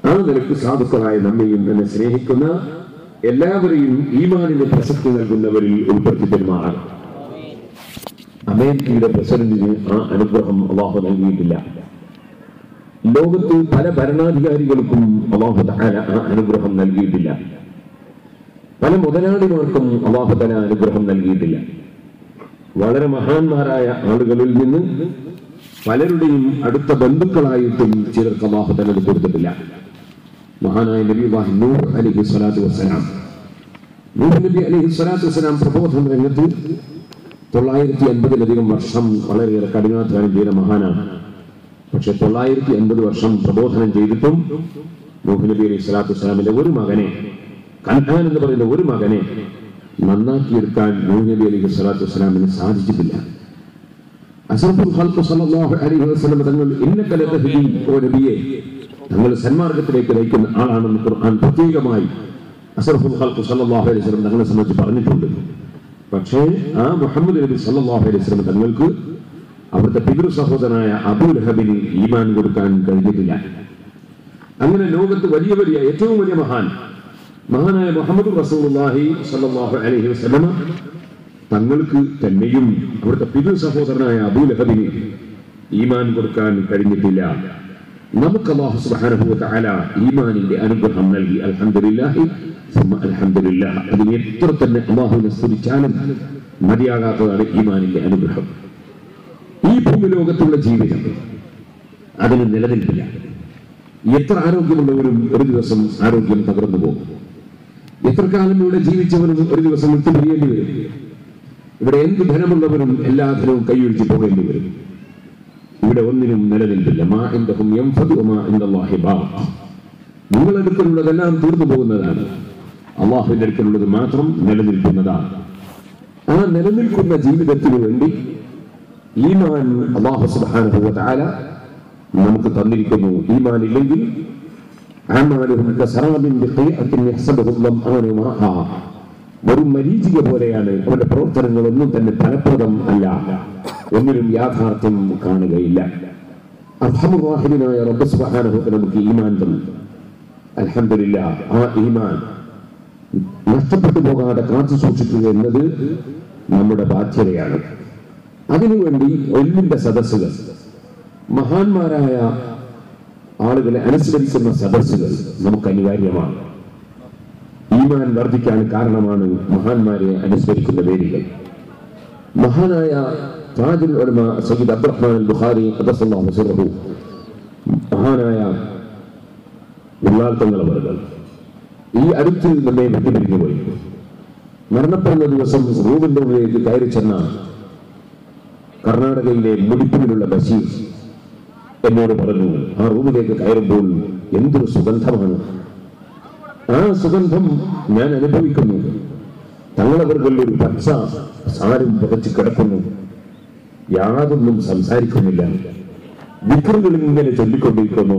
ആ നിലക്ക് സാധുക്കളായ നമ്മയും തന്നെ സ്നേഹിക്കുന്ന എല്ലാവരെയും ഈമാനിന് പ്രസക്തി നൽകുന്നവരിൽ ഉൾപ്പെടുത്തി പെരുമാറാണ്. അമേരിക്കയുടെ പ്രസിഡന്റിന് ആ അനുഗ്രഹം അല്ലാഹു നൽകിയിട്ടില്ല. ലോകത്ത് പല ഭരണാധികാരികൾക്കും അല്ലാഹു തആല ആ അനുഗ്രഹം നൽകിയിട്ടില്ല. പല മുതലാളിമാർക്കും അല്ലാഹു തആല അനുഗ്രഹം നൽകിയിട്ടില്ല. വളരെ മഹാന്മാരായ ആളുകളിൽ നിന്ന് പലരുടെയും അടുത്ത ബന്ധുക്കളായിട്ടും ചിലർക്ക് അല്ലാഹു തആല കൊടുത്തിട്ടില്ല. മഹാനായ നബി നൂഹ് അലൈഹി സ്വലാത്തു വസ്സലാം, നൂഹ് നബി അലൈഹി സ്വലാത്തു വസ്സലാം പ്രബോധന രംഗത്ത് 950-ലധികം വർഷം വളരെയേറെ കഠിനാധ്വാനം ചെയ്ത മഹാനാണ്. പക്ഷെ 950 വർഷം പ്രബോധനം ചെയ്തിട്ടും നൂഹ് നബി അലൈഹി സ്വലാത്തു വസ്സലാമിന്റെ ഒരു മകനെ, കൻആൻ എന്ന് പറയുന്ന ഒരു മകനെ നന്നാക്കിയെടുക്കാൻ നൂഹ് നബി അലൈഹി സ്വലാത്തു വസ്സലാമിന് സാധിച്ചിട്ടില്ല. അഷ്റഫുൽ ഖൽഖ് സല്ലല്ലാഹു അലൈഹി വസല്ലം തങ്ങൾ ഇന്നക ലതഹ്ദി, ഓ നബിയെ, തങ്ങൾ സന്മാർഗത്തിലേക്ക് നയിക്കുന്ന ആളാണെന്ന് ഖുർആൻ പ്രത്യേകമായി അഷ്റഫുൽ ഖൽഖ് സല്ലല്ലാഹു അലൈഹി വസല്ലം തങ്ങളെ സംബന്ധിച്ച് പറഞ്ഞിട്ടുണ്ട്. പക്ഷേ ആ മുഹമ്മദ് നബി സല്ലല്ലാഹു അലൈഹി വസല്ലം തങ്ങൾക്ക് അവിടുത്തെ പിതൃ സഹോദരനായ അബൂ ലഹബിന് ഈമാൻ കൊടുക്കാൻ കഴിഞ്ഞിട്ടില്ല. അങ്ങനെ ലോകത്ത് വലിയ ഏറ്റവും വലിയ മഹാനായ മുഹമ്മദ് റസൂലുള്ളാഹി സ്വല്ലല്ലാഹു അലൈഹി വസല്ലം തങ്ങൾക്ക് തന്നെയും അവിടുത്തെ പിതൃ സഹോദരനായ അബൂ ലഹബിന് ഈമാൻ കൊടുക്കാൻ കഴിഞ്ഞിട്ടില്ല. നമുക്ക് അല്ലാഹു സുബ്ഹാനഹു വ തആല ഈമാനിന്റെ അനുഗ്രഹം നൽകി. അൽഹംദുലില്ലാഹി സുമ്മ അൽഹംദുലില്ലാഹ്. അതിന് എത്ര തന്നെ അല്ലാഹുവിനെ സ്തുതിച്ചാലും മതിയാകാത്തതാണ് ഈമാനിന്റെ അനുഗ്രഹം. ഈ ഭൂമി ലോകത്തുള്ള ജീവിതം അതിന് നിലനിൽപ്പില്ല. എത്ര ആരോഗ്യമുള്ളവരും ഒരു ദിവസം ആരോഗ്യം തകർന്നു പോകും. എത്ര കാലം ഇവിടെ ജീവിച്ചവരും ഒരു ദിവസം വിട്ടുപിരിയേണ്ടി വരും. ഇവിടെ എന്ത് ധനമുള്ളവരും എല്ലാ ധനവും കൈയൊഴിച്ച് പോകേണ്ടി വരും. ഇവിടെ ഒന്നിനും നിലനിൽപ്പില്ല. മാ ഇൻദഹും യൻഫദു വമാ ഇൻദല്ലാഹി ബാഖ്. നിങ്ങളുടെ അടുക്കലുള്ളതെല്ലാം തീർന്നു പോകുന്നതാണ്. അല്ലാഹുവിന്റെ അടുക്കലുള്ളത് മാത്രം നിലനിൽക്കുന്നതാണ്. ആ നിലനിൽക്കുന്ന ജീവിതത്തിനു വേണ്ടി ഈമാൻ അല്ലാഹു സുബ്ഹാനഹു വ തആല നമുക്ക് തന്നിരിക്കുന്നു. ഈമാൻ ഇല്ലെങ്കിൽ അഅമാലുഹും കസറാബിൻ ബിഖീഅത്തിൻ യഹ്സബുഹു ളംആനു മാആ, വെറും മരീചിക പോലെയാണ്. അവരുടെ പ്രവർത്തനങ്ങളൊന്നും തന്നെ ഫലപ്രദം അല്ല, ഒന്നിലും യാഥാർത്ഥ്യം കാണുകയില്ല. അർഹമുർ റഹീമായ റബ്ബ് സുബ്ഹാനഹു വ തആല നമുക്ക് ഈമാൻ തന്നു. അൽഹംദുലില്ലാഹ്. ആ ഈമാൻ നഷ്ടപ്പെട്ടു പോകാതെ കാത്തു സൂക്ഷിക്കുക എന്നത് നമ്മുടെ ബാധ്യതയാണ്. അതിനുവേണ്ടി ഒന്നിന്റെ സദസ്സുകൾ, മഹാന്മാരായ ആളുകളെ അനുസ്മരിക്കുന്ന സദസ്സുകൾ നമുക്ക് അനിവാര്യമാണ്. ഈമാൻ വർദ്ധിക്കാൻ കാരണമാണ് മഹാന്മാരെ അനുസ്മരിക്കുന്ന വേദികൾ. മഹാനായ താജുൽ ഉലമ സയ്യിദ് അബ്ദുറഹ്മാൻ അൽ ബുഖാരി ഖദ്ദസല്ലാഹു സിർറഹു, മഹാനായ ഉള്ളാൽ തങ്ങൾ അവர்கள் ഈ അടുത്ത് നമ്മെ വിട്ടുപിരിഞ്ഞു പോയി. മരണപ്പെടുന്ന ദിവസം റൂമിന്റെ ഉള്ളിലേക്ക് കയറി ചെന്ന കർണാടകയിലെ മുടിപ്പിലുള്ള ബഷീർ എന്നോട് പറഞ്ഞു, ആ റൂമിലേക്ക് കയറുമ്പോൾ എന്തൊരു സുഗന്ധമാണ്. ആ സുഗന്ധം ഞാൻ അനുഭവിക്കുന്നു. തങ്ങളവர்கள் ഒരു പച്ച സാരും പുതച്ച് കിടക്കുന്നു, യാതൊന്നും സംസാരിക്കുന്നില്ല, ദിക്റുകൾ ഇങ്ങനെ ചൊല്ലിക്കൊണ്ടിരിക്കുന്നു.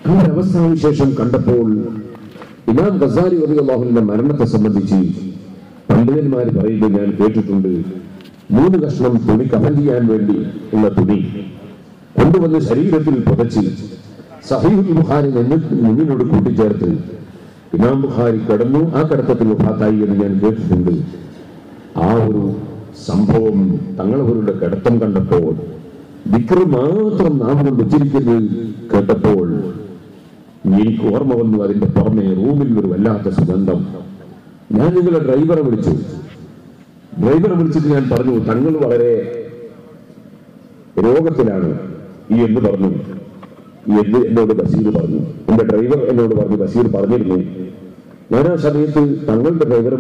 ആ അവസ്ഥാവിശേഷം കണ്ടപ്പോൾ ഇമാം ഗസാലി റളിയല്ലാഹു അൻഹുവിന്റെ മരണത്തെ സംബന്ധിച്ച് പണ്ഡിതന്മാർ പറയുന്നത് ഞാൻ കേട്ടിട്ടുണ്ട്. 3 കഷ്ണം തുണി കഫൻ ചെയ്യാൻ വേണ്ടി ഉള്ള തുണി കൊണ്ടുവന്ന് ശരീരത്തിൽ പുതച്ച് സഹീഹുൽ ബുഖാരി മുന്നിനോട് കൂട്ടിച്ചേർത്ത് ഇമാം ബുഖാരി കിടന്നു. ആ കിടത്തത്തിൽ വഫാത്തായി എന്ന് ഞാൻ കേട്ടിട്ടുണ്ട്. ആ ഒരു സംഭവം തങ്ങളവരുടെ കിടത്തം കണ്ടപ്പോൾ, ദിക്ർ മാത്രം നാം കൊണ്ട് ഉച്ചരിക്കുന്നത് കേട്ടപ്പോൾ എനിക്ക് ഓർമ്മ വന്നു. അതിന്റെ പുറമെ റൂമിൽ ഒരു വല്ലാത്ത സുഗന്ധം. ഞാൻ നിങ്ങളുടെ ഡ്രൈവറെ വിളിച്ചിട്ട് ഞാൻ പറഞ്ഞു, തങ്ങൾ വളരെ രോഗത്തിലാണ് എന്ന് പറഞ്ഞു. എന്ന് എന്നോട് ബഷീർ പറഞ്ഞു. എന്റെ ഡ്രൈവർ എന്നോട് പറഞ്ഞു, ബഷീർ പറഞ്ഞിരുന്നു. ഞാൻ ആ സമയത്ത് തങ്ങളുടെ ഡ്രൈവറെ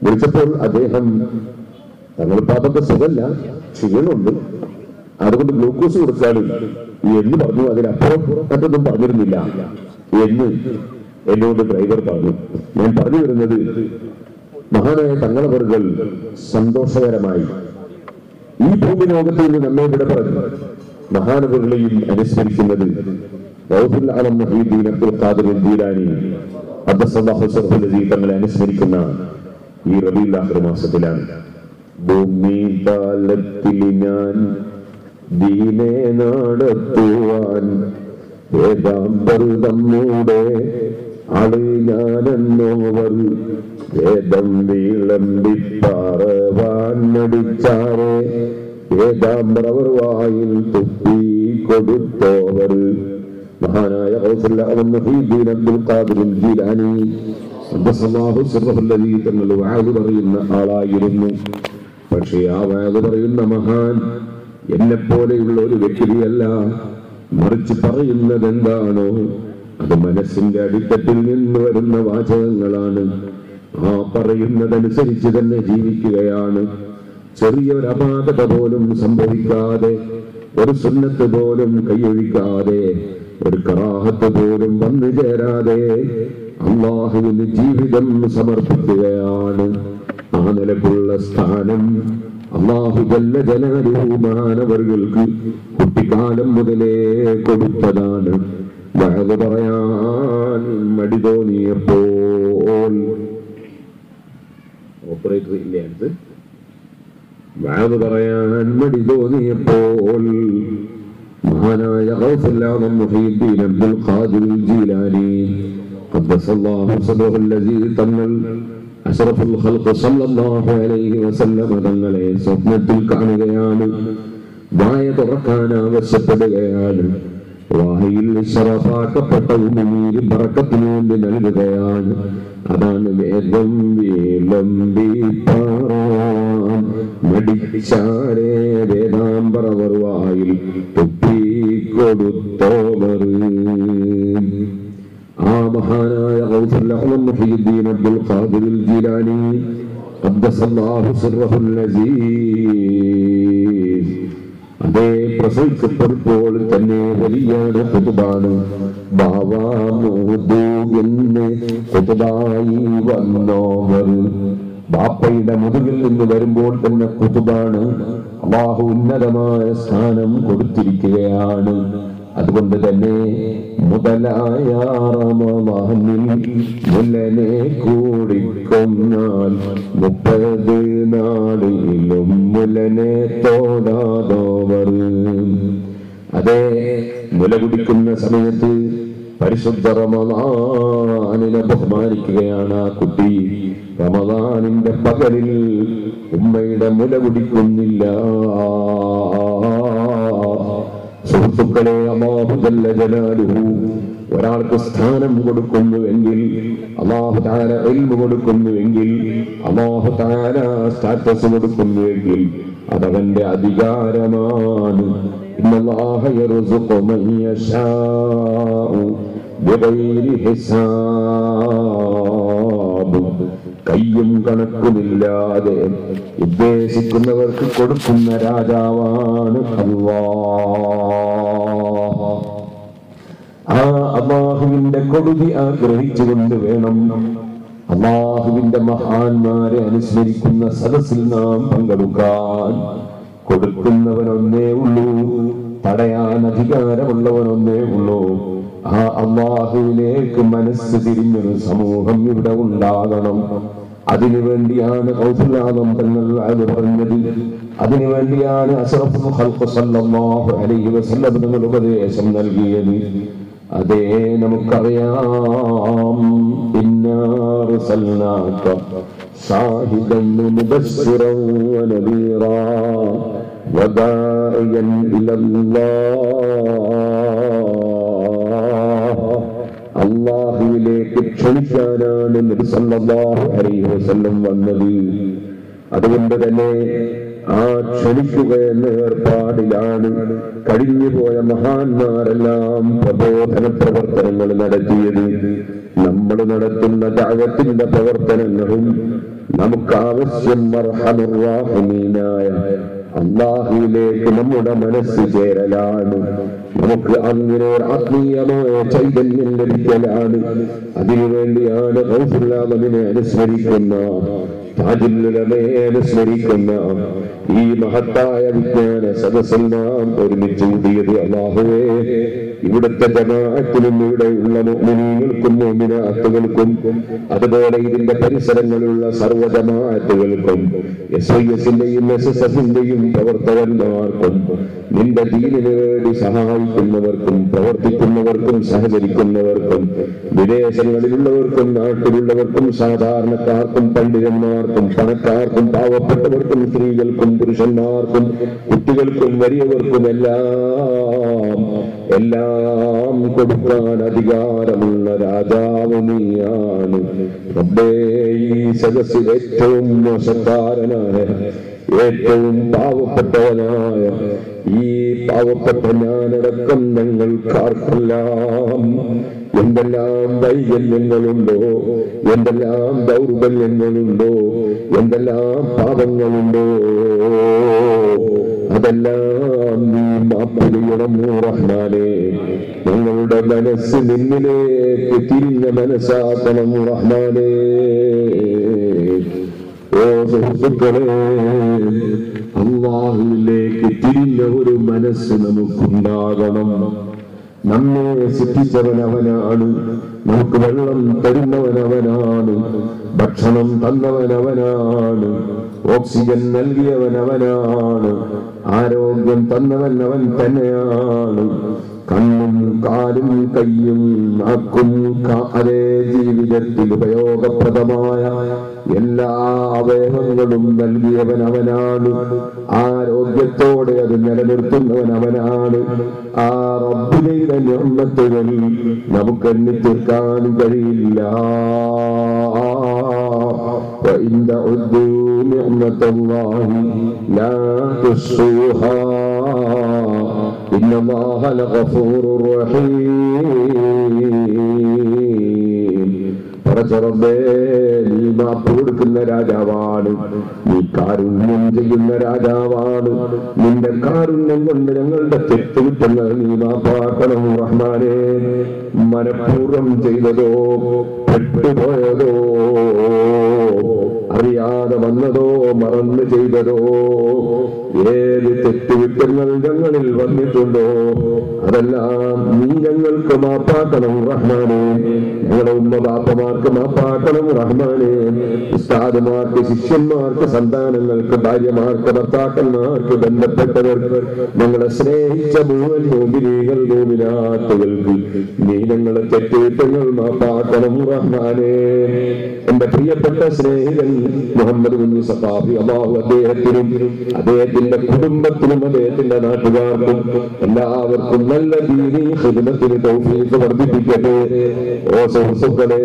വിളിച്ചപ്പോൾ അദ്ദേഹം, തങ്ങൾക്ക് അതൊക്കെ സുഖമല്ല, ക്ഷീണമുണ്ട്, അതുകൊണ്ട് ഗ്ലൂക്കോസ് കൊടുക്കാനും എന്ന് പറഞ്ഞു. അതിനപ്പുറം മറ്റൊന്നും പറഞ്ഞിരുന്നില്ല എന്ന് എന്നോട് ഡ്രൈവർ പറഞ്ഞു. ഞാൻ പറഞ്ഞു വരുന്നത്, മഹാനായ തങ്ങളവர்கள் സന്തോഷകരമായി ഈ ഭൂമി ലോകത്തിൽ നിന്ന് നമ്മെ ഇവിടെ പറഞ്ഞു മഹാനവകളെയും അനുസ്മരിക്കുന്നത് തങ്ങളെ അനുസ്മരിക്കുന്ന ഈ റബീഉൽ ആഖിർ മാസത്തിലാണ്. ഭൂമി താലത്തിൽ ഞാൻ ദീനെ നടത്തുവാൻ വേദാംബർ നമ്മുടെ ആള് ഞാനെന്നോവർ വേദം വിളമ്പിപ്പാറവാൻ മടിച്ചാറെ വേദാംബർ അവർ വായിൽ തുപ്പി കൊടുത്തോവർ. മഹാനായ ഗൗസുൽ ആലം മുഹീദ്ദീൻ അബ്ദുൽ ഖാദിർ ജീലാനി ഖദ്ദസല്ലാഹു സിർറഹു അല്ലദീ തങ്ങൾ വഅദ് പറയുന്ന ആളായിരുന്നു. പക്ഷേ ആ വഅദ് പറയുന്ന മഹാൻ എന്നെപ്പോലെയുള്ള ഒരു വ്യക്തിയല്ല. മറിച്ച് പറയുന്നത് എന്താണോ അത് മനസ്സിന്റെ അടിത്തട്ടിൽ നിന്ന് വരുന്ന വാചകങ്ങളാണ്. ആ പറയുന്നതനുസരിച്ച് തന്നെ ജീവിക്കുകയാണ്. ചെറിയൊരു അപാകത പോലും സംഭവിക്കാതെ, ഒരു സുന്നത്ത് പോലും കൈയൊഴിക്കാതെ, ഒരു കറാഹത്ത് പോലും വന്നു ചേരാതെ അല്ലാഹുവിന് ജീവിതം സമർപ്പിക്കുകയാണ്. ആ നിലക്കുള്ള സ്ഥാനം അല്ലാഹു ജല്ല ജലാലുഹു മാനവർക്ക് കുട്ടിക്കാലം മുതലേ കൊടുത്തതാണ്. വഅദ് പറയാൻ മടി തോന്നിയപ്പോൾ ഓപ്പറേറ്റർ ഇല്ലേ അടുത്ത്? വഅദ് പറയാൻ മടി തോന്നിയപ്പോൾ മഹാനായ ഗൗസുൽ ആലം മുഹീദ്ദീൻ അബ്ദുൽ ഖാദിർ ജീലാനി ഖദ്ദസല്ലാഹു സിർറഹു അല്ലദീ തങ്ങൾ അഷ്റഫുൽ ഖൽഖ് സല്ലല്ലാഹു അലൈഹി വസല്ലം തങ്ങളെ സ്വപ്നത്തിൽ കാണുകയാണ്. വായ തുറക്കാൻ ആവശ്യപ്പെടുകയാണ്. വായിൽ ശറഫാക്കപ്പെട്ട ഉമിനീര് ബറക്കത്തിന് വേണ്ടി നൽകുകയാണ്. അതാണ് വേദം വിളമ്പിപ്പാറാൻ മടിച്ചാരെ വേദാംബറവർ വായിൽ തുപ്പിക്കൊടുത്തോവർ. ആ മഹാനായ ഗൗസുൽ ആലം മുഹീദ്ദീൻ അബ്ദുൽ ഖാദിർ ജീലാനി ഖദ്ദസല്ലാഹു സിർറഹുൽ അസീസ് അതേ പ്രസവിക്കപ്പെടുമ്പോൾ തന്നെ വലിയ ഖുതുബാണ്. ബാവാമുദൂന്ന് ഖുതുബായി വന്നോവർ. ബാപ്പയുടെ മുതുകിൽ നിന്ന് വരുമ്പോൾ തന്നെ ഖുതുബാണ്. അല്ലാഹു ഉന്നതമായ സ്ഥാനം കൊടുത്തിരിക്കുകയാണ്. അതുകൊണ്ട് തന്നെ മുതലായ റമളാനിൽ മുല്ലനെ കൂടിക്കൊന്നാൽ 30 നാളിലും മുല്ലനെ തോടാതോവർ. അതേ മുല കുടിക്കുന്ന സമയത്ത് പരിശുദ്ധ റമളാനിനെ ബഹുമാനിക്കുകയാണ് ആ കുട്ടി. റമളാനിന്റെ പകലിൽ ഉമ്മയുടെ മുല കുടിക്കുന്നില്ല. സുഹൃത്തുക്കളെ, അല്ലാഹു ജല്ല ജലാലുഹു ഒരാൾക്ക് സ്ഥാനം കൊടുക്കുന്നുവെങ്കിൽ, അല്ലാഹു തആല ഇൽമു കൊടുക്കുന്നുവെങ്കിൽ, അല്ലാഹു തആല സ്റ്റാറ്റസ് കൊടുക്കുന്നുവെങ്കിൽ അതവന്റെ അധികാരമാണ്. ഇന്നല്ലാഹ യർസുഖു മൻ യശാഉ ബിഗൈരി ഹിസാബ്. കയ്യും കണക്കുമില്ലാതെ ഉദ്ദേശിക്കുന്നവർക്ക് കൊടുക്കുന്ന രാജാവാണ് അല്ലാഹ്. ആ അല്ലാഹുവിന്റെ കൊടുതി ആഗ്രഹിച്ചുകൊണ്ട് വേണം അല്ലാഹുവിന്റെ മഹാന്മാരെ അനുസ്മരിക്കുന്ന സദസ്സിൽ നാം പങ്കെടുക്കാൻ. കൊടുക്കുന്നവനൊന്നേ ഉള്ളൂ, തടയാൻ അധികാരമുള്ളവനൊന്നേ ഉള്ളൂ. ആ അല്ലാഹുവിലേക്ക് മനസ്സ് തിരിഞ്ഞൊരു സമൂഹം ഇവിടെ ഉണ്ടാകണം. അതിനുവേണ്ടിയാണ് ഗൗസുൽ ആലം തങ്ങൾ അത് പറഞ്ഞത്. അതിനുവേണ്ടിയാണ് അഷ്റഫുൽ ഖൽഖ് സല്ലല്ലാഹു അലൈഹി വസല്ലം തങ്ങൾ ഉപദേശം നൽകിയത്. അതേ നമുക്കറിയാം, ഇന്നാ അർസൽനാക ഷാഹിദൻ മുബശ്ശിറൻ വനദീറാ വദാഇയൻ ഇലല്ലാഹ്. അല്ലാഹുവിലേക്ക് ക്ഷണിക്കാനാണ് നബി സല്ലല്ലാഹു അലൈഹി വസല്ലം വന്നത്. അതുകൊണ്ട് തന്നെ ആ ക്ഷണിക്കുക എന്ന ഏർപ്പാടിലാണ് കഴിഞ്ഞുപോയ മഹാന്മാരെല്ലാം പ്രബോധന പ്രവർത്തനങ്ങൾ നടത്തിയത്. നമ്മൾ നടത്തുന്ന ദഅവത്തിന്റെ പ്രവർത്തനങ്ങളും നമുക്ക് ആവശ്യം അർഹമുർ റഹീമീനായ അല്ലാഹുവിലേക്ക് നമ്മുടെ മനസ്സ് ചേരലാണ്. നമുക്ക് അങ്ങനെ ആത്മീയമായ ചൈതന്യം ലഭിക്കലാണ്. അതിനുവേണ്ടിയാണ് ഗൗസുൽ ആലമിനെ അനുസ്മരിക്കുന്ന, താജുൽ ഉലമയെ അനുസ്മരിക്കുന്ന ഈ മഹത്തായ വിജ്ഞാന സദസ്സിൽ നാം ഒരുമിച്ച് കൂടിയത്. അല്ലാഹുവേ, ഇവിടുത്തെ ജമാഅത്തിലും ഇവിടെയുള്ള മുഅ്മിനീങ്ങൾക്കും മുഅ്മിനാത്തുകൾക്കും അതുപോലെ ഇതിന്റെ പരിസരങ്ങളിലുള്ള സർവ്വ ജമാഅത്തുകൾക്കും SYS-ന്റെയും SSF-ന്റെയും പ്രവർത്തകന്മാർക്കും നിന്റെ ദീനിനു വേണ്ടി സഹായിക്കുന്നവർക്കും പ്രവർത്തിക്കുന്നവർക്കും സഹകരിക്കുന്നവർക്കും വിദേശങ്ങളിലുള്ളവർക്കും നാട്ടിലുള്ളവർക്കും സാധാരണക്കാർക്കും പണ്ഡിതന്മാർക്കും പണക്കാർക്കും പാവപ്പെട്ടവർക്കും സ്ത്രീകൾക്കും പുരുഷന്മാർക്കും കുട്ടികൾക്കും വലിയവർക്കും എല്ലാം കൊടുക്കാൻ അധികാരമുള്ള രാജാവ് നീയാണ് റബ്ബേ. ഈ സദസ്സിൽ ഏറ്റവും മോശക്കാരനായ ഏറ്റവും പാവപ്പെട്ടവനായ ഈ പാവപ്പെട്ട ഞാനടക്കം ഞങ്ങൾക്കാർക്കെല്ലാം എന്തെല്ലാം വൈകല്യങ്ങളുണ്ടോ, എന്തെല്ലാം ദൗർബല്യങ്ങളുണ്ടോ, എന്തെല്ലാം പാപങ്ങളുണ്ടോ, അതെല്ലാം നീ മാപ്പ് ചെയ്യണം റഹ്മാനേ. ഞങ്ങളുടെ മനസ്സ് നിന്നിലേക്ക് തിരിഞ്ഞ മനസ്സാക്കണം റഹ്മാനേ. ഓ സുഹൃത്തുക്കളെ, അല്ലാഹുവിലേക്ക് തിരിഞ്ഞ ഒരു മനസ്സ് നമുക്കുണ്ടാകണം. നമ്മെ സൃഷ്ടിച്ചവൻ അവനാണ്, നമുക്ക് വെള്ളം തരുന്നവൻ അവനാണ്, ഭക്ഷണം തന്നവൻ അവനാണ്, ഓക്സിജൻ നൽകിയവൻ അവനാണ്, ആരോഗ്യം തന്നവൻ അവൻ തന്നെയാണ്. കണ്ണും കാലും കയ്യും നാക്കും അതേ ജീവിതത്തിൽ ഉപയോഗപ്രദമായ എല്ലാ അവയവങ്ങളും നൽകിയവൻ അവനാണ്. ആരോഗ്യത്തോടെ അത് നിലനിർത്തുന്നവൻ അവനാണ്. ആ റബ്ബിന്റെ നിഅമത്തുകൾ നമുക്ക് എണ്ണി തീർക്കാൻ കഴിയില്ല. وإن تعدوا نعمة الله لا تحصوها إن الله لغفور رحيم. പറച്ചറബേ, നീ മാപ്പ് കൊടുക്കുന്ന രാജാവാണ്, നീ കാരുണ്യം ചെയ്യുന്ന രാജാവാണ്. നിന്റെ കാരുണ്യം കൊണ്ട് ഞങ്ങളുടെ തെറ്റുകുറ്റങ്ങൾ നീ മാപ്പാക്കണം റഹ്മാനേ. മനഃപൂർവ്വം ചെയ്തതോ പെട്ടുപോയതോ അറിയാതെ വന്നതോ മറന്നു ചെയ്തതോ ഏത് തെറ്റുകുറ്റങ്ങൾ ഞങ്ങളിൽ വന്നിട്ടുണ്ടോ അതെല്ലാം നീ ഞങ്ങൾക്ക് മാപ്പാക്കണം റഹ്മാനേ. ഞങ്ങളുടെ ഉമ്മ ബാപ്പമാർക്ക് മാപ്പാക്കണം റഹ്മാനേ. ഉസ്താദുമാർക്ക്, ശിഷ്യന്മാർക്ക്, സന്താനങ്ങൾക്ക്, ഭാര്യമാർക്ക്, ഭർത്താക്കന്മാർക്ക്, ബന്ധപ്പെട്ടവർക്ക്, ഞങ്ങളെ സ്നേഹിച്ച മുഴുവൻ മോമിനീകൾ മോമിനാത്തുകൾക്ക് നീ ഞങ്ങളെ തെറ്റുകുറ്റങ്ങൾ മാപ്പാക്കണം റഹ്മാനേ. എന്റെ പ്രിയപ്പെട്ട സ്നേഹിതൻ മുഹമ്മദ് കുഞ്ഞി സഖാഫി, അല്ലാഹു അദ്ദേഹത്തിനും അദ്ദേഹത്തിന്റെ കുടുംബത്തിനും അദ്ദേഹത്തിന്റെ നാട്ടുകാർക്കും എല്ലാവർക്കും നല്ല ദീനീ ഖിദ്മത്തിന് തൗഫീഖ് വർദ്ധിപ്പിക്കട്ടെ. ഓ സുഹൃത്തുക്കളെ,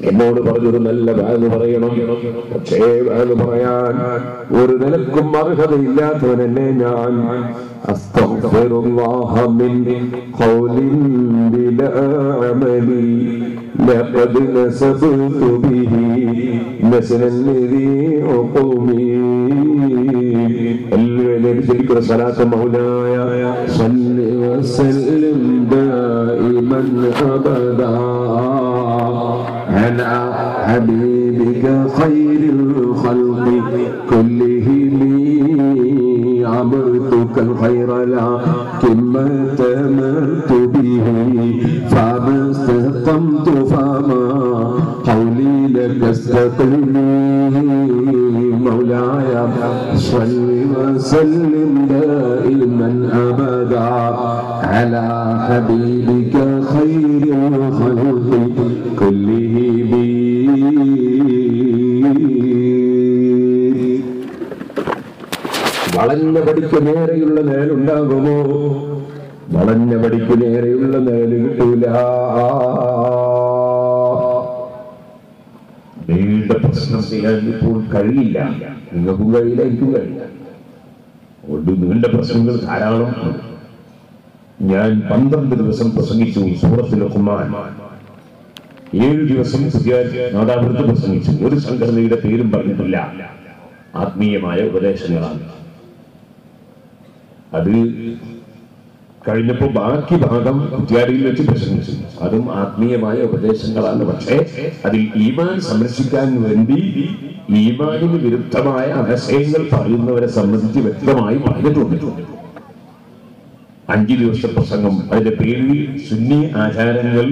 എന്നോട് പറഞ്ഞൊരു നല്ല വാല് പറയണം, പക്ഷേ വാല് പറയാൻ ഒരു നിലക്കും അർഹതയില്ലാത്തവനെന്നെ ഞാൻ. അസ്തഗ്ഫിറുല്ലാഹ മിൻ ഖൗലിൻ ബിലാ അമലി ലഖദ് നസബ്തു ബിഹി നസ്ലൻ ലിദി ഉഖൂമി. എല്ലാവരും സ്വലാത്ത് മൗലായ സ്വല്ലി വസല്ലിം ദായിമൻ അബദാ على حبيبك خير الخلق كلهم. عبرتك الخير لكن ما تمرت به فما استقمت فما قولي لك استقلني. مولاي صل وسلم دائما ابدا على حبيبك خير الخلق كلهم. വളഞ്ഞ പടിക്ക് നേരെയുള്ള നേലുണ്ടാകുമോ? വളഞ്ഞ പടിക്ക് നേരെയുള്ള നേല് കിട്ടൂല. നീണ്ട പ്രശ്നം ചെയ്യാൻ ഇപ്പോൾ കഴിയില്ല, നിങ്ങൾക്കും കഴിയില്ല, എനിക്കും കഴിയില്ല. ഒരു നീണ്ട പ്രശ്നങ്ങൾ ധാരാളം. ഞാൻ 12 ദിവസം പ്രസംഗിച്ചു സൂറത്തുൽ ലുഖ്മാൻ. 7 ദിവസം നാദാപുരത്ത് പ്രസംഗിച്ചു. ഒരു സംഘടനയുടെ പേരും പറഞ്ഞിട്ടില്ല. ആത്മീയമായ ഉപദേശങ്ങളാണ്. അത് കഴിഞ്ഞപ്പോ ബാക്കി ഭാഗം കുറ്റ്യാടിയിൽ വെച്ച് പ്രസംഗിച്ചു. അതും ആത്മീയമായ ഉപദേശങ്ങളാണ്. പക്ഷേ അതിൽ ഈമാൻ സംരക്ഷിക്കാൻ വേണ്ടി ഈമാനിന് വിരുദ്ധമായ ആശയങ്ങൾ പറയുന്നവരെ സംബന്ധിച്ച് വ്യക്തമായി പറഞ്ഞിട്ടുണ്ട്. 5 ദിവസത്തെ പ്രസംഗം. അതിന്റെ പേരിൽ സുന്നി ആചാരങ്ങൾ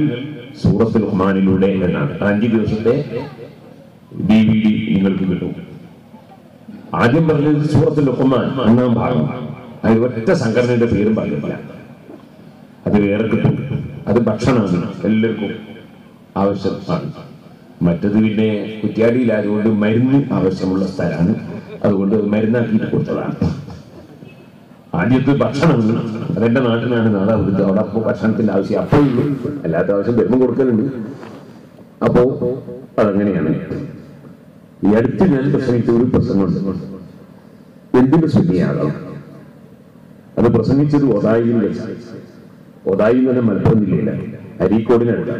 സൂറത്തുൽ ലുഖ്മാനിലൂടെ എന്നാണ്. 5 ദിവസത്തെ DVD നിങ്ങൾക്ക് കിട്ടും. ആദ്യം പറഞ്ഞത് സൂറത്തുൽ ലുഖ്മാൻ 1-ാം ഭാഗം, അത് ഒറ്റ സംഘടനയുടെ പേരും പറയുന്നില്ല. അത് വേറെ കിട്ടും. അത് ഭക്ഷണമാണ്, എല്ലാവർക്കും ആവശ്യമാണ്. മറ്റത് പിന്നെ കുറ്റ്യാടിയിലായതുകൊണ്ട് മരുന്ന് ആവശ്യമുള്ള സ്ഥലമാണ്, അതുകൊണ്ട് മരുന്നാക്കിയിട്ട് കൊടുത്തതാണ്. ആദ്യത്തെ ഭക്ഷണം അതെന്റെ നാട്ടിലാണ് നാടാവുന്നത്. അവിടെ അപ്പോൾ ഭക്ഷണത്തിന്റെ ആവശ്യം അപ്പോൾ ഉള്ളൂ, അല്ലാത്ത ആവശ്യം വരുമ്പോൾ കൊടുക്കലുണ്ട്. അപ്പോ അതങ്ങനെയാണ്. ഈ അടുത്ത് ഞാൻ പ്രസംഗിച്ച ഒരു പ്രസംഗമുണ്ട്, എന്തിന്റെ ശുദ്ധിയാകാം. അത് പ്രസംഗിച്ചത് ഒതായിന്റെ ഒതായി തന്നെ മലപ്പുറം ജില്ലയില അരീക്കോടിനടുത്ത.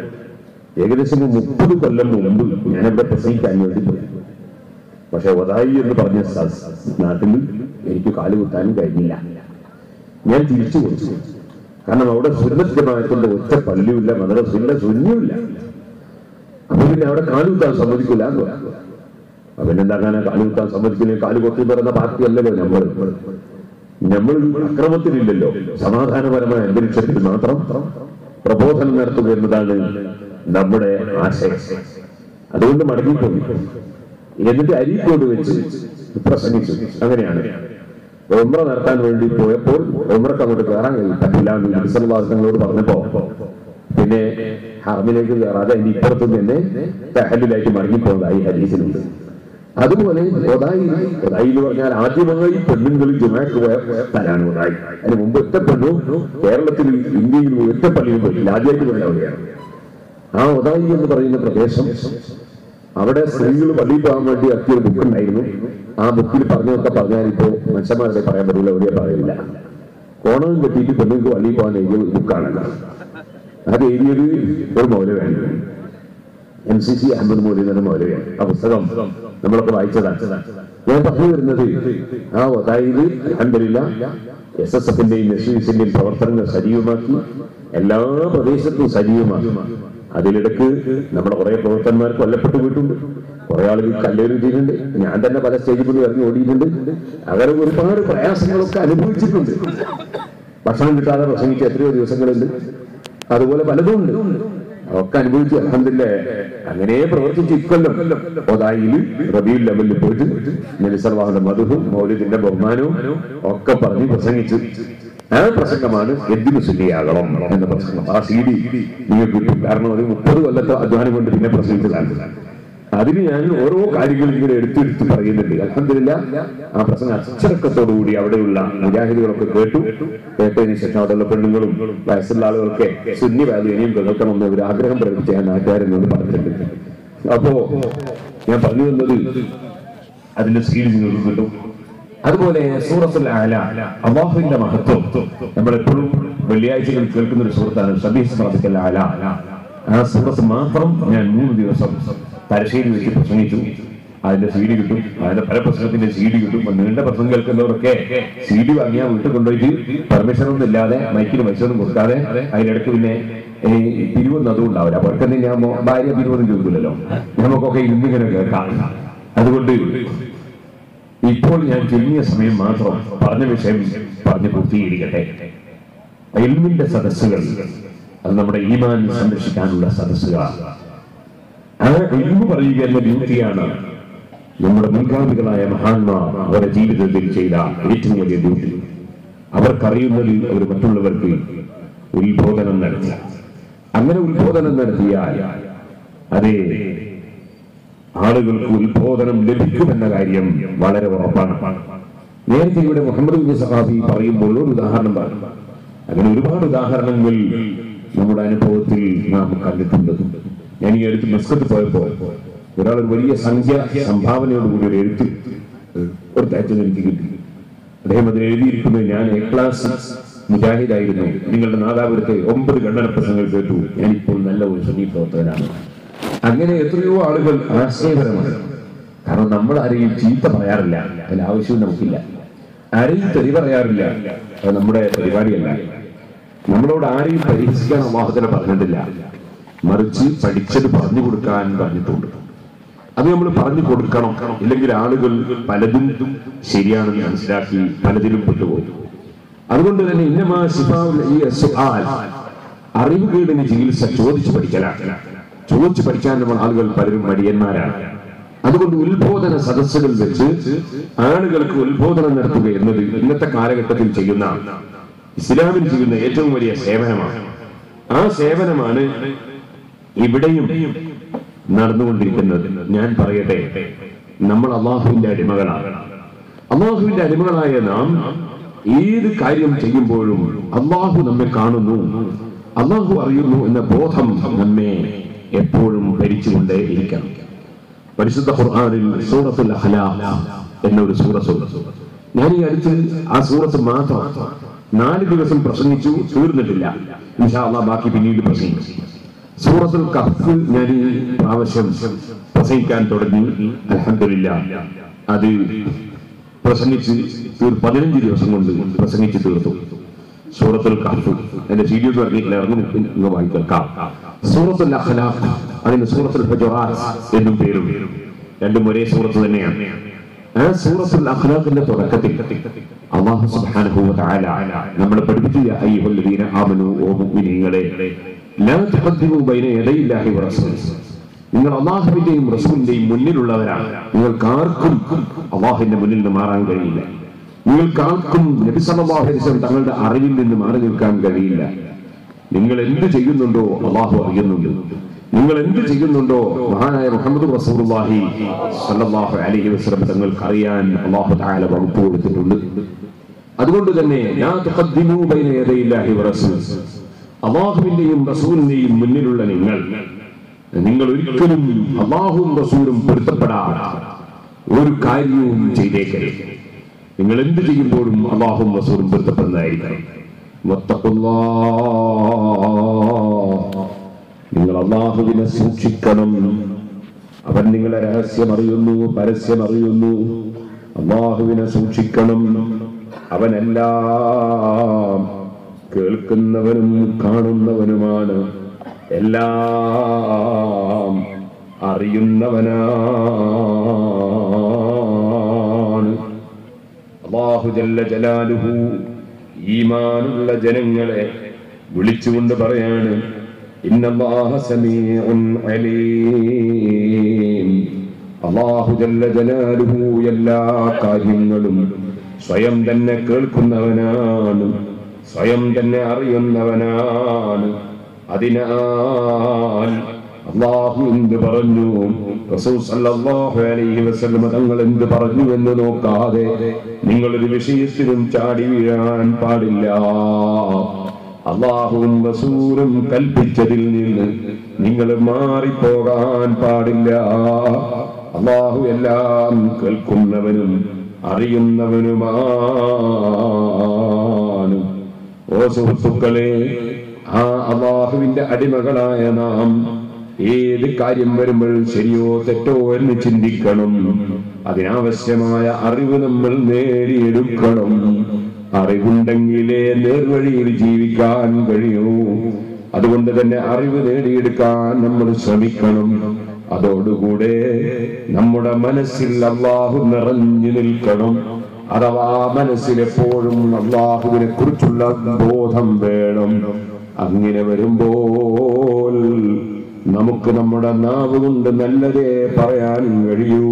ഏകദേശം 30 കൊല്ലം മുമ്പ് ഞാനിവിടെ പ്രസംഗിക്കാൻ വേണ്ടി പോയി. പക്ഷെ ഒതായി എന്ന് പറഞ്ഞ നാട്ടിൽ എനിക്ക് കാലുകുത്താനും കഴിഞ്ഞില്ല. ഞാൻ തിരിച്ചു കൊടുത്തു. കാരണം അവിടെ സുന്നത്ത് ജമാഅത്തിന്റെ ഒറ്റ പള്ളിയില്ല, മദ്രസയില്ല, സുന്നിയുമില്ല. അപ്പൊ പിന്നെ അവിടെ കാലുകുത്താൻ സമ്മതിക്കില്ല എന്ന് പറഞ്ഞു. അവനെന്താക്കാനാ കാലുകുത്താൻ സമ്മതിക്കില്ല? കാലുകൊത്തി പറയുന്ന പാർട്ടിയല്ലല്ലോ നമ്മൾ അക്രമത്തിലില്ലല്ലോ, സമാധാനപരമായ അന്തരീക്ഷത്തിൽ മാത്രം പ്രബോധനം നടത്തുക എന്നതാണ് നമ്മുടെ ആശയം. അതുകൊണ്ട് മടങ്ങിപ്പോയി. എന്നിട്ട് അരീക്കോട് വെച്ച് പ്രസംഗിച്ചു. അങ്ങനെയാണ് ഉംറ നടത്താൻ വേണ്ടി പോയപ്പോൾ ഉംറക്ക് അങ്ങോട്ട് കയറാൻ പറ്റില്ല എന്ന് നബി സല്ലല്ലാഹു അലൈഹി വസല്ലമയോട് പറഞ്ഞപ്പോ പിന്നെ ഹറമിലേക്ക് കയറാതെ അതിന്റെ ഇപ്പുറത്തും തന്നെ തഹല്ലുലായിട്ട് മടങ്ങിപ്പോകുന്നതായി ഹദീസിലുണ്ട്. അതുപോലെ ഒതായി എന്ന് പറഞ്ഞാൽ ആദ്യമായി പെണ്ണുങ്ങൾ ജുമാക്ക് പോയ സ്ഥലമാണ് ഒതായി. അതിന് മുമ്പ് ഒറ്റ പെണ്ണു കേരളത്തിൽ ഇന്ത്യയിൽ ഒറ്റ പള്ളിയിൽ പോയില്ല, ആദ്യമായിട്ട് പോയ അവിടെയാണ്. ആ ഒതായി എന്ന് പറയുന്ന പ്രദേശം, അവിടെ സ്ത്രീകൾ പള്ളിയിൽ പോകാൻ വേണ്ടി ഇറക്കിയൊരു ബുക്ക് ഉണ്ടായിരുന്നു. ആ ബുക്കിൽ പറഞ്ഞതൊക്കെ പറഞ്ഞാൽ ഇപ്പോ മനുഷ്യന്മാരുടെ പറയാൻ പറ്റില്ല, എവിടെയാ പറയില്ല. കോണവും കെട്ടിയിട്ട് പെണ്ണുങ്ങൾക്ക് പള്ളിയിൽ പോകാൻ എഴുതിയ ബുക്കാണല്ലോ. അത് എഴുതിയത് ഒരു മൗലവിയാണ്, MCC അഹമ്മദ് മൗലവി എന്ന മൗലവിയാണ്. ആ പുസ്തകം നമ്മളൊക്കെ വായിച്ചതാണ്. ഞാൻ പറഞ്ഞു വരുന്നത്, ആ ഒതായിൽ അൽഹംദുലില്ലാഹ് SSFന്റെയും SUSന്റെയും പ്രവർത്തനങ്ങൾ സജീവമാക്കി, എല്ലാ പ്രദേശത്തും സജീവമാക്കി. അതിലിടക്ക് നമ്മുടെ കുറെ പ്രവർത്തകന്മാർ കൊല്ലപ്പെട്ടു പോയിട്ടുണ്ട്, കുറെ ആളുകൾ കല്ലേറിയിട്ടുണ്ട്. ഞാൻ തന്നെ പല സ്റ്റേജിൽ കൂടി ഇറങ്ങി ഓടിയിട്ടുണ്ട്. അങ്ങനെ ഒരുപാട് പ്രയാസങ്ങളൊക്കെ അനുഭവിച്ചിട്ടുണ്ട്. ഭക്ഷണം കിട്ടാതെ പ്രസംഗിച്ച് എത്രയോ ദിവസങ്ങളുണ്ട്. അതുപോലെ പലതും ഉണ്ട്, ഒക്കെ അനുഭവിച്ചു. അൽഹംദുലില്ലാഹ് അങ്ങനെ പ്രവർത്തിച്ച് ഇക്കൊല്ലം ഒതായിൽ റബീഉൽ അവ്വലിൽ പോയിട്ട് നബി സല്ലല്ലാഹു അലൈഹി മദ്ഹും മൗലിദിന്റെ ബഹുമാനവും ഒക്കെ പറഞ്ഞ് പ്രസംഗിച്ചു. ആ പ്രസംഗമാണ് എന്തിനു ശുദ്ധിയാകണം എന്ന പ്രസംഗം. ആ CD നിങ്ങൾക്ക് കിട്ടും. കാരണം അത് 30 കൊല്ലത്തെ അധ്വാനം കൊണ്ട് പിന്നെ പ്രസംഗിച്ചതാണ്. അതിന് ഞാൻ ഓരോ കാര്യങ്ങളും ഇങ്ങനെ എടുത്തെടുത്ത് പറയുന്നുണ്ട്. അൽഹംദുലില്ലാഹ് ആ പ്രസംഗം അച്ചടക്കത്തോടുകൂടി അവിടെയുള്ള മുജാഹിദുകളൊക്കെ കേട്ടതിന് ശേഷം അവിടെയുള്ള പെണ്ണുങ്ങളും വയസ്സുള്ള ആളുകളൊക്കെ സുന്നി വാല്യൂ ഇനിയും കേൾക്കണമെന്ന് ഒരു ആഗ്രഹം പ്രകടിപ്പിച്ച ഞാൻ നാട്ടുകാരെന്നോട് പറഞ്ഞിട്ടുണ്ട്. അപ്പോ ഞാൻ പറഞ്ഞു വന്നത് അതിന്റെ സീരീസ് നിങ്ങൾക്ക് കിട്ടും. അതുപോലെ സൂറത്തുൽ അഅല, അല്ലാഹുവിന്റെ മഹത്വം നമ്മളെപ്പോഴും വെള്ളിയാഴ്ചകൾ കേൾക്കുന്ന ഒരു സൂറത്താണ്. സബ്ബിഹ് റബ്ബിക്കൽ അഅല. ആ സൂറത്ത് മാത്രം ഞാൻ 3 ദിവസം തലശ്ശേരി വെച്ച് പ്രസംഗിച്ചു. അതിന്റെ CD കിട്ടും, അതിന്റെ പല പ്രസംഗത്തിന്റെ CD കിട്ടും. നീണ്ട പ്രസംഗം കേൾക്കുന്നവരൊക്കെ CD വാങ്ങിയാൽ വീട്ടിൽ കൊണ്ടുപോയിട്ട് പെർമിഷനൊന്നും ഇല്ലാതെ മൈക്കിന് പൈസയൊന്നും കൊടുക്കാതെ അതിനിടയ്ക്ക് പിന്നെ പിരിവൊന്നും അതും ഉണ്ടാവില്ല. അവർക്കെന്തെങ്കിലും ഞാൻ ഭാര്യ പിരിവൊന്നും ചോദിക്കില്ലല്ലോ, നമുക്കൊക്കെ ഇന്നിങ്ങനെ കേൾക്കാം. അതുകൊണ്ട് ഇപ്പോൾ ഞാൻ ചുരുങ്ങിയ സമയം മാത്രം പറഞ്ഞ വിഷയം പറഞ്ഞ് പൂർത്തീകരിക്കട്ടെ. ഇൽമിന്റെ സദസ്സുകൾ അത് നമ്മുടെ ഈമാൻ സംരക്ഷിക്കാനുള്ള സദസ്സുകളാണ്. ആ ഇൽമു പറയുക എന്ന ഡ്യൂട്ടിയാണ് നമ്മുടെ മുൻഗാമികളായ മഹാന്മാർ അവരുടെ ജീവിതത്തിൽ ചെയ്ത ഏറ്റവും വലിയ ഡ്യൂട്ടി. അവർക്കറിയുന്നതിൽ അവർ മറ്റുള്ളവർക്ക് ഉത്ബോധനം നടത്തി. അങ്ങനെ ഉത്ബോധനം നടത്തിയാൽ അതേ ആളുകൾക്ക് ഉത്ബോധനം ലഭിക്കുമെന്ന കാര്യം വളരെ ഉറപ്പാണ്. നേരത്തെ ഇവിടെ മുഹമ്മദ് ബിൻ സഖാഫി പറയുമ്പോൾ ഒരു ഉദാഹരണം പറഞ്ഞു. അങ്ങനെ ഒരുപാട് ഉദാഹരണങ്ങൾ നമ്മുടെ അനുഭവത്തിൽ നാം കണ്ടിട്ടുണ്ട്. ഞാൻ ഈ അടുത്ത് മസ്കത്ത് പോയപ്പോ ഒരാൾ ഒരു വലിയ സംഖ്യ സംഭാവനയോടുകൂടി ഒരു എഴുത്ത് കൊടുത്തയച്ചത് എനിക്ക് കിട്ടി. അദ്ദേഹം അതിൽ എഴുതിയിരിക്കുന്നത്, ഞാൻ A ക്ലാസ് മുജാഹിദായിരുന്നു, നിങ്ങളുടെ നാദാപുരത്തെ 9 ഖണ്ഡന പ്രസംഗങ്ങൾ കേട്ടു, ഞാനിപ്പോൾ നല്ല ഒരു സുന്നി പ്രവർത്തകനാണ്. അങ്ങനെ എത്രയോ ആളുകൾ ആശയപരമാണ്. കാരണം നമ്മൾ ആരെയും ചീത്ത പറയാറില്ല, അതിന് ആവശ്യവും നമുക്കില്ല. ആരെയും തെറി പറയാറില്ല, അത് നമ്മുടെ പരിപാടിയല്ല. നമ്മളോട് ആരെയും പരിഹസിക്കാൻ അല്ലാഹു പറഞ്ഞിട്ടില്ല, മറിച്ച് പഠിച്ചത് പറഞ്ഞു കൊടുക്കാൻ പറഞ്ഞിട്ടുണ്ട്. അത് നമ്മൾ പറഞ്ഞു കൊടുക്കണം. ഇല്ലെങ്കിൽ ആളുകൾ പലതും ശരിയാണെന്ന് മനസ്സിലാക്കി പലതിലും പെട്ടുപോകും. അതുകൊണ്ട് തന്നെ ഇന്നമാ ശിഫാഉൽ സുആൽ, അറിവുകേടിന് ചികിത്സ ചോദിച്ചു പഠിക്കലാണ്. ചോദിച്ചു പഠിക്കാൻ നമ്മൾ ആളുകൾ പലരും മടിയന്മാരാണ്. അതുകൊണ്ട് ഉത്ബോധന സദസ്സുകൾ വെച്ച് ആളുകൾക്ക് ഉത്ബോധനം നടത്തുക എന്നത് ഇന്നത്തെ കാലഘട്ടത്തിൽ ചെയ്യുന്ന ഇസ്ലാമിൽ ചെയ്യുന്ന ഏറ്റവും വലിയ സേവനമാണ്. ആ സേവനമാണ് ഇവിടെയും നടന്നുകൊണ്ടിരിക്കുന്നത്. ഞാൻ പറയട്ടെ, നമ്മൾ അള്ളാഹുവിന്റെ അടിമകളാണ്. അള്ളാഹുവിന്റെ അടിമകളായ നാം ഏത് കാര്യം ചെയ്യുമ്പോഴും അള്ളാഹു നമ്മെ കാണുന്നു, അള്ളാഹു അറിയുന്നു എന്ന ബോധം നമ്മെ എപ്പോഴും ഭരിച്ചുകൊണ്ടേ ഇരിക്കണം. പരിശുദ്ധ ഖുർആനിൽ സൂറത്തുൽ അഖ്ലാഖ് എന്നൊരു സൂറത്ത്, ഞാൻ ഈ അടുത്ത് ആ സൂറത്ത് മാത്രം 4 ദിവസം പ്രസംഗിച്ചു, തീർന്നിട്ടില്ല. ഇൻഷാ അല്ലാഹ് ബാക്കി പിന്നീട് പ്രസംഗിക്കും. സൂറത്തുൽ കഹ്ഫ് ഞാൻ ഈ പ്രാവശ്യം പ്രസംഗിക്കാൻ തുടങ്ങി. അൽഹംദുലില്ലാഹ് അത് പ്രസംഗിച്ച് 15 ദിവസം കൊണ്ട് പ്രസംഗിച്ച് തീർത്തു. സൂറത്തുൽ കഹ്ഫ് എന്റെ സീരിയൽ പറഞ്ഞിട്ടില്ല, വായിക്കാം. സൂറത്തുൽ അഖ്ലാഖ്, അതിന് സൂറത്തുൽ ഹുജറാത്ത് എന്നും പേരും, രണ്ടും ഒരേ സൂറത്ത് തന്നെയാണ്. ആ സൂറത്തുൽ അഖ്ലാഖിന്റെ തുടക്കത്തിൽ അല്ലാഹു സുബ്ഹാനഹു വ തആല നമ്മളെ പഠിപ്പിച്ചു, യാ അയ്യുഹല്ലദീന ആമനൂ, ഓ മുഅ്മിനീങ്ങളെ, ലാ തുഖദ്ദിമൂ ബൈന യദൈല്ലാഹി വ റസൂലിഹി, നിങ്ങൾ അല്ലാഹുവിന്റെയും റസൂലിന്റെയും മുന്നിലുള്ളവരാണ്. നിങ്ങൾക്ക് ആർക്കും അല്ലാഹുവിന്റെ മുന്നിൽ നിന്ന് മാറാൻ കഴിയില്ല. നിങ്ങൾക്ക് ആർക്കും നബി സല്ലല്ലാഹു അലൈഹി വസല്ലം തങ്ങളുടെ അറിവിൽ നിന്ന് മാറി നിൽക്കാൻ കഴിയില്ല. നിങ്ങൾ എന്ത് ചെയ്യുന്നുണ്ടോ അല്ലാഹു അറിയുന്നുണ്ട്. നിങ്ങൾ എന്ത് ചെയ്യുന്നുണ്ടോ മഹാനായ മുഹമ്മദ് റസൂലുള്ളാഹി സ്വല്ലല്ലാഹു അലൈഹി വസല്ലം തങ്ങൾക്ക് അറിയാൻ അല്ലാഹു തആല വകുപ്പ് കൊടുത്തിട്ടുണ്ട്. അതുകൊണ്ട് തന്നെ ലാ തുഖദ്ദിമൂ ബൈന യദൈല്ലാഹി വ റസൂലിഹി, അല്ലാഹുവിന്റെയും റസൂലിന്റെയും മുന്നിലുള്ള നിങ്ങൾ ഒരിക്കലും അല്ലാഹുവും റസൂലും പൊരുത്തപ്പെടാത്ത ഒരു കാര്യവും ചെയ്തേക്കരുത്. നിങ്ങൾ എന്ത് ചെയ്യുമ്പോഴും അല്ലാഹുവും റസൂലും പൊരുത്തപ്പെടുന്നതായിരിക്കണം. നിങ്ങൾ അല്ലാഹുവിനെ സൂക്ഷിക്കണം. അവൻ നിങ്ങളെ രഹസ്യം അറിയുന്നു, പരസ്യം അറിയുന്നു. അല്ലാഹുവിനെ സൂക്ഷിക്കണം. അവനെല്ലാം കേൾക്കുന്നവനും കാണുന്നവനുമാണ്, എല്ലാം അറിയുന്നവനാണ്. അല്ലാഹു ജല്ല ജലാലുഹു ഈമാനുള്ള ജനങ്ങളെ വിളിച്ചുകൊണ്ട് പറയാണ്, ഇന്നല്ലാഹ സമീഉൻ അലീം. അല്ലാഹു ജല്ല ജലാലുഹു എല്ലാ കാര്യങ്ങളും സ്വയം തന്നെ കേൾക്കുന്നവനാണ്, സ്വയം തന്നെ അറിയുന്നവനാണ്. അതിനാൽ അല്ലാഹു എന്ത് പറഞ്ഞു, റസൂൽ സല്ലല്ലാഹു അലൈഹി വസല്ലം തങ്ങൾ എന്ത് പറഞ്ഞു എന്ന് നോക്കാതെ നിങ്ങളൊരു വിഷയത്തിലും ചാടി വീഴാൻ പാടില്ല. അല്ലാഹുവും റസൂലും കൽപ്പിച്ചതിൽ നിന്ന് നിങ്ങൾ മാറിപ്പോകാൻ പാടില്ല. അല്ലാഹു എല്ലാം കേൾക്കുന്നവനും അറിയുന്നവനുമാണ്. ഓ സുഹൃത്തുക്കളെ, ആ അല്ലാഹുവിന്റെ അടിമകളായ നാം ഏത് കാര്യം വരുമ്പോഴും ശരിയോ തെറ്റോ എന്ന് ചിന്തിക്കണം. അതിനാവശ്യമായ അറിവ് നമ്മൾ നേടിയെടുക്കണം. അറിവുണ്ടെങ്കിലേ നേർവഴിയിൽ ജീവിക്കാൻ കഴിയൂ. അതുകൊണ്ട് തന്നെ അറിവ് നേടിയെടുക്കാൻ നമ്മൾ ശ്രമിക്കണം. അതോടുകൂടെ നമ്മുടെ മനസ്സിൽ അല്ലാഹു നിറഞ്ഞു നിൽക്കണം. അഥവാ മനസ്സിലെപ്പോഴും അല്ലാഹുവിനെ കുറിച്ചുള്ള ബോധം വേണം. അങ്ങനെ വരുമ്പോൾ നമുക്ക് നമ്മുടെ നാവ് കൊണ്ട് നല്ലതേ പറയാൻ കഴിയൂ,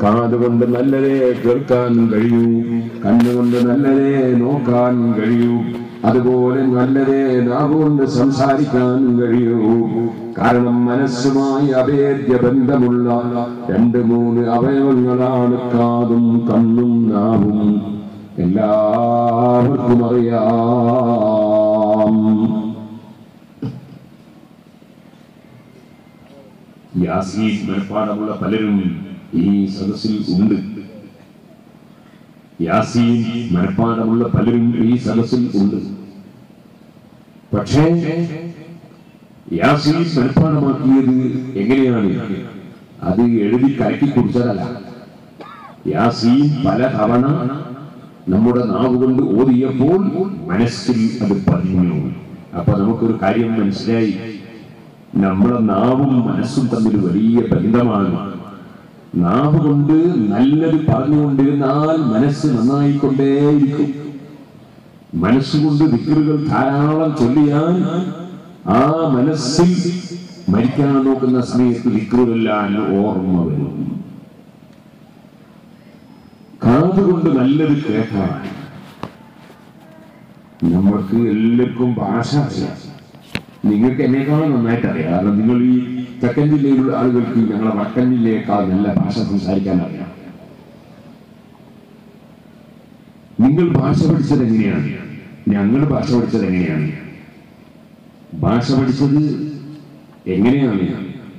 കാതുകൊണ്ട് നല്ലതേ കേൾക്കാൻ കഴിയൂ, കണ്ണുകൊണ്ട് നല്ലതേ നോക്കാൻ കഴിയൂ, അതുപോലെ നല്ലതേ നാവുകൊണ്ട് സംസാരിക്കാൻ കഴിയൂ. കാരണം മനസ്സുമായി അഭേദ്യ ബന്ധമുള്ള 2-3 അവയവങ്ങളാണ് കാതും കണ്ണും നാവും. എല്ലാവർക്കും അറിയാം. യാസീൻ മനഃപ്പാഠമുള്ള പലരും ഈ സദസ്സിൽ ഉണ്ട്. യാസീൻ മനഃപ്പാഠമുള്ള പലരും ഈ സദസ്സിൽ ഉണ്ട്. പക്ഷേ യാസീൻ മനഃപ്പാഠമാക്കിയത് എങ്ങനെയാണ്? അത് എഴുതി കലക്കി കുടിച്ചതല്ല. യാസീൻ പല തവണ നമ്മുടെ നാവ് കൊണ്ട് ഓതിയപ്പോൾ മനസ്സിൽ അത് പറഞ്ഞു. അപ്പൊ നമുക്കൊരു കാര്യം മനസ്സിലായി, നമ്മുടെ നാവും മനസ്സും തമ്മിൽ വലിയ ബന്ധമാണ്. നാവ് കൊണ്ട് നല്ലത് പറഞ്ഞുകൊണ്ടിരുന്നാൽ മനസ്സ് നന്നായിക്കൊണ്ടേയിരിക്കും. മനസ്സുകൊണ്ട് ദിക്റുകൾ ധാരാളം ചൊല്ലിയാൽ ആ മനസ്സിൽ മരിക്കാൻ നോക്കുന്ന സമയത്ത് ദിക്റുകളെല്ലാം ഓർമ്മ വരും. കാതുകൊണ്ട് നല്ലത് കേൾക്കാൻ. നമ്മൾക്ക് എല്ലാവർക്കും ഭാഷ അറിയാം. നിങ്ങൾക്ക് എന്നെക്കാളും നന്നായിട്ട് അറിയാം. കാരണം നിങ്ങൾ ഈ തെക്കൻ ജില്ലയിലുള്ള ആളുകൾക്ക് ഞങ്ങളെ വടക്കൻ ജില്ലയേക്കാൾ നല്ല ഭാഷ സംസാരിക്കാൻ അറിയാം. നിങ്ങൾ ഭാഷ പഠിച്ചത് എങ്ങനെയാണ്? ഞങ്ങൾ ഭാഷ പഠിച്ചത് എങ്ങനെയാണ്? ഭാഷ പഠിച്ചത് എങ്ങനെയാണ്?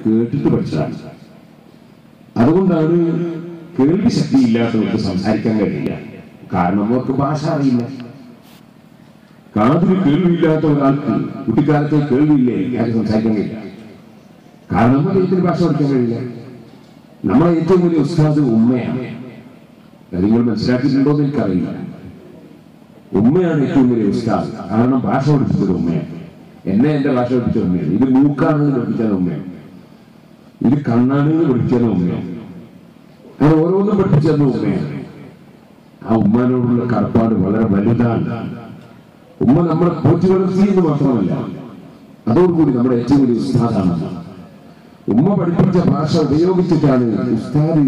കേട്ടിട്ട് പഠിച്ചതാണ്. അതുകൊണ്ടാണ് കേൾവി ശക്തി ഇല്ലാത്തവർക്ക് സംസാരിക്കാൻ കഴിയില്ല. കാരണം അവർക്ക് ഭാഷ അറിയില്ല. കാതിൽ കേൾവിയില്ലാത്ത ഒരാൾക്ക് കുട്ടിക്കാലത്തെ കേൾവിയില്ലേ അത് സംസാരിക്കാൻ കഴിയില്ല. കാരണം നമ്മൾ ഇതിന് ഭാഷ പഠിക്കാൻ കഴിയില്ല. നമ്മളെ ഏറ്റവും വലിയ ഉസ്താദ് ഉമ്മയാണ്. നിങ്ങൾ മനസ്സിലാക്കിയിട്ടുണ്ടോ എന്ന് എനിക്കറിയില്ല. ഉമ്മയാണ് ഏറ്റവും വലിയ ഉസ്താദ്. കാരണം ഭാഷ പഠിപ്പിച്ചത് ഉമ്മയാണ്. എന്നെ എന്റെ ഭാഷ പഠിപ്പിച്ചത് ഉമ്മയാണ്. ഇത് മൂക്കാണെന്ന് പഠിപ്പിച്ചത് ഉമ്മയാണ്. ഇത് കണ്ണാണെന്ന് പഠിപ്പിച്ചത് ഉമ്മയാണ്. അങ്ങനെ ഓരോന്നും പഠിപ്പിച്ചത് ഉമ്മയാണ്. ആ ഉമ്മാനോടുള്ള കടപ്പാട് വളരെ വലുതാണ്. ഉമ്മ നമ്മളെ പോറ്റി വളർത്തിയെന്ന് മാത്രമല്ല, അതോടുകൂടി നമ്മുടെ ഏറ്റവും വലിയ ഉസ്താദാണ്. ഉമ്മ പഠിപ്പിച്ച ഭാഷ ഉപയോഗിച്ചിട്ടാണ് ഉസ്താദ്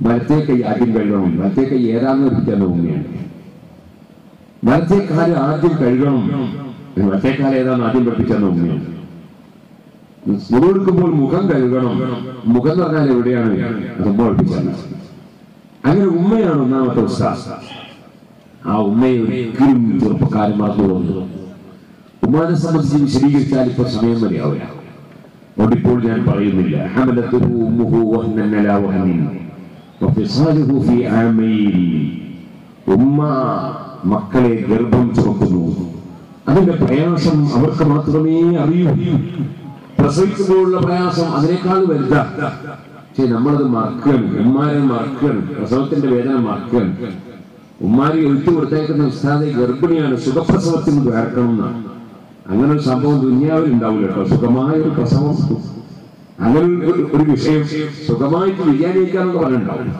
വലത്തെ കൈ ആദ്യം കഴുകണം, വലത്തെ കൈ ഏതാന്ന് പഠിപ്പിക്കുന്ന ഉമ്മയാണ്. വലത്തെ കാല് ആദ്യം കഴുകണം, വലത്തെ കാല് ഏതാന്ന് ആദ്യം പഠിപ്പിക്കുന്ന ഉമ്മയാണ്. മുഖമെടുക്കുമ്പോൾ മുഖം കഴുകണം, മുഖം എന്ന് പറഞ്ഞാൽ എവിടെയാണ് അത് ഉമ്മ പഠിപ്പിച്ചത്. അങ്ങനെ ഉമ്മയാണ് ഒന്നാമത്തെ ഉസ്താദ്. ആ ഉമ്മയെ ഒരിക്കലും ചെറുപ്പക്കാരൻ മറന്നുപോകുന്നു. ഉമ്മാനെ സംബന്ധിച്ച് വിശദീകരിച്ചാൽ ഇപ്പൊ സമയം മതിയാവില്ല. അതുകൊണ്ടിപ്പോൾ ഞാൻ പറയുന്നില്ല. ഉമ്മ മക്കളെ ഗർഭം ചുമക്കുന്നു. അതിന്റെ പ്രയാസം അവർക്ക് മാത്രമേ അറിയൂ. പ്രസവിക്കുമ്പോഴുള്ള പ്രയാസം അതിനേക്കാൾ വലുതാണ്. പക്ഷെ നമ്മളത് മറക്കുകയാണ്. ഉമ്മാരെ മറക്കുകയാണ്. പ്രസവത്തിന്റെ വേദന മറക്കുകയാണ്. ഉമ്മാരി ഒഴിച്ചു കൊടുത്തേക്കുന്ന ഉസ്താദെ ഗർഭിണിയാണ്, സുഖപ്രസവത്തിന് വേർക്കണം എന്നാണ്. അങ്ങനെ ഒരു സംഭവം ദുനിയാവിൽ ഉണ്ടാവില്ല കേട്ടോ. സുഖമായ ഒരു പ്രസവം, അങ്ങനെ ഒരു വിഷയം സുഖമായിട്ട് വിചാരിക്കാന്നൊക്കെ പറഞ്ഞിട്ടുണ്ടാവും.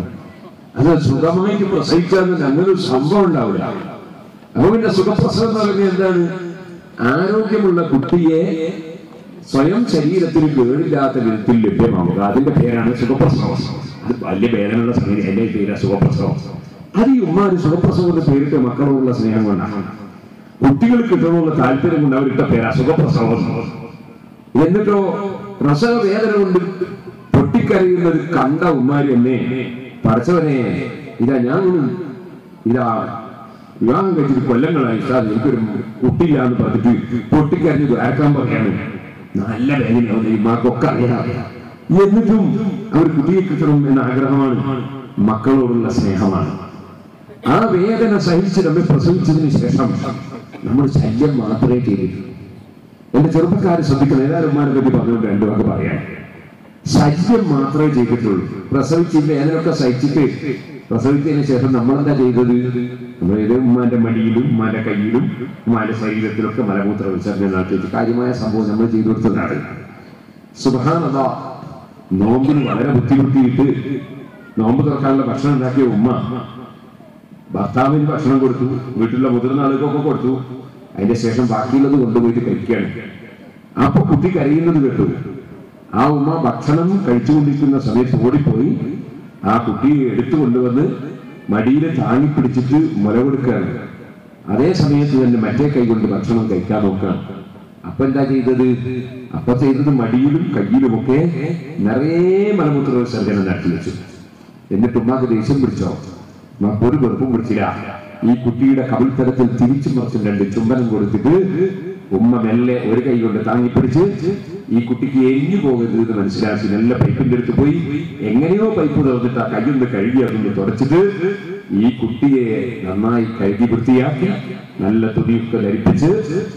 അത് സുഖമായിട്ട് പ്രസവിക്കാൻ അങ്ങനെ ഒരു സംഭവം ഉണ്ടാവില്ല. അപ്പൊ പിന്നെ സുഖപ്രസവം എന്ന് പറയുന്നത് എന്താണ്? ആരോഗ്യമുള്ള കുട്ടിയെ സ്വയം ശരീരത്തിന് കേടില്ലാത്ത വിധത്തിൽ ലഭ്യമാവുക. അതിന്റെ പേരാണ് സുഖപ്രസവം. അത് വലിയ വേദനയുള്ള സമയം എന്റെ പേരാണ് സുഖപ്രസവം. അത് ഈ ഉമ്മാര് സുഖപ്രസവത്തിന്റെ പേരിട്ട് മക്കളോടുള്ള സ്നേഹം കൊണ്ടാണ്, കുട്ടികൾ കിട്ടണമെന്നുള്ള താല്പര്യം കൊണ്ട് അവരിട്ട പേരാ സുഖപ്രസവം. എന്നിട്ടോ പ്രസവ വേദന കൊണ്ട് പൊട്ടിക്കരയുന്നത് കണ്ട ഉമ്മാരി എന്നെ പഠിച്ചവനെ ഇതാ വിവാഹം കഴിച്ചിട്ട് കൊല്ലങ്ങളായി സാർ എനിക്കൊരു കുട്ടിയില്ല എന്ന് പറഞ്ഞിട്ട് പൊട്ടിക്കരഞ്ഞ് വേർക്കാൻ പറയാണ്. നല്ല വേദനയാവുന്ന ഇമാർക്കൊക്കെ അറിയാം. എന്നിട്ടും അവർ കുട്ടിയെ കിട്ടണം എന്ന ആഗ്രഹമാണ്, മക്കളോടുള്ള സ്നേഹമാണ്. ആ വേദന സഹിച്ച് നമ്മെ പ്രസവിച്ചതിന് ശേഷം നമ്മൾ ശല്യം മാത്രമേ ചെയ്തിട്ടുള്ളൂ. എന്റെ ചെറുപ്പക്കാരെ ശ്രദ്ധിക്കണം. ഏതായാലും ഉമ്മാനെ പറ്റി പറഞ്ഞുകൊണ്ട് രണ്ടു വാക്ക് പറയാം. ശല്യം മാത്രമേ ചെയ്തിട്ടുള്ളൂ. പ്രസവിച്ചില്ല ഏതൊക്കെ സഹിച്ചിട്ട് പ്രസവിച്ചതിന് ശേഷം നമ്മളെന്താ ചെയ്തത്? നമ്മൾ ഉമ്മാന്റെ മടിയിലും ഉമ്മാന്റെ കയ്യിലും ഉമ്മാന്റെ ശരീരത്തിലൊക്കെ മലമൂത്ര വിസർജനം നടത്തി കാര്യമായ സംഭവം നമ്മൾ ചെയ്തു കൊടുത്തതാണ്. സുബ്ഹാനല്ലാഹ്, നോമ്പിന് വളരെ ബുദ്ധിമുട്ടിയിട്ട് നോമ്പ് തുറക്കാനുള്ള ഭക്ഷണം ഉണ്ടാക്കിയ ഉമ്മ ഭർത്താവിന് ഭക്ഷണം കൊടുത്തു, വീട്ടിലുള്ള മുതിർന്ന ആളുകൾക്കൊക്കെ കൊടുത്തു. അതിന്റെ ശേഷം ബാക്കിയുള്ളത് കൊണ്ടുപോയിട്ട് കഴിക്കുകയാണ്. അപ്പൊ കുട്ടി കരയുന്നത് കേട്ടു. ആ ഉമ്മ ഭക്ഷണം കഴിച്ചുകൊണ്ടിരിക്കുന്ന സമയത്ത് ഓടിപ്പോയി ആ കുട്ടിയെ എടുത്തു കൊണ്ടുവന്ന് മടിയിൽ താങ്ങി പിടിച്ചിട്ട് മുല കൊടുക്കുകയാണ്. അതേ സമയത്ത് തന്നെ മറ്റേ കൈ കൊണ്ട് ഭക്ഷണം കഴിക്കാൻ നോക്കുകയാണ്. അപ്പൊ എന്താ ചെയ്തത്? അപ്പൊ ചെയ്തത് മടിയിലും കയ്യിലുമൊക്കെ നിറയെ മലമൂത്ര വിസർജനം നടത്തി വെച്ചു. എന്നിട്ട് ഉമ്മാക്ക് ദേഷ്യം പിടിച്ചോ? ഒരു വെറുപ്പും പിടിച്ചില്ല. ഈ കുട്ടിയുടെ കവിൾത്തരത്തിൽ തിരിച്ചു മറിച്ചും രണ്ട് ചുംബനം കൊടുത്തിട്ട് ഉമ്മ മെല്ലെ ഒരു കൈ കൊണ്ട് താങ്ങി പിടിച്ച് ഈ കുട്ടിക്ക് എരിഞ്ഞു പോകരുത് എന്ന് മനസ്സിലാക്കി നല്ല പൈപ്പിന്റെ അടുത്ത് പോയി എങ്ങനെയോ പൈപ്പ് തുറന്നിട്ട് ആ കൈകൊണ്ട് കഴുകി അതിന് തുടച്ചിട്ട് ഈ കുട്ടിയെ നന്നായി കഴുകി വൃത്തിയാക്കി നല്ല തുണിയൊക്കെ ധരിപ്പിച്ച്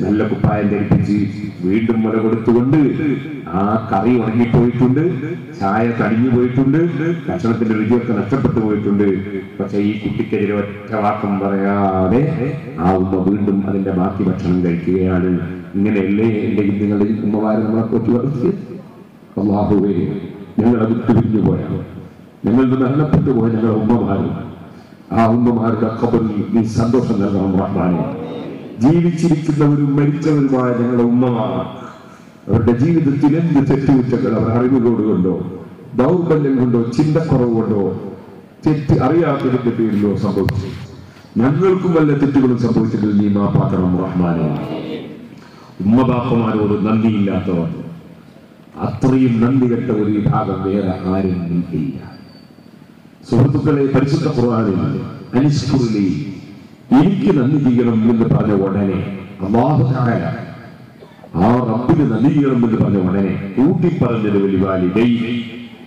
നല്ല കുപ്പായം ധരിപ്പിച്ച് വീണ്ടും മുല കൊടുത്തുകൊണ്ട് ആ കറി ഉണങ്ങിപ്പോയിട്ടുണ്ട്, ചായ തണിഞ്ഞു പോയിട്ടുണ്ട്, ഭക്ഷണത്തിന്റെ രുചിയൊക്കെ നഷ്ടപ്പെട്ടു പോയിട്ടുണ്ട്. പക്ഷെ ഈ കുട്ടിക്കെതിരെ ഒറ്റ വാക്കും പറയാതെ ആ ഉമ്മ വീണ്ടും അതിന്റെ ബാക്കി ഭക്ഷണം കഴിക്കുകയാണ്. ഇങ്ങനെയല്ലേ എന്റെ നിങ്ങളുടെ ഉമ്മമാരെ നമ്മളെ കൊച്ചു വളർത്തിയത്? അല്ലാഹുവേ, ഞങ്ങളെ വിട്ടുപിരിഞ്ഞു പോയ, ഞങ്ങളുടെ മരണപ്പെട്ടു പോയ ഞങ്ങളുടെ ഉമ്മമാരും ആ ഉമ്മമാരുടെ ഖബറിൽ നീ സന്തോഷം നൽകണം റഹ്മാനേ. ജീവിച്ചിരിക്കുന്നവരും മരിച്ചവരുമായ ഞങ്ങളുടെ ഉമ്മമാർ അവരുടെ ജീവിതത്തിൽ എന്ത് തെറ്റുകുറ്റങ്ങൾ അവർ അറിവുകോട് കൊണ്ടോ ദൗർബല്യം കൊണ്ടോ ചിന്തക്കുറവ് കൊണ്ടോ തെറ്റ് അറിയാത്തതിന്റെ പേരിലോ സംഭവിച്ചു. ഞങ്ങൾക്കും വല്ല തെറ്റുകളും സംഭവിച്ചിട്ടില്ല, നീ മാപ്പാക്കണം റഹ്മാനെ. ഉമ്മബാപ്പമാരോട് നന്ദിയില്ലാത്തവർ, അത്രയും നന്ദി കെട്ട ഒരു വിഭാഗം വേറെ ആരും ഇല്ല. സുഹൃത്തുക്കളെ, പരിശുദ്ധ ഖുർആനിൽ അനിഷ്കുറിലി, എനിക്ക് നന്ദി ചെയ്യണം എന്ന് പറഞ്ഞ ഉടനെ അല്ലാഹു തആല ആ റബ്ബിന് നന്ദി ചെയ്യണം എന്ന് പറഞ്ഞ ഉടനെ കൂട്ടിപ്പറഞ്ഞത് വലിവാലിദൈ,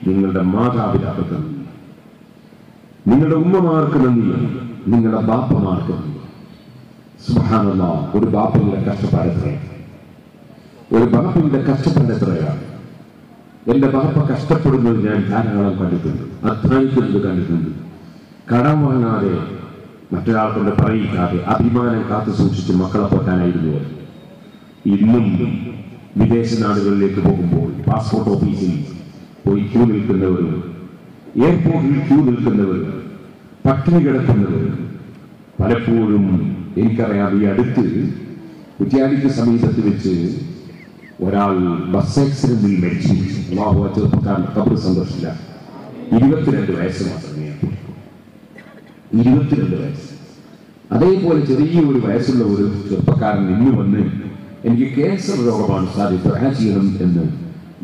നിങ്ങളുടെ മാതാപിതാക്കൾക്ക് നന്ദി, നിങ്ങളുടെ ഉമ്മമാർക്ക് നന്ദി, നിങ്ങളുടെ ബാപ്പമാർക്ക് നന്ദി. സുബ്ഹാനല്ലാഹ്, ഒരു ബാപ്പയുടെ കഷ്ടപ്പാട് എത്രയാണ്, ഒരു ബാപ്പയുടെ കഷ്ടപ്പാട് എത്രയാണ്. എന്റെ ബാപ്പ കഷ്ടപ്പെടുന്നത് ഞാൻ ധാരാളം കണ്ടിട്ടുണ്ട്, അധ്വാനിക്കുന്നത് കണ്ടിട്ടുണ്ട്. കടം വാങ്ങാതെ, മറ്റൊരാൾക്കൊണ്ട് പറയിക്കാതെ അഭിമാനം കാത്തു സൂക്ഷിച്ച് മക്കളെ പോറ്റാനായിരുന്നു. ഇന്നും വിദേശ നാടുകളിലേക്ക് പോകുമ്പോൾ പാസ്പോർട്ട് ഓഫീസിൽ പോയി ക്യൂ നിൽക്കുന്നവരും, എയർപോർട്ടിൽ ക്യൂ നിൽക്കുന്നവരും, പട്ടിണി കിടക്കുന്നവരും പലപ്പോഴും എനിക്കറിയാം. ഈ അടുത്ത് കുറ്റ്യാടിക്ക് സമീപത്ത് വെച്ച് ഒരാൾ ബസ് ആക്സിഡന്റിൽ മരിച്ചു. ചെറുപ്പക്കാരൻ കബർ സന്തോഷില്ല. 22 വയസ്സ് മാത്രമേ, 22 വയസ്സ്. അതേപോലെ ചെറിയൊരു വയസ്സുള്ള ഒരു ചെറുപ്പക്കാരൻ ഇന്ന് വന്ന് എനിക്ക് ക്യാൻസർ രോഗമാണ് ചെയ്യണം എന്ന്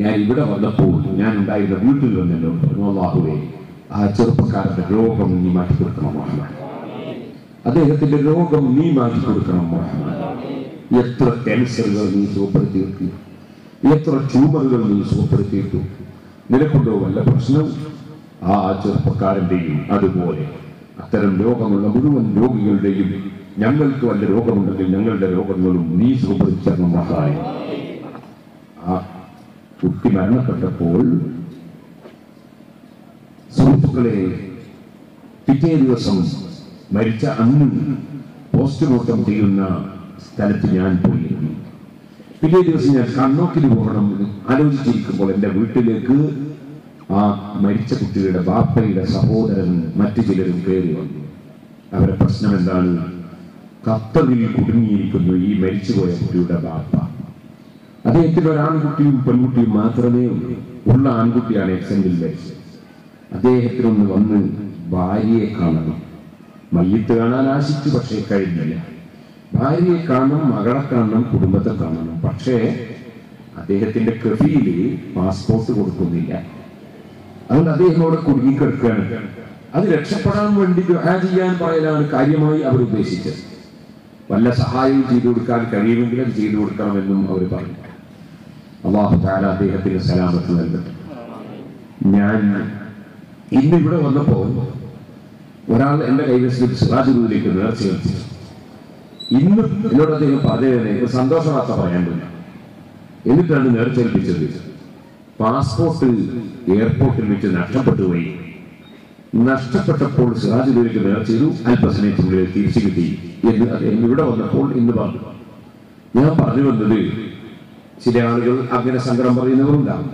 ഞാൻ ഇവിടെ വന്നപ്പോൾ ഞാൻ ഉണ്ടായിരുന്ന വീട്ടിൽ വന്നല്ലോ പറഞ്ഞു. അല്ലാഹുവേ, ആ ചെറുപ്പക്കാരന്റെ രോഗം നീ മാറ്റിക്കൊടുക്കണം റഹ്മാൻ, അദ്ദേഹത്തിന്റെ രോഗം നീ മാറ്റിക്കൊടുക്കണം റഹ്മാൻ. എത്ര ക്യാൻസറുകൾ നീ സുഖപ്പെടുത്തിയിട്ടു, എത്ര ട്യൂമറുകൾ നീ സുഖപ്പെടുത്തിയിട്ടു. നിനക്കുണ്ടോ വല്ല പ്രശ്നം? ആ ചെറുപ്പക്കാരന്റെയും അതുപോലെ അത്തരം രോഗമുള്ള മുഴുവൻ രോഗികളുടെയും ഞങ്ങൾക്ക് വല്ല രോഗമുണ്ടെങ്കിൽ ഞങ്ങളുടെ രോഗങ്ങളും നീ സുഖപ്പെടുത്തിച്ചേർന്ന മഹായ. ആ കുട്ടി മരണപ്പെട്ടപ്പോൾ സുഹൃത്തുക്കളെ, പിറ്റേ ദിവസം മരിച്ച അന്ന് പോസ്റ്റ്മോർട്ടം ചെയ്യുന്ന സ്ഥലത്ത് ഞാൻ പോയിരുന്നു. പിറ്റേ ദിവസം ഞാൻ കണ്ണോക്കിന് പോകണം ആലോചിച്ചിരിക്കുമ്പോൾ എൻ്റെ വീട്ടിലേക്ക് ആ മരിച്ച കുട്ടിയുടെ ബാപ്പയുടെ സഹോദരൻ മറ്റു ചിലരും കയറി വന്നു. അവരുടെ പ്രശ്നം എന്താണ്? ഖത്തറിൽ കുടുങ്ങിയിരിക്കുന്നു ഈ മരിച്ചുപോയ കുട്ടിയുടെ ബാപ്പ. അദ്ദേഹത്തിന് ഒരാൺകുട്ടിയും പെൺകുട്ടിയും മാത്രമേ ഉള്ളൂ. ഉള്ള ആൺകുട്ടിയാണ് എക്സെന്റിൽ മരിച്ചത്. അദ്ദേഹത്തിനൊന്ന് വന്ന് ഭാര്യയെ കാണണം. മയ്യത്ത് കാണാൻ ആശിച്ചു, പക്ഷേ കഴിഞ്ഞില്ല. ഭാര്യയെ കാണണം, മകളെ കാണണം, കുടുംബത്തെ കാണണം. പക്ഷേ അദ്ദേഹത്തിന്റെ കഫീല് പാസ്പോർട്ട് കൊടുക്കുന്നില്ല. അതുകൊണ്ട് അദ്ദേഹം അവിടെ കുടുങ്ങിക്കിടക്കുകയാണ്. അത് രക്ഷപ്പെടാൻ വേണ്ടി ദുആ ചെയ്യാൻ പറയലാണ് കാര്യമായി അവർ ഉദ്ദേശിച്ചത്. വല്ല സഹായവും ചെയ്തു കൊടുക്കാൻ കഴിയുമെങ്കിൽ അത് ചെയ്തു കൊടുക്കണമെന്നും അവർ പറഞ്ഞു. അല്ലാഹു തആല അദ്ദേഹത്തിന് സലാമത്ത് നൽകട്ടെ. ഞാൻ ഇന്നിവിടെ വന്നപ്പോൾ ഒരാൾ എൻ്റെ കൈവശം സിറാജുലേക്ക് നേർച്ച ഏൽപ്പിച്ചു. ഇന്ന് എന്നോട് അദ്ദേഹം പറഞ്ഞതിനെ സന്തോഷ വാർത്ത പറയാൻ പറ്റില്ല. എന്നിട്ടാണ് നേർച്ച ഏൽപ്പിച്ചത്. പാസ്പോർട്ട് എയർപോർട്ടിൽ വെച്ച് നഷ്ടപ്പെട്ടു പോയി. നഷ്ടപ്പെട്ടപ്പോൾ സിറാജുലേക്ക് നേർച്ച ചെയ്തു, അല്പസമയത്തിനുള്ളിൽ തിരിച്ചു കിട്ടി എന്ന് അദ്ദേഹം ഇവിടെ വന്നപ്പോൾ ഇന്ന് പറഞ്ഞു. ഞാൻ പറഞ്ഞു വന്നത്, ചില ആളുകൾ അങ്ങനെ സങ്കടം പറയുന്നവരുണ്ടാവും.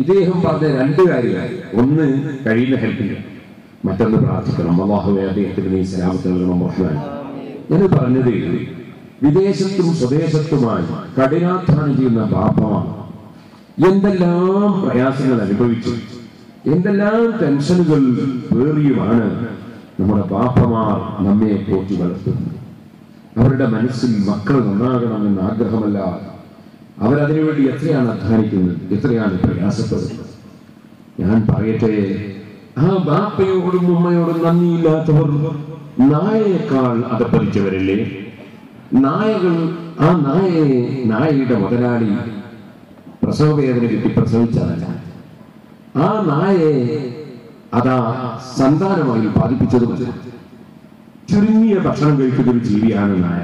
ഇദ്ദേഹം പറഞ്ഞ 2 കാര്യങ്ങൾ, ഒന്ന് കഴിയുന്ന ഹെൽപ്പില്ല, മറ്റൊന്ന് പ്രാർത്ഥിക്കണം. അല്ലാഹുവേ, അദ്ദേഹത്തിന് നീ സലാമത്ത് നൽകണം റഹ്മാൻ. ഞാൻ പറഞ്ഞത്, വിദേശത്തും സ്വദേശത്തുമായി കഠിനാധ്വാനം ചെയ്യുന്ന ബാപ്പമാർ എന്തെല്ലാം പ്രയാസങ്ങൾ അനുഭവിച്ചു, എന്തെല്ലാം ടെൻഷനുകൾ പേറിയുമാണ് നമ്മുടെ ബാപ്പമാർ നമ്മെ പോറ്റി വളർത്തുന്നത്. അവരുടെ മനസ്സിൽ മക്കൾ നന്നാകണമെന്ന് ആഗ്രഹമല്ല, അവരതിനുവേണ്ടി എത്രയാണ് അധ്വാനിക്കുന്നത്, എത്രയാണ് പ്രയാസപ്പെടുന്നത്. ഞാൻ പറയട്ടെ, ആ ബാപ്പയോടും ഉമ്മയോടും നന്ദിയില്ലാത്തവർ നായയേക്കാൾ അധപ്പതിച്ചവരല്ലേ. നായകൾ, ആ നായയുടെ മുതലാളി പ്രസവവേദന കിട്ടി പ്രസവിച്ചതല്ല, ആ നായയെ അതാ സന്താനമായി ഉൽപ്പാദിപ്പിച്ചതുമല്ല. ചുരുങ്ങിയ ഭക്ഷണം കഴിക്കുന്ന ഒരു ജീവിയാണ് നായ.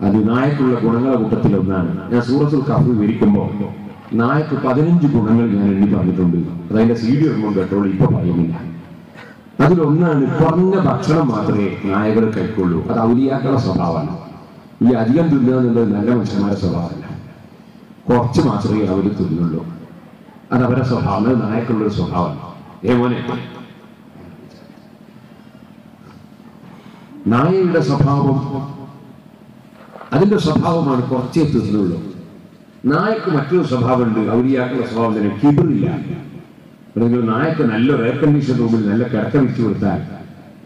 അത് നായക്കുള്ള ഗുണങ്ങളുടെ കൂട്ടത്തിൽ ഒന്നാണ്. ഞാൻ സൂറത്തുൽ കഹ്ഫ് വിവരിക്കുമ്പോൾ നായക്ക് 15 ഗുണങ്ങൾ ഞാൻ എണ്ണി പറഞ്ഞിട്ടുണ്ട്. അതതിന്റെ CD ഒന്നും കേട്ടോളൂ, ഇപ്പൊ പറയുന്നില്ല. അതിലൊന്നാണ് കുറഞ്ഞ ഭക്ഷണം മാത്രമേ നായകൾ കഴിക്കുള്ളൂ. അത് ഔലിയാക്കളുടെ സ്വഭാവമാണ്. ഈ അധികം തിന്നുക എന്നുള്ളത് നല്ല മനുഷ്യന്മാരുടെ സ്വഭാവമല്ല. കുറച്ച് മാത്രമേ അവർ തിന്നുള്ളൂ. അത് അവരുടെ സ്വഭാവം, നായക്കുള്ളൊരു സ്വഭാവമാണ്. മോനെ, നായയുടെ സ്വഭാവം, അതിന്റെ സ്വഭാവമാണ് കുറച്ചേ തിന്നുള്ളൂ. നായക്ക് മറ്റൊരു സ്വഭാവമുണ്ട്, ഔലിയാക്കളുടെ സ്വഭാവം തന്നെ, കിബിറില്ല. അല്ലെങ്കിൽ നായക്ക് നല്ലൊരു എയർ കണ്ടീഷൻ റൂമിൽ നല്ല കിടക്ക വിരിച്ചു കൊടുത്താൽ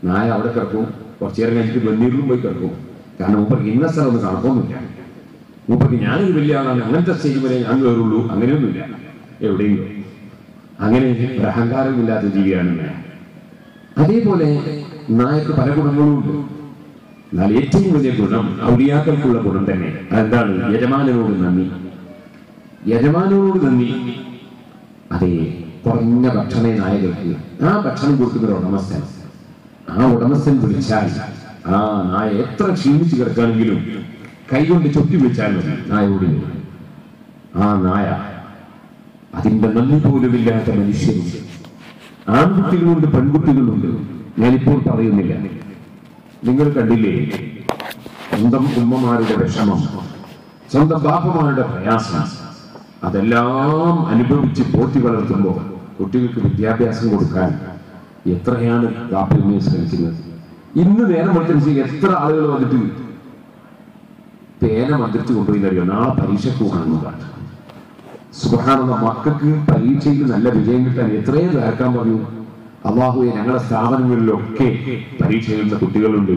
നായ അവിടെ കിടക്കും, കുറച്ചു നേരം കഴിഞ്ഞിട്ട് വെന്നീരിലും പോയി കിടക്കും. കാരണം മൂപ്പർക്ക് ഇന്ന സ്ഥലം ഒന്നും കണക്കൊന്നുമില്ല. മൂപ്പർക്ക് ഞാനൊരു വലിയ ആളാണ്, അങ്ങനത്തെ സ്റ്റേജ് വരെ ഞാൻ കയറുള്ളൂ, അങ്ങനെയൊന്നുമില്ല എവിടെയും. അങ്ങനെ ഒരു അഹങ്കാരമില്ലാത്ത ജീവിയാണ് നായ. അതേപോലെ നായക്ക് പല ഗുണങ്ങളും ഉണ്ട്. എന്നാൽ ഏറ്റവും വലിയ ഗുണം ഔലിയാക്കൾക്കുള്ള ഗുണം തന്നെ. അതെന്താണ്? യജമാനോട് നന്ദി. യജമാനോട് നന്ദി. അതെ, കുറഞ്ഞ ഭക്ഷണേ നായകൾക്ക്. ആ ഭക്ഷണം കൊടുക്കുന്ന ഒരു ഉടമസ്ഥൻ, ആ ഉടമസ്ഥൻ വിളിച്ചാൽ ആ നായ എത്ര ക്ഷീണിച്ച് കിടക്കുകയാണെങ്കിലും കൈകൊണ്ട് ചൊട്ടി വിളിച്ചാൽ മതി, നായ ഓടി വരും. ആ നായ അതിന്റെ നന്ദി പോലുമില്ലാത്ത മനുഷ്യരുണ്ട്. ആൺകുട്ടികളുണ്ട്, പെൺകുട്ടികളുണ്ട്. ഞാനിപ്പോൾ പറയുന്നില്ല. നിങ്ങൾ കണ്ടില്ലേ സ്വന്തം ഉമ്മമാരുടെ വിഷമം, സ്വന്തം ബാപ്പമാരുടെ പ്രയാസം, അതെല്ലാം അനുഭവിച്ച് പോറ്റി വളർത്തുമ്പോൾ കുട്ടികൾക്ക് വിദ്യാഭ്യാസം കൊടുക്കാൻ എത്രയാണ് ബാപ്പയുമ്മയെ ശ്രമിക്കുന്നത്. ഇന്ന് നേരം മന്ത്രിച്ച് എത്ര ആളുകൾ വന്നിട്ട് പേന മന്ത്രിച്ച് കൊണ്ടുപോയി അറിയോ, നാളെ പരീക്ഷയ്ക്ക് കാണുന്നതാണ്. സുബ്ഹാനല്ലാഹ്, മക്കൾക്ക് പരീക്ഷയിൽ നല്ല വിജയം കിട്ടാൻ എത്രയും തകർക്കാൻ പറഞ്ഞു. അല്ലാഹുവേ, ഞങ്ങളുടെ സ്ഥാപനങ്ങളിലൊക്കെ പരീക്ഷ എഴുതുന്ന കുട്ടികളുണ്ട്,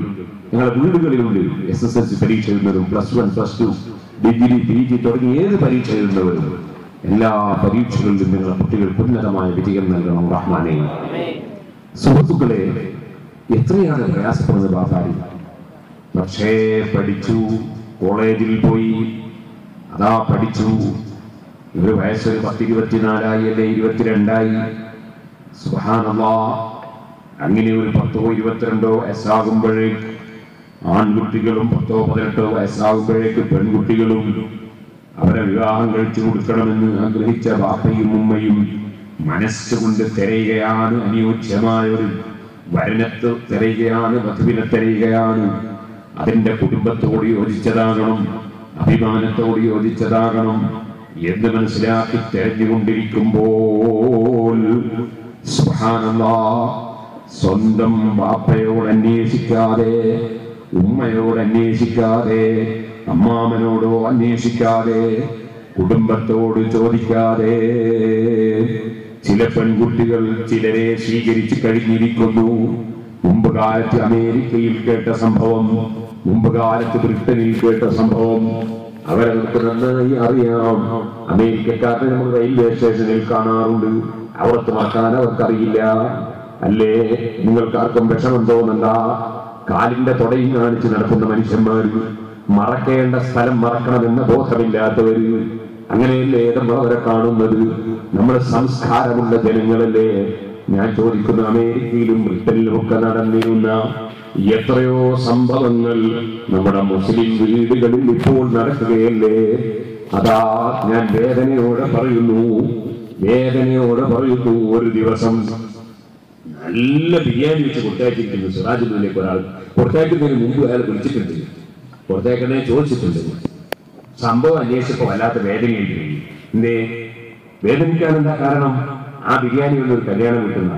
ഞങ്ങളുടെ വീടുകളിലുണ്ട് SSLC പരീക്ഷ എഴുതുന്നവരും, +1, +2, ഡിഗ്രി, PG തുടങ്ങി ഏത് പരീക്ഷ എഴുതുന്നവരും എല്ലാ പരീക്ഷകളിലും നിങ്ങളുടെ കുട്ടികൾക്ക് ഉന്നതമായ വിജയം നൽകണം റഹ്മാനേ. സുഹൃത്തുക്കളെ, എത്രയാണ് പ്രയാസപ്പെടുന്നത് ബാപ്പാരി. പക്ഷേ പഠിച്ചു, കോളേജിൽ പോയി, അതാ പഠിച്ചു. ഒരു വയസ്സ് 10-24 അല്ലേ 22. സുബ്ഹാനല്ലാഹ്, അങ്ങനെ ഒരു 10-22 വയസ്സാകുമ്പോഴേക്ക് ആൺകുട്ടികളും 10-18 വയസ്സാകുമ്പോഴേക്ക് പെൺകുട്ടികളും അവരെ വിവാഹം കഴിച്ചു കൊടുക്കണമെന്ന് ആഗ്രഹിച്ച ബാപ്പയും ഉമ്മയും മനസ്സുകൊണ്ട് തിരയുകയാണ്. അനുയോജ്യമായ ഒരു വരനത്ത് തിരയുകയാണ്, വധുവിനെ തിരയുകയാണ്. അതിന്റെ കുടുംബത്തോട് യോജിച്ചതാകണം, അഭിമാനത്തോട് യോജിച്ചതാകണം എന്ന് മനസ്സിലാക്കി തിരഞ്ഞുകൊണ്ടിരിക്കുമ്പോൾ സുബ്ഹാനല്ലാഹ്, സ്വന്തം ബാപ്പയോട് അന്വേഷിക്കാതെ, ഉമ്മയോട് അന്വേഷിക്കാതെ, അമ്മാമനോടോ അന്വേഷിക്കാതെ, കുടുംബത്തോട് ചോദിക്കാതെ ചില പെൺകുട്ടികൾ ചിലരെ സ്വീകരിച്ചു കഴിഞ്ഞിരിക്കുന്നു. മുമ്പ് കാലത്ത് അമേരിക്കയിൽ കേട്ട സംഭവം, മുമ്പ് കാലത്ത് ബ്രിട്ടനിൽ കേട്ട സംഭവം അവരവർക്ക് നന്നായി അറിയാം. അമേരിക്കക്കാരെ നമ്മൾ റെയിൽവേ സ്റ്റേഷനിൽ കാണാറുണ്ട്. അവിടത്ത് മറക്കാൻ അവർക്കറിയില്ല. അല്ലേ, നിങ്ങൾക്ക് ആർക്കും വിഷമം തോന്നണ്ട. കാലിന്റെ തുടയും കാണിച്ച് നടക്കുന്ന മനുഷ്യന്മാർ, മറക്കേണ്ട സ്ഥലം മറക്കണമെന്ന ബോധമില്ലാത്തവര്, അങ്ങനെയല്ലേ നമ്മൾ അവരെ കാണുന്നത്. നമ്മൾ സംസ്കാരമുള്ള ജനങ്ങളല്ലേ. ഞാൻ ചോദിക്കുന്ന അമേരിക്കയിലും ബ്രിട്ടനിലും ഒക്കെ നടന്നിരുന്ന എത്രയോ സംഭവങ്ങൾ നമ്മുടെ മുസ്ലിം വീടുകളിൽ ഇപ്പോൾ നടക്കുകയല്ലേ. അതാ ഞാൻ വേദനയോടെ പറയുന്നു, ഒരു ദിവസം നല്ല ബിരിയാണി വെച്ച് കൊടുത്തയച്ചിരിക്കുന്നു സിറാജുദ്ദീനിലേക്ക്. ഒരാൾ കൊടുത്തയക്കുന്നതിന് മുമ്പ് അയാൾ വിളിച്ചിട്ടുണ്ട്, കൊടുത്തയക്കണേ ചോദിച്ചിട്ടുണ്ട്. സംഭവം അന്വേഷിച്ചപ്പോൾ വല്ലാത്ത വേദനയായിട്ട്. എന്തേ വേദനിക്കാൻ എന്താ കാരണം? ആ ബിരിയാണി ഒരു കല്യാണം വീട്ടുന്ന,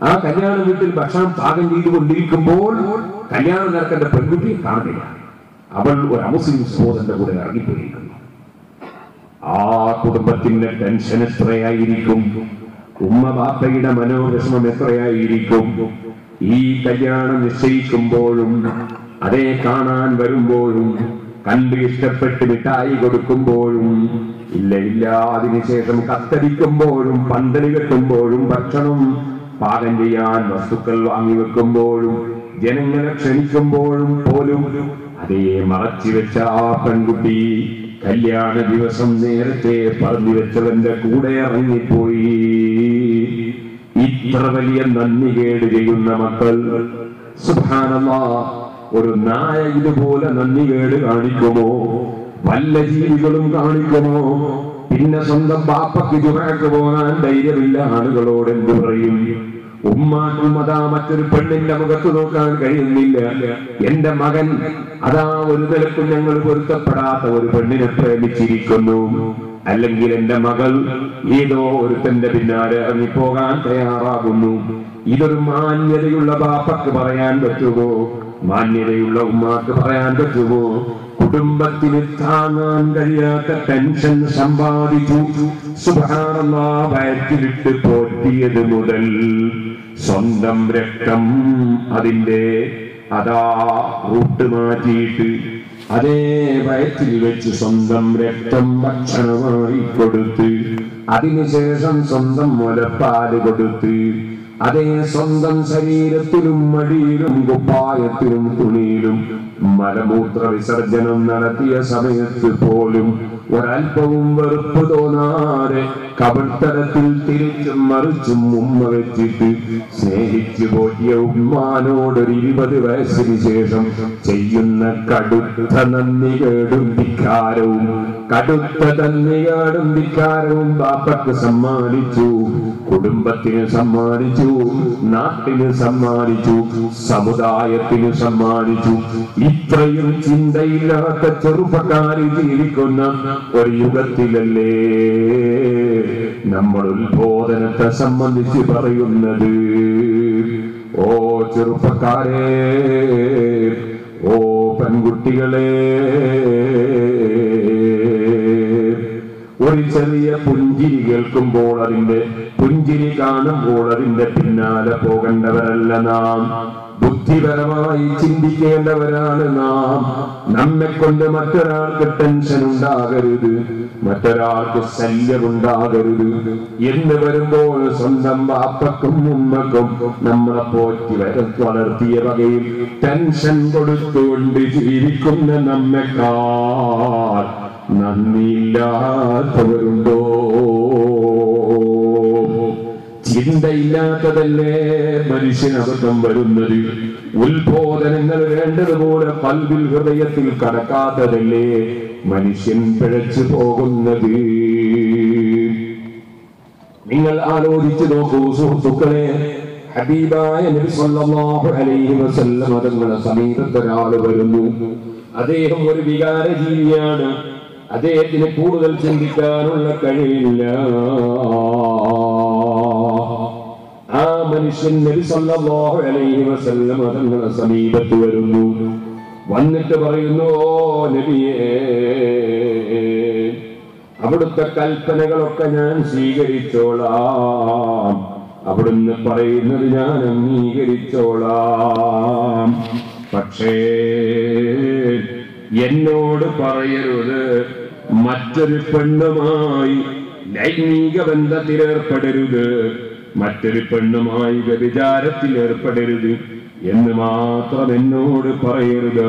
ആ കല്യാണ വീട്ടിൽ ഭക്ഷണം പാകം ചെയ്തുകൊണ്ടിരിക്കുമ്പോൾ കല്യാണം നടക്കേണ്ട പെൺകുട്ടിയെ കാണുന്നില്ല. അവൾ ഒരു അമുസ്ലിം സഹോദരന്റെ കൂടെ ഇറങ്ങിപ്പോയിരിക്കുന്നു. ആ കുടുംബത്തിന്റെ ടെൻഷൻ എത്രയായിരിക്കും, ഉമ്മ ബാപ്പയുടെ മനോവിഷമം എത്രയായിരിക്കും. ഈ കല്യാണം നിശ്ചയിക്കുമ്പോഴും അതേ കാണാൻ വരുമ്പോഴും കണ്ട് ഇഷ്ടപ്പെട്ട് മിഠായി കൊടുക്കുമ്പോഴും ഇല്ല അതിനുശേഷം കത്തടിക്കുമ്പോഴും പന്തല് കെട്ടുമ്പോഴും ഭക്ഷണം പാകം ചെയ്യാൻ വസ്തുക്കൾ വാങ്ങിവെക്കുമ്പോഴും ജനങ്ങളെ ക്ഷണിക്കുമ്പോഴും പോലും അതേ മറച്ചു വെച്ച ആ പെൺകുട്ടി കല്യാണ ദിവസം നേരത്തെ പറഞ്ഞു വെച്ചവന്റെ കൂടെ ഇറങ്ങിപ്പോയി. ഇത്ര വലിയ നന്ദി കേട് ചെയ്യുന്ന മക്കൾ, സുബ്ഹാനല്ലാഹ്, ഒരു നായ ഇതുപോലെ നന്ദി കേട് കാണിക്കുമോ? വല്ല ജീവികളും കാണിക്കുമോ? പിന്നെ സ്വന്തം ബാപ്പക്ക് ജുമഅക്ക് പോകാൻ ധൈര്യമില്ല ആളുകളോട് എന്തു പറയും? ഉമ്മാക്കും അതാ മറ്റൊരു പെണ്ണിന്റെ മുഖത്ത് നോക്കാൻ കഴിയുന്നില്ല. എന്റെ മകൻ അതാ ഒരു നിലക്കും ഞങ്ങൾ പൊരുത്തപ്പെടാത്ത ഒരു പെണ്ണിനെ പ്രേമിച്ചിരിക്കുന്നു, അല്ലെങ്കിൽ എന്റെ മകൾ ഏതോ ഒരുത്തന്റെ പിന്നാലെ ഇറങ്ങിപ്പോകാൻ തയ്യാറാകുന്നു. ഇതൊരു മാന്യതയുള്ള ബാപ്പക്ക് പറയാൻ പറ്റുമോ? മാന്യതയുള്ള ഉമ്മാക്ക് പറയാൻ പറ്റുമോ? കുടുംബത്തിന് താങ്ങാൻ കഴിയാത്ത ടെൻഷൻ സമ്പാദിച്ചു. സുബ്ഹാനല്ലാഹ്, വയറ്റിലിട്ട് പോറ്റിയത് മുതൽ സ്വന്തം രക്തം അതിന്റെ റൂട്ട് മാറ്റിയിട്ട് അതേ വയറ്റിൽ വെച്ച് സ്വന്തം രക്തം ഭക്ഷണമായി കൊടുത്ത്, അതിനുശേഷം സ്വന്തം മുലപ്പാല് കൊടുത്ത്, അതേ സ്വന്തം ശരീരത്തിലും മടിയിലും കുപ്പായത്തിലും തുണിയിലും മലമൂത്ര വിസർജനം നടത്തിയ സമയത്ത് പോലും ഒരൽപ്പവും വെറുപ്പ് തോന്നാതെ കബർത്തരത്തിൽ തിരിച്ചും മറിച്ചും ഉമ്മ വെച്ചിട്ട് സ്നേഹിച്ചു പോറ്റിയ ഉമ്മാനോടൊരു 20 വയസ്സിന് ശേഷം ചെയ്യുന്ന കടുത്ത നന്ദികേടും ധിക്കാരവും ബാപ്പക്ക് സമ്മാനിച്ചു, കുടുംബത്തിന് സമ്മാനിച്ചു, നാട്ടിന് സമ്മാനിച്ചു, സമുദായത്തിന് സമ്മാനിച്ചു. ഇത്രയും ചിന്തയില്ലാത്ത ചെറുപ്പക്കാരി ജീവിക്കുന്ന ഒരു യുഗത്തിലല്ലേ നമ്മൾ ഉത്ബോധനത്തെ സംബന്ധിച്ച് പറയുന്നത്. ഓ ചെറുപ്പക്കാരെ, ഓ പെൺകുട്ടികളെ, ഒരു ചെറിയ പുഞ്ചിരി കേൾക്കുമ്പോൾ, അതിന്റെ പുഞ്ചിരി കാണുമ്പോൾ അതിന്റെ പിന്നാലെ പോകേണ്ടവരല്ല നാം. ബുദ്ധിപരമായി ചിന്തിക്കേണ്ടവരാണ് നാം. നമ്മെ കൊണ്ട് മറ്റൊരാൾക്ക് ടെൻഷൻ ഉണ്ടാകരുത്, മറ്റൊരാൾക്ക് ശല്യമുണ്ടാകരുത് എന്ന് വരുമ്പോൾ സ്വന്തം ബാപ്പക്കും ഉമ്മക്കും നമ്മളെ പോറ്റി വളർത്തിയ വകയിൽ ടെൻഷൻ കൊടുത്തുകൊണ്ട് ജീവിക്കുന്ന നമ്മെക്കാൾ നന്ദിയില്ലാത്തവരുണ്ടോ? ചിന്തയില്ലാത്തതല്ലേ മനുഷ്യനബദ്ധം വരുന്നത്. ഉത്ബോധനങ്ങൾ വേണ്ടതുപോലെ കൽബിൽ ഹൃദയത്തിൽ കടക്കാത്തതല്ലേ മനുഷ്യൻ പിഴച്ചു പോകുന്നത്. നിങ്ങൾ ആലോചിച്ചു നോക്കൂ സുഹൃത്തുക്കളെ, ഹബീബായ നബി സല്ലല്ലാഹു അലൈഹി വസല്ലം തങ്ങളുടെ സമീപത്ത് ഒരാൾ വരുന്നു. അദ്ദേഹം ഒരു വികാര ജീവിയാണ്. അദ്ദേഹത്തിന് കൂടുതൽ ചിന്തിക്കാനുള്ള കഴിവില്ല. ആ മനുഷ്യൻ നബി സല്ലല്ലാഹു അലൈഹി വസല്ലം തങ്ങളുടെ സമീപത്ത് വരുന്നു. വന്നിട്ട് പറയുന്നു, ഓ നബിയേ, അവിടുത്തെ കൽപ്പനകളൊക്കെ ഞാൻ സ്വീകരിച്ചോളാം, അവിടുന്ന് പറയുന്നത് ഞാൻ അംഗീകരിച്ചോളാം. പക്ഷേ എന്നോട് പറയരുത് മറ്റൊരു പെണ്ണുമായി ലൈംഗിക ബന്ധത്തിലേർപ്പെടരുത്, മറ്റൊരു പെണ്ണുമായി വ്യഭിചാരത്തിൽ ഏർപ്പെടരുത് എന്ന് മാത്രം എന്നോട് പറയരുത്.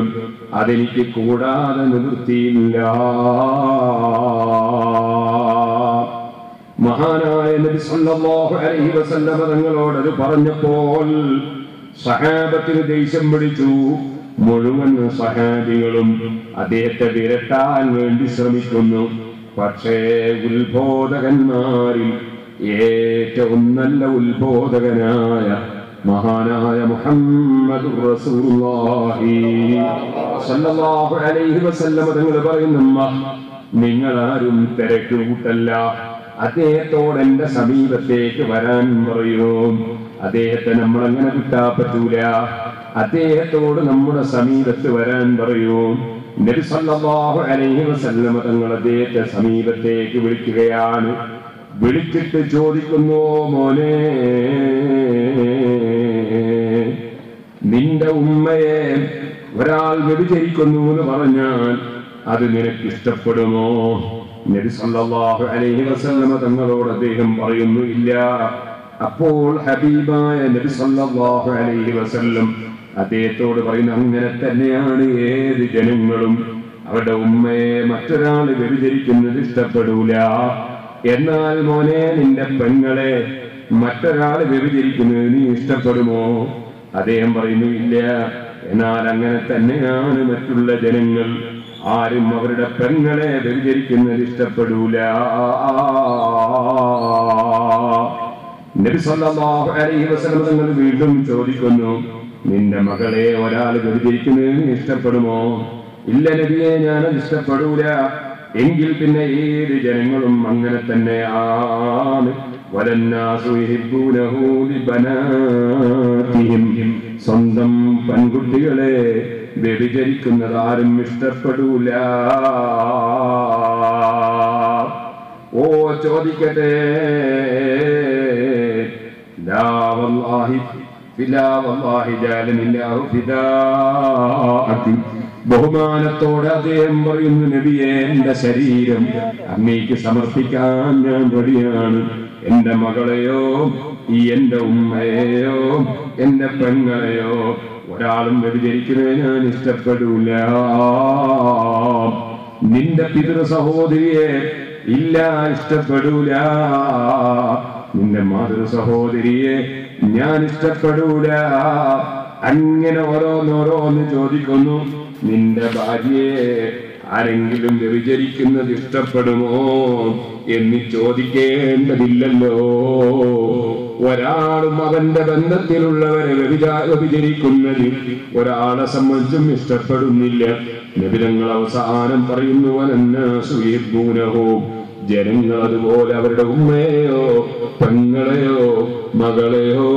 അതെനിക്ക് കൂടാതെ നിവൃത്തിയില്ല. മഹാനായ നബി സല്ലല്ലാഹു അലൈഹി വസല്ലം തങ്ങളോട് പറഞ്ഞപ്പോൾ സഹാബത്തിന് ദേഷ്യം പിടിച്ചു. മുഴുവൻ സഹാബികളും അദ്ദേഹത്തെ വിരട്ടാൻ വേണ്ടി ശ്രമിക്കുന്നു. പക്ഷേ ഉത്ബോധകന്മാരിൽ ഏറ്റവും നല്ല ഉത്ബോധകനായ മഹാനായ മുഹമ്മദുർ റസൂലുള്ളാഹി സ്വല്ലല്ലാഹു അലൈഹി വസല്ലം തങ്ങൾ പറയുന്നു, നിങ്ങളാരും തിരക്ക് കൂട്ടല്ല, അദ്ദേഹത്തോട് എന്റെ സമീപത്തേക്ക് വരാൻ പറയൂ. അദ്ദേഹത്തെ നമ്മളങ്ങനെ കിട്ടാൻ പറ്റൂല. അദ്ദേഹത്തോട് നമ്മുടെ സമീപത്ത് വരാൻ പറയൂ. നബി സല്ലല്ലാഹു അലൈഹി വസല്ലം തങ്ങൾ അദ്ദേഹത്തെ സമീപത്തേക്ക് വിളിക്കുകയാണ്. വിളിച്ചിട്ട് ചോദിക്കുന്നു, മോനെ, നിന്റെ ഉമ്മയെ ഒരാൾ വ്യഭിചരിക്കുന്നു എന്ന് പറഞ്ഞാൽ അത് നിനക്ക് ഇഷ്ടപ്പെടുമോ? നബി സല്ലല്ലാഹു അലൈഹി വസല്ലം തങ്ങളോട് അദ്ദേഹം പറയുന്നു, ഇല്ല. അപ്പോൾ ഹബീബായ നബി സല്ലല്ലാഹു അലൈഹി വസല്ലം അദ്ദേഹത്തോട് പറയുന്നു, അങ്ങനെ തന്നെയാണ് ഏത് ജനങ്ങളും അവരുടെ ഉമ്മയെ മറ്റൊരാൾ വ്യഭിചരിക്കുന്നത് ഇഷ്ടപ്പെടൂല. എന്നാൽ മോനെ, നിന്റെ പെങ്ങളെ മറ്റൊരാൾ വ്യഭിചരിക്കുന്നത് നീ ഇഷ്ടപ്പെടുമോ? അദ്ദേഹം പറയുന്നു, ഇല്ല. എന്നാൽ അങ്ങനെ തന്നെയാണ് മറ്റുള്ള ജനങ്ങൾ, ആരും അവരുടെ പെങ്ങളെ വ്യഭിചരിക്കുന്നത് ഇഷ്ടപ്പെടൂല. നബി സല്ലല്ലാഹു അലൈഹി വസല്ലം തങ്ങൾ വീണ്ടും ചോദിക്കുന്നു, നിന്റെ മകളെ ഒരാൾ വ്യഭിചരിക്കുന്നത് ഇഷ്ടപ്പെടുമോ? ഇല്ല നബിയെ, ഞാനത് ഇഷ്ടപ്പെടൂല. എങ്കിൽ പിന്നെ ഏത് ജനങ്ങളും അങ്ങനെ തന്നെയാണ്. സ്വന്തം പെൺകുട്ടികളെ വ്യഭിചരിക്കുന്നത് ആരും ഇഷ്ടപ്പെടൂല. ഓ ചോദിക്കട്ടെ, ബഹുമാനത്തോടെ അദ്ദേഹം പറയുന്നു, നബിയെ, എന്റെ ശരീരം അങ്ങേക്ക് സമർപ്പിക്കാൻ ഞാൻ റെഡിയാണ്. എന്റെ മകളെയോ എന്റെ ഉമ്മയെയോ എന്റെ പെങ്ങളെയോ ഒരാളും വ്യഭിചരിക്കുന്നത് ഞാൻ ഇഷ്ടപ്പെടൂല. നിന്റെ പിതൃ സഹോദരിയെ ഇല്ല, ഇഷ്ടപ്പെടൂല. നിന്റെ മാതൃ സഹോദരിയെ ഞാൻ ഇഷ്ടപ്പെടൂല. അങ്ങനെ ഓരോന്നോരോന്ന് ചോദിക്കുന്നു. നിന്റെ ഭാര്യയെ ആരെങ്കിലും വ്യഭിചരിക്കുന്നത് ഇഷ്ടപ്പെടുമോ എന്ന് ചോദിക്കേണ്ടതില്ലല്ലോ. ഒരാളും അവന്റെ ബന്ധത്തിലുള്ളവരെ വ്യഭിചരിക്കുന്നത് ഒരാളെ സംബന്ധിച്ചും ഇഷ്ടപ്പെടുന്നില്ല. നബിതങ്ങൾ അവസാനം പറയുന്നു, വനന്നാസു യുഹിബ്ബൂനഹു, ജനങ്ങൾ അതുപോലെ അവരുടെ ഉമ്മയെയോ പെങ്ങളെയോ മകളെയോ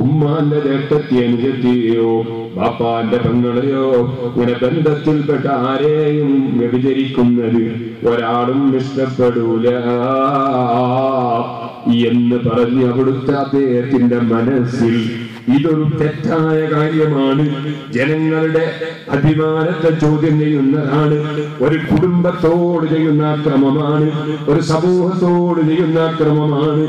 ഉമ്മാന്റെ ജ്യേഷ്ഠത്തെ അനുജത്തിയെയോ ബാപ്പാന്റെ പെങ്ങളെയോ ഇങ്ങനെ ബന്ധത്തിൽപ്പെട്ട ആരെയും വ്യഭിചരിക്കുന്നത് ഒരാളും ഇഷ്ടപ്പെടൂല എന്ന് പറഞ്ഞ് അവിടുത്തെ അദ്ദേഹത്തിന്റെ മനസ്സിൽ ഇതൊരു തെറ്റായ കാര്യമാണ്. ജനങ്ങളുടെ അഭിമാനത്തെ ചോദ്യം ചെയ്യുന്നതാണ്. ഒരു കുടുംബത്തോട് ചെയ്യുന്ന അക്രമമാണ്. ഒരു സമൂഹത്തോട് ചെയ്യുന്ന അക്രമമാണ്.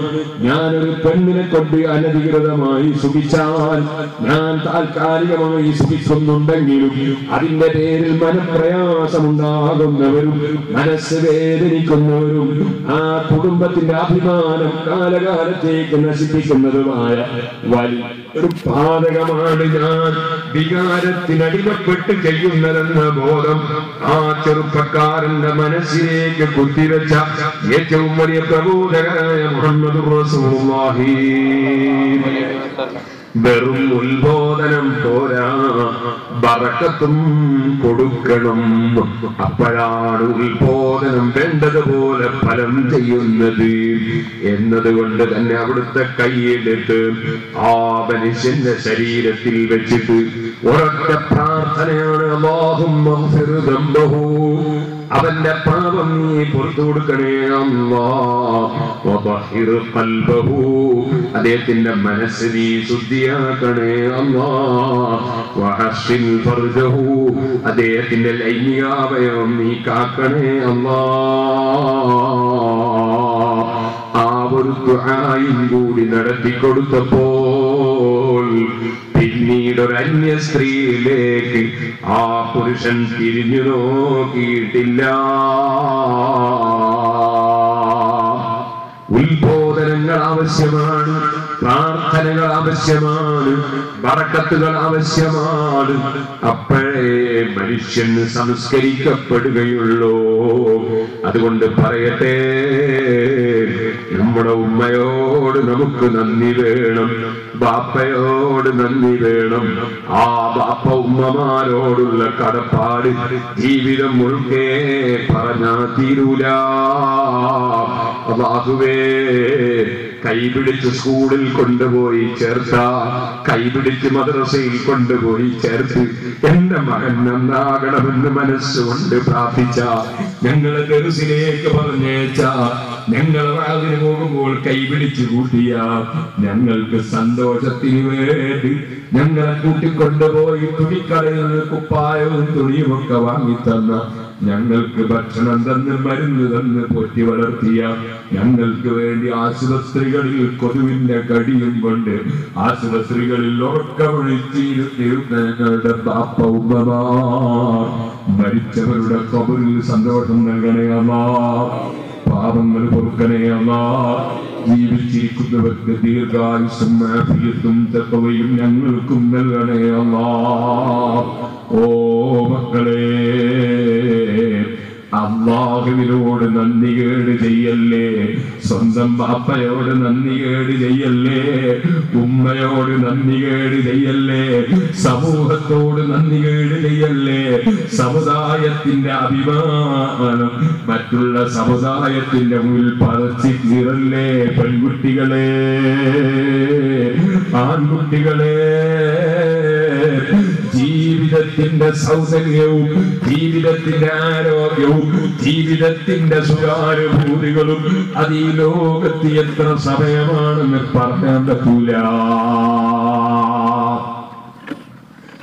ഞാനൊരു പെണ്ണിനെ കൊണ്ട് അനധികൃതമായി സുഖിച്ചാൽ, ഞാൻ താൽക്കാലികമായി സുഖിക്കുന്നുണ്ടെങ്കിലും അതിന്റെ പേരിൽ മനപ്രയാസമുണ്ടാകുന്നവരും മനസ്സ് വേദനിക്കുന്നവരും ആ കുടുംബത്തിന്റെ അഭിമാനം കാലകാലത്തേക്ക് നശിപ്പിക്കുന്നതുമായ വലിയ ഒരു പാതകമാണ് ഞാൻ വികാരത്തിനടിമപ്പെട്ട് ചെയ്യുന്നതെന്ന ബോധം ആ ചെറുപ്പക്കാരന്റെ മനസ്സിലേക്ക് കുത്തിവെച്ച ഏറ്റവും വലിയ പ്രബോധകനായ മുഹമ്മദുർ റസൂലുള്ളാഹി. വെറും ഉത്ബോധനം പോരാ, ബറക്കത്തും കൊടുക്കണം. അപ്പോഴാണ് ഉത്ബോധനം വേണ്ടതുപോലെ ഫലം ചെയ്യുന്നത്. എന്നതുകൊണ്ട് തന്നെ അവിടുത്തെ കൈയെടുത്ത് ആ മനുഷ്യന്റെ ശരീരത്തിൽ വെച്ചിട്ട് ഒരൊറ്റ പ്രാർത്ഥനയാണ്, അല്ലാഹുമ്മ ഗ്ഫിർ ദംബഹു, അവന്റെ പാപം നീ പുറത്തു കൊടുക്കണേ അല്ലാഹ്, വതഹിർ ഖൽബഹു, അദ്ദേഹത്തിന്റെ മനസ്സ് നീ ശുദ്ധിയാക്കണേ അല്ലാഹ്, വഹസ്സിൻ ഫർജഹു, അദ്ദേഹത്തിന്റെ ലൈംഗികാവയവം നീ കാക്കണേ അല്ലാഹ്. ആ ഒരു ദുആയും കൂടി നടത്തി കൊടുത്തപ്പോൾ പിന്നീട് ഒരു അന്യ സ്ത്രീയിലേക്ക് ആ പുരുഷൻ തിരിഞ്ഞു നോക്കിയിട്ടില്ല. ഉത്ബോധനങ്ങൾ ആവശ്യമാണ്, പ്രാർത്ഥനകൾ ആവശ്യമാണ്, ബറക്കത്തുകൾ ആവശ്യമാണ്. അപ്പോഴേ മനുഷ്യൻ സംസ്കരിക്കപ്പെടുകയുള്ളൂ. അതുകൊണ്ട് പറയട്ടെ, നമ്മുടെ ഉമ്മയോട് നമുക്ക് നന്ദി വേണം, ബാപ്പയോട് നന്ദി വേണം. ആ ബാപ്പ ഉമ്മമാരോടുള്ള കടപ്പാട് ജീവിതം മുഴുക്കെ പറഞ്ഞാ തീരൂല. അല്ലാഹുവേ, കൈപിടിച്ച് സ്കൂളിൽ കൊണ്ടുപോയി ചേർത്ത, കൈപിടിച്ച് മദ്രസയിൽ കൊണ്ടുപോയി ചേർത്ത് എന്റെ മകൻ നന്നാകണമെന്ന് മനസ്സുകൊണ്ട് പ്രാർത്ഥിച്ച, ഞങ്ങളെ ദർസിലേക്ക് പറഞ്ഞേച്ച, ഞങ്ങൾ വാതിന് പോകുമ്പോൾ കൈപിടിച്ച് കൂട്ടിയ, ഞങ്ങൾക്ക് സന്തോഷത്തിന് വേണ്ടി ഞങ്ങളെ കൂട്ടിക്കൊണ്ടുപോയി തുണിക്കടയിൽ നിന്ന് കുപ്പായവും തുണിയും ഒക്കെ വാങ്ങിത്തന്ന, ഞങ്ങൾക്ക് ഭക്ഷണം തന്ന് മരുന്ന് തന്ന് പൊറ്റി വളർത്തിയ, ഞങ്ങൾക്ക് വേണ്ടി ആശുപത്രികളിൽ കൊതുവിന്റെ കടിയും കൊണ്ട് ആശുപത്രികളിൽ ഉറക്കമൊഴിച്ചിരുന്ന ഞങ്ങളുടെ ബാപ്പ ഉമ്മമാർ, മരിച്ചവരുടെ ഖബറിൽ സന്തോഷം നൽകണേ അല്ലാഹ്, പാപങ്ങൾ പൊറുക്കണേ അല്ലാഹ്, ജീവിച്ചിരിക്കുന്നവർക്ക് ദീർഘായുസ്സും ആഫിയത്തും തഖ്വയും ഞങ്ങൾക്കും നൽകണേ അല്ലാഹ്. ഓ മക്കളെ, അല്ലാഹുവിനോട് നന്ദി കേട് ചെയ്യല്ലേ, സ്വന്തം ബാപ്പയോട് നന്ദി കേട് ചെയ്യല്ലേ, ഉമ്മയോട് നന്ദി കേട് ചെയ്യല്ലേ, സമൂഹത്തോട് നന്ദി കേട് ചെയ്യല്ലേ. സമുദായത്തിന്റെ അഭിമാനം മറ്റുള്ള സമുദായത്തിന്റെ മുന്നിൽ പറിച്ചു കീറല്ലേ. പെൺകുട്ടികളെ, ആൺകുട്ടികളെ, ജീവിതത്തിൽ ജീവിതത്തിന്റെ സൗന്ദര്യവും ജീവിതത്തിന്റെ ആരോഗ്യവും ജീവിതത്തിന്റെ സുഖാനുഭൂതികളും അത് ഈ ലോകത്ത് എത്ര സമയമാണെന്ന് പറയാൻ പറ്റൂല.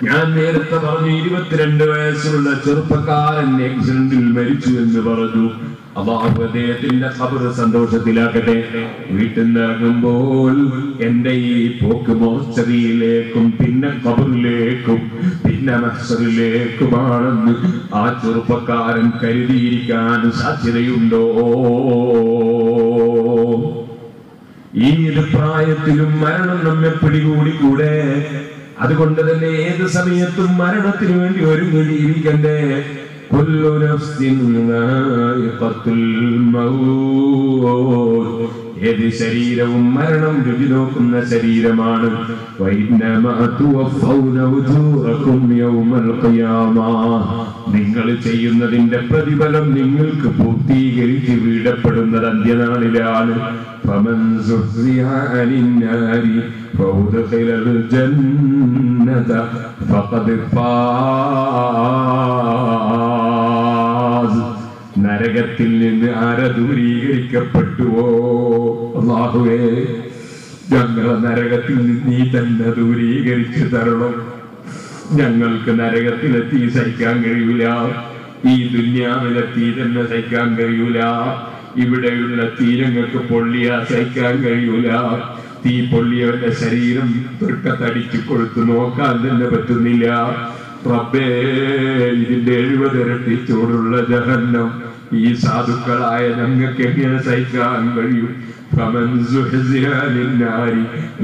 ഞാൻ നേരത്തെ പറഞ്ഞു 22 വയസ്സുള്ള ചെറുപ്പക്കാരൻ ആക്സിഡന്റിൽ മരിച്ചു എന്ന് പറഞ്ഞു. അല്ലാഹു അദ്ദേഹത്തിന്റെ ഖബർ സന്തോഷത്തിലാക്കട്ടെ. വീട്ടിൽ നിന്ന് ഇറങ്ങുമ്പോൾ എന്റെ ഈ പോക്ക് മോർച്ചറിയിലേക്കും പിന്നെ ഖബറിലേക്കും പിന്നെ മഹ്ശറിലേക്കുമാണെന്ന് ആ ചെറുപ്പക്കാരൻ കരുതിയിരിക്കാൻ സാധ്യതയുണ്ടോ? ഏത് പ്രായത്തിലും മരണം നമ്മെ പിടികൂടിക്കൂടെ? അതുകൊണ്ട് തന്നെ ഏത് സമയത്തും മരണത്തിന് വേണ്ടി ഒരുങ്ങിയിരിക്കണ്ടേ? കുല്ലു നഫ്സിൻ ദായിഖത്തുൽ മൗത്ത്. ഏത് ശരീരവും മരണം രുചി നോക്കുന്ന ശരീരമാണ്. വഇന്നമാ തുവഫൗന ഉജൂറകും യൗമൽ ഖിയാമ. നിങ്ങൾ ചെയ്യുന്നതിന്റെ പ്രതിഫലം നിങ്ങൾക്ക് പൂർത്തീകരിച്ച് വീടപ്പെടുന്നത് അന്ത്യനാളിലാണ്. ഫമൻ സുഹ്സിഹ അനിൻ നാരി ഫഉദ്ഖിലൽ ജന്നത ഫഖദ് ഫാസ്. നരകത്തിൽ നിന്ന് ആരെ ദൂരീകരിക്കപ്പെട്ടുവോ? അല്ലാഹുവേ, ഞങ്ങളെ നരകത്തിൽ നിന്ന് നീ തന്നെ ദൂരീകരിച്ചു തരണം. ഞങ്ങൾക്ക് നരകത്തിലെ തീ സഹിക്കാൻ കഴിയൂല. ഈ ദുന്യാവിലെ തീ തന്നെ സഹിക്കാൻ കഴിയൂല. ഇവിടെയുള്ള തീ ഞങ്ങൾക്ക് പൊള്ളിയാ സഹിക്കാൻ കഴിയൂല. തീ പൊള്ളിയവന്റെ ശരീരം തടിച്ചു കൊടുത്തു നോക്കാൻ തന്നെ പറ്റുന്നില്ല. റബ്ബേ, ഇതിന്റെ 70 ഇരട്ടി ചൂടുള്ള ജഹന്നം ഈ സാധുക്കളായ ഞങ്ങൾക്ക് എങ്ങനെ സഹിക്കാൻ കഴിയും?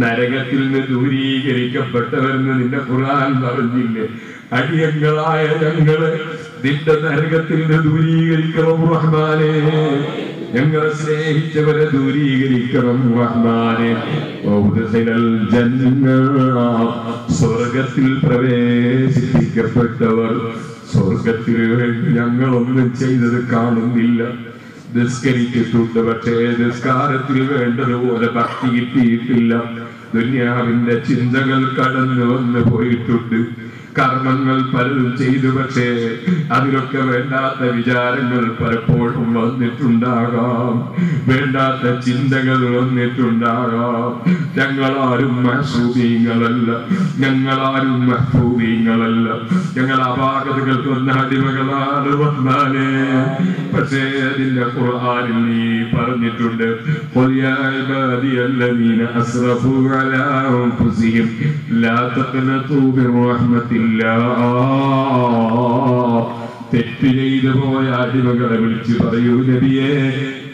നരകത്തിൽ നിന്ന് ദൂരീകരിക്കപ്പെട്ടവരെന്ന് നിന്റെ ഖുർആൻ പറഞ്ഞില്ലേ? അടിയങ്ങളായ ഞങ്ങളെ നിന്റെ നരകത്തിൽ നിന്ന് ദൂരീകരിക്കണം റഹ്മാനേ. ഞങ്ങളെ സ്നേഹിച്ചവരെ ദൂരീകരിക്കണം റഹ്മാനേ. സ്വർഗത്തിൽ പ്രവേശിപ്പിക്കപ്പെട്ടവർ സ്വർഗത്തിൽ വേണ്ടി ഞങ്ങളൊന്നും ചെയ്തത് കാണുന്നില്ല. നിസ്കരിച്ചിട്ടുണ്ട്, പക്ഷേ നിസ്കാരത്തിൽ വേണ്ടതുപോലെ ഭക്തി കിട്ടിയിട്ടില്ല. ദുനിയാവിന്റെ ചിന്തകൾ കടന്നു വന്ന് പോയിട്ടുണ്ട്. കർമ്മങ്ങൾ പലതും ചെയ്തു, പക്ഷേ അതിലൊക്കെ വേണ്ടാത്ത വിചാരങ്ങൾ പലപ്പോഴും വന്നിട്ടുണ്ടാകാം. വേണ്ടാത്ത ചിന്തകൾ വന്നിട്ടുണ്ടാകാം. ഞങ്ങളാരും മഹ്സൂബീങ്ങളല്ല, ഞങ്ങളാരും മഹ്ഫൂബീങ്ങളല്ല. ഞങ്ങൾ അപാകതകൾക്കൊന്ന അടിമകളാണ് വന്നാലേ. പക്ഷേ അതിന്റെ ഖുർആനിൽ നീ പറഞ്ഞിട്ടുണ്ട്, ഖുൽ യാ ഇബാദിയല്ലദീന അസ്റഫൂ അലാ അൻഫുസിഹിം ലാ തഖ്നതൂ മിർ റഹ്മത്തില്ലാഹ്. തെറ്റ് ചെയ്തു പോയ അടിമകളെ വിളിച്ച് പറയൂ നബിയേ,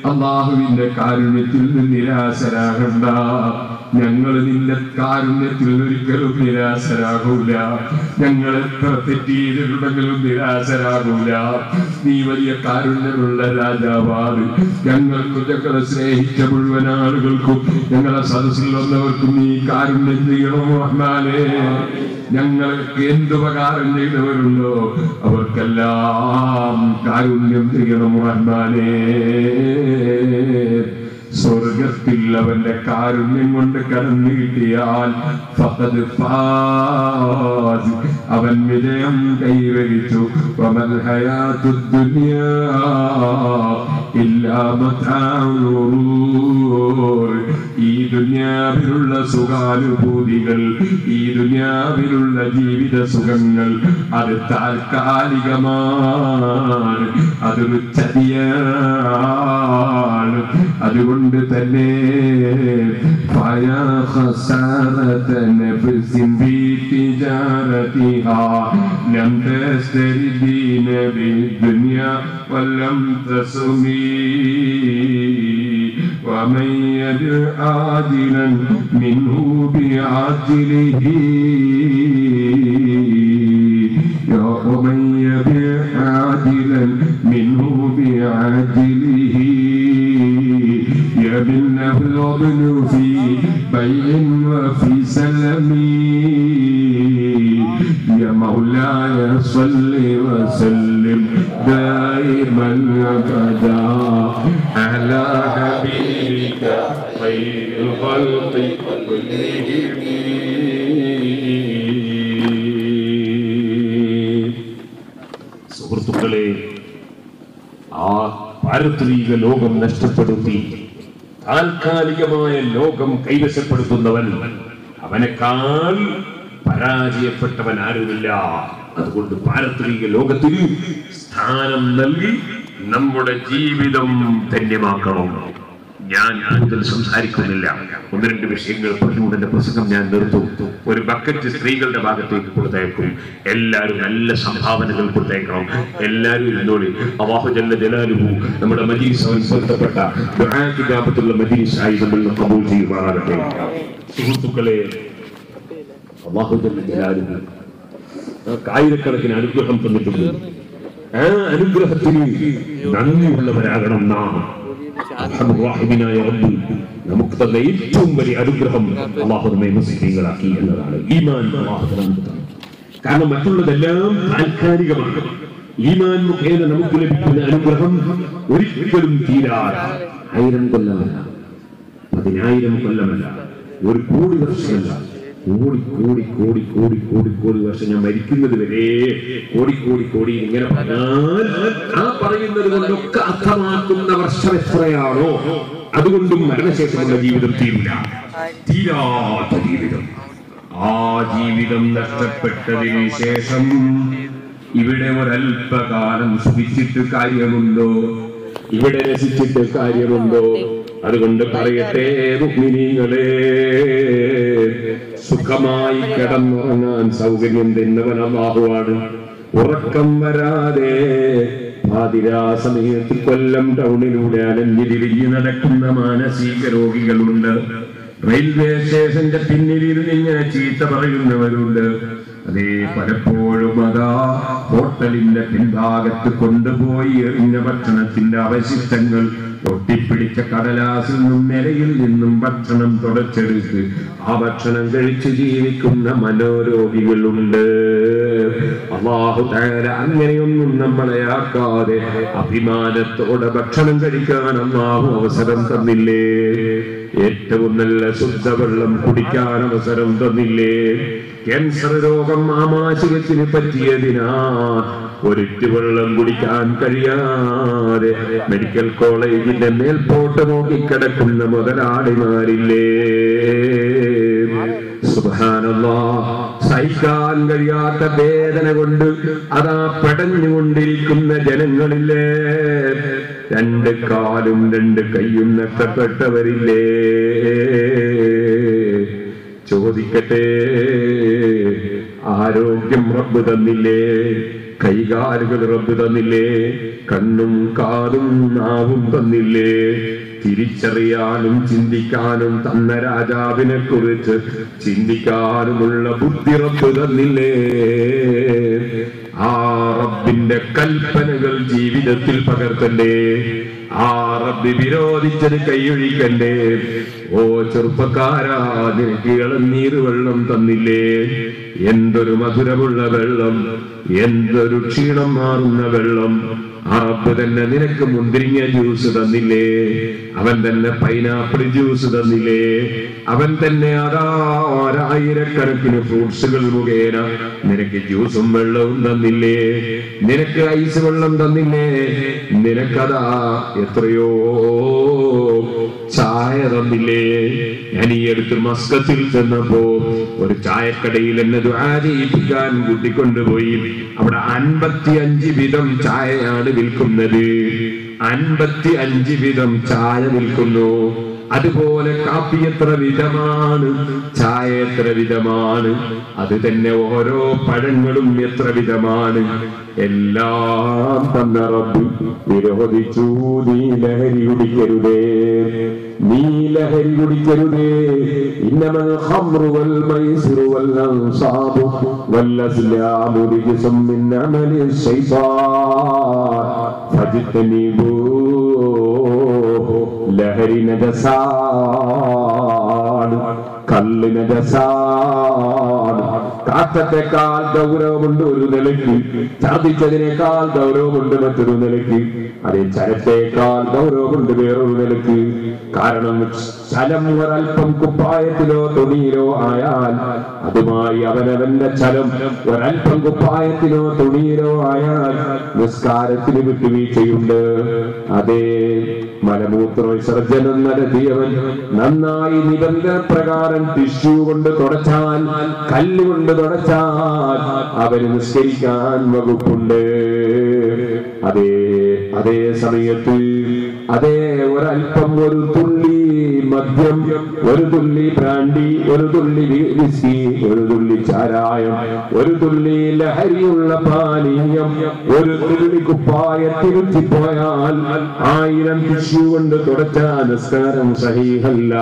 അല്ലാഹുവിന്റെ കാരുണ്യത്തിൽ നിന്ന് നിരാശരാകണ്ട. ഞങ്ങൾ നിന്റെ കാരുണ്യത്തിൽ ഒരിക്കലും നിരാശരാകൂല. ഞങ്ങൾ എത്ര തെറ്റിയിട്ടുണ്ടെങ്കിലും നിരാശരാകൂല. നീ വലിയ കാരുണ്യമുള്ള രാജാവാണ്. ഞങ്ങൾക്കും ഞങ്ങളെ സ്നേഹിച്ച മുഴുവൻ ആളുകൾക്കും ഞങ്ങളെ സദസ്സിൽ വന്നവർക്കും നീ കാരുണ്യം ചെയ്യണം റഹ്മാനേ. ഞങ്ങൾക്ക് എന്തുപകാരം ചെയ്തവരുണ്ടോ അവർക്കെല്ലാം കാരുണ്യം ചെയ്യണം റഹ്മാനേ. സ്വർഗത്തിൽ അവന്റെ കാരുണ്യം കൊണ്ട് കടന്നു കിട്ടിയാൽ ഫഖദ് ഫാസ്, അവൻ വിജയം കൈവരിച്ചു. വമൽ ഹയാത്തുദ് ദുനിയാ ഇല്ലാ മതാഉൽ ഗുറൂർ. ഈ ദുനിയാവിലുള്ള സുഖാനുഭൂതികൾ, ഈ ദുനിയാവിലുള്ള ജീവിത സുഖങ്ങൾ അത് താൽക്കാലികമാണ്, അതൊരു ചതിയാണ്. അതുകൊണ്ട് തന്നെ ഫയാ ഖസാറത നഫ്സിൻ ഫീ തിജാറതിഹാ ലം തസ്തരി ദീന ബിദ്ദുനിയാ വലം തസുമി ومن يدع عاجلا منه بعاجله ومن يدع عاجلا منه بعاجله يبنه الابن في بيع وفي سلم. يا مولاي صل وسلم دائما ابدا على حبيبك خير الخلق كلهم. പാരത്രിക ലോകം നഷ്ടപ്പെടുത്തി താൽക്കാലികമായ ലോകം കൈവശപ്പെടുത്തുന്നവൻ അവനേക്കാൾ പരാജയപ്പെട്ടവൻ ആരുമില്ല. അതുകൊണ്ട് പാരത്രിക ലോകത്തിൽ സ്ഥാനം നൽകി നമ്മുടെ ജീവിതം ധന്യമാക്കണം. ഞാൻ കൂടുതൽ സംസാരിക്കുന്നില്ല. ഒന്ന് രണ്ട് വിഷയങ്ങൾ പറഞ്ഞുകൊണ്ട് എന്റെ പ്രസംഗം ഞാൻ നിർത്തും. ഒരു ബക്കറ്റ് സ്ത്രീകളുടെ ഭാഗത്തേക്ക് കൊടുത്തയക്കും. എല്ലാവരും നല്ല സംഭാവനകൾ കൊടുത്തയക്കണം. എല്ലാവരും ഇരുന്നോളി. അല്ലാഹു ജല്ല ജലാലുഹു നമ്മുടെ മജ്‌ലിസുമായി ബന്ധപ്പെട്ട ദുആ കിതാബത്തുള്ള മജ്‌ലിസ് ആയി നമ്മൾ കബൂൽ ചെയ്യുമാറാകട്ടെ. സുഹൃത്തുക്കളെ, അല്ലാഹു ജല്ല ജലാലുഹു ആയിരക്കണക്കിന് അനുഗ്രഹം തന്നിട്ടുണ്ട്. ആ അനുഗ്രഹത്തിന് നന്ദിയുള്ളവരാകണം നാം. നമുക്ക് തന്ന ഏറ്റവും വലിയ അനുഗ്രഹം അല്ലാഹു നമ്മെ മുസ്ലിങ്ങളാക്കി എന്നതാണ്. ഈമാൻ അല്ലാഹു തന്നു. കാരണം മറ്റുള്ളതെല്ലാം താൽക്കാലികമാണ്. ഈമാൻ മുഖേന നമുക്ക് ലഭിക്കുന്ന അനുഗ്രഹം ഒരിക്കലും തീരാതെ 1000 കൊല്ലമല്ല, 10,000 കൊല്ലമല്ല, 1 കോടി വർഷമല്ല, കോടി കോടി കോടി കോടി കോടി കോടി വർഷം ഞാൻ മരിക്കുന്നത് വരെ കോടി കോടി കോടി ഇങ്ങനെ പറഞ്ഞാൽ ആ പറയുന്നത് കൊണ്ടൊക്കെ അർത്ഥമാക്കുന്ന വർഷം എത്രയാണോ അതുകൊണ്ടും മരണശേഷമുള്ള ജീവിതം തീരില്ല. തീരാത്ത ജീവിതം. ആ ജീവിതം നഷ്ടപ്പെട്ടതിന് ശേഷം ഇവിടെ ഒരല്പകാലം സുഖിച്ചിട്ട് കാര്യമുണ്ടോ? ഇവിടെ രസിച്ചിട്ട് കാര്യമുണ്ടോ? അതുകൊണ്ട് പറയട്ടെ മുഅ്മിനീങ്ങളെ, സുഖമായി കിടന്നുറങ്ങാൻ സൗകര്യം തന്നവൻ അല്ലാഹുവാണ്. ഉറക്കം വരാതെ പാതിരാ സമയത്ത് കൊല്ലം ടൗണിലൂടെ അലഞ്ഞു തിരിഞ്ഞ് നടക്കുന്ന മാനസിക രോഗികളുണ്ട്. റെയിൽവേ സ്റ്റേഷന്റെ പിന്നിലിരുന്ന് ഇങ്ങനെ ചീത്ത പറയുന്നവരുണ്ട്. അതേ പലപ്പോഴും അതാ ഹോട്ടലിന്റെ പിൻഭാഗത്ത് കൊണ്ടുപോയി എറിഞ്ഞ ഭക്ഷണത്തിന്റെ അവശിഷ്ടങ്ങൾ ഒട്ടിപ്പിടിച്ച കടലാസിൽ നിന്നും നിലയിൽ നിന്നും ഭക്ഷണം തുടച്ചെടുത്ത് ആ ഭക്ഷണം കഴിച്ച് ജീവിക്കുന്ന മനോരോഗികളുണ്ട്. അല്ലാഹു തആല അങ്ങനെയൊന്നും നമ്മളെ ആക്കാതെ അഭിമാനത്തോടെ ഭക്ഷണം കഴിക്കാൻ അല്ലാഹു അവസരം തന്നില്ലേ? ഏറ്റവും നല്ല ശുദ്ധവെള്ളം കുടിക്കാൻ അവസരം തന്നില്ലേ? ക്യാൻസർ രോഗം ആമാശയത്തിന് പറ്റിയതിനാ ഒരിറ്റ് വെള്ളം കുടിക്കാൻ കഴിയാതെ മെഡിക്കൽ കോളേജിന്റെ മേൽപോട്ട് നോക്കിക്കിടക്കുന്ന മുതലാളിമാരില്ലേ? സുബ്ഹാനല്ലാഹ്, സഹിക്കാൻ കഴിയാത്ത വേദന കൊണ്ട് അതാ പെടഞ്ഞുകൊണ്ടിരിക്കുന്ന ജനങ്ങളില്ലേ? 2 കാലും 2 കൈയും നഷ്ടപ്പെട്ടവരില്ലേ? ചോദിക്കട്ടെ, ആരോഗ്യം റബ്ബ് തന്നില്ലേ? കൈകാലുകൾ റബ്ബ് തന്നില്ലേ? കണ്ണും കാതും നാവും തന്നില്ലേ? തിരിച്ചറിയാനും ചിന്തിക്കാനും തന്ന രാജാവിനെ കുറിച്ച് ചിന്തിക്കാനുമുള്ള ബുദ്ധി റബ്ബ് തന്നില്ലേ? ആ റബ്ബിന്റെ കൽപ്പനകൾ ജീവിതത്തിൽ പകർത്തണ്ടേ? ആ റബ്ബ് വിരോധിച്ചത് കൈയൊഴിക്കണ്ടേ? ഓ ചെറുപ്പക്കാരാ, നിനക്ക് ഇളനീർ വെള്ളം തന്നില്ലേ? എന്തൊരു മധുരമുള്ള വെള്ളം, എന്തൊരു ക്ഷീണം മാറുന്ന വെള്ളം. ആ റബ്ബ് തന്നെ നിനക്ക് മുന്തിരിങ്ങ ജ്യൂസ് തന്നില്ലേ? അവൻ തന്നെ പൈനാപ്പിൾ ജ്യൂസ് തന്നില്ലേ? അവൻ തന്നെ അതാ 1000കണക്കിന് ഫ്രൂട്ട്സുകൾ മുഖേന നിനക്ക് ജ്യൂസും വെള്ളവും തന്നില്ലേ? നിനക്ക് ഐസ് വെള്ളം തന്നില്ലേ? നിനക്കതാ എത്രയോ ചായ തന്നില്ലേ? ഞാൻ ഈ അടുത്ത് മസ്കത്തിൽ ചെന്നപ്പോ ഒരു ചായക്കടയിൽ എന്നെ ദുആ ചെയ്യിപ്പിക്കാൻ കൂട്ടിക്കൊണ്ടുപോയി. അവിടെ 55 വിധം ചായയാണ് വിൽക്കുന്നത്. 55 വിധം ചായ വിൽക്കുന്നു. അതുപോലെ കാപ്പി എത്ര വിധമാണ്, ചായ എത്ര വിധമാണ്, അത് തന്നെ ഓരോ പഴങ്ങളും എത്ര വിധമാണ്. എല്ലാം തന്ന റബ്ബ് വിരോധിച്ചു. നീ ലഹരി കുടിക്കരുതേ, നീ ലഹരി കുടിക്കരുതേ. ഇന്നമൽ ഖംറു വൽ മൈസിറു വൽ അൻസാബു വൽ അസ്ലാമു റിജ്സും മിൻ അമലി ശൈത്താൻ ഫജ്തനിബൂ. ലഹരി നജസാണ്, കല്ല് നജസാണ്, കാഷ്ടത്തെക്കാൾ ഗൗരവമുണ്ട് ഒരു നിലയ്ക്ക്, ഛർദിച്ചതിനേക്കാൾ ഗൗരവമുണ്ട് മറ്റൊരു നിലയ്ക്ക്, അതേ ചലത്തേക്കാൾ ഗൗരവമുണ്ട് വേറൊരു നിലയ്ക്ക്. കാരണം ചലം ഒരൽപ്പം കുപ്പായത്തിലോ തുണിയിലോ ആയാൽ അതുമായി അവനവന്റെ ചലം ഒരൽപ്പം കുപ്പായത്തിലോ തുണിയിലോ ആയാൽ നിസ്കാരത്തിന് വിട്ടുവീഴ്ചയുണ്ട്. അതേ മലമൂത്ര വിസർജനം നടത്തിയവൻ നന്നായി നിബന്ധന പ്രകാരം ടിഷ്യൂ കൊണ്ട് തുടച്ചാൽ, കല്ലുകൊണ്ട് തുടച്ചാൽ അവന് നിസ്കരിക്കാൻ വകുപ്പുണ്ട്. അതേ സമയത്ത് അതേ ഒരൽപ്പം, ഒരു തുള്ളി മദ്യം, ഒരു തുള്ളി ബ്രാൻഡി, ഒരു തുള്ളി വിസ്കി, ഒരു തുള്ളി ചാരായം, ഒരു തുള്ളി ലഹരിയുള്ള പാനീയം, ഒരു തുള്ളി കുപ്പായത്തിരുത്തിപ്പോയാൽ 1000 ടിഷ്യൂ കൊണ്ട് തുടച്ച നിസ്കാരം സഹീഹല്ല.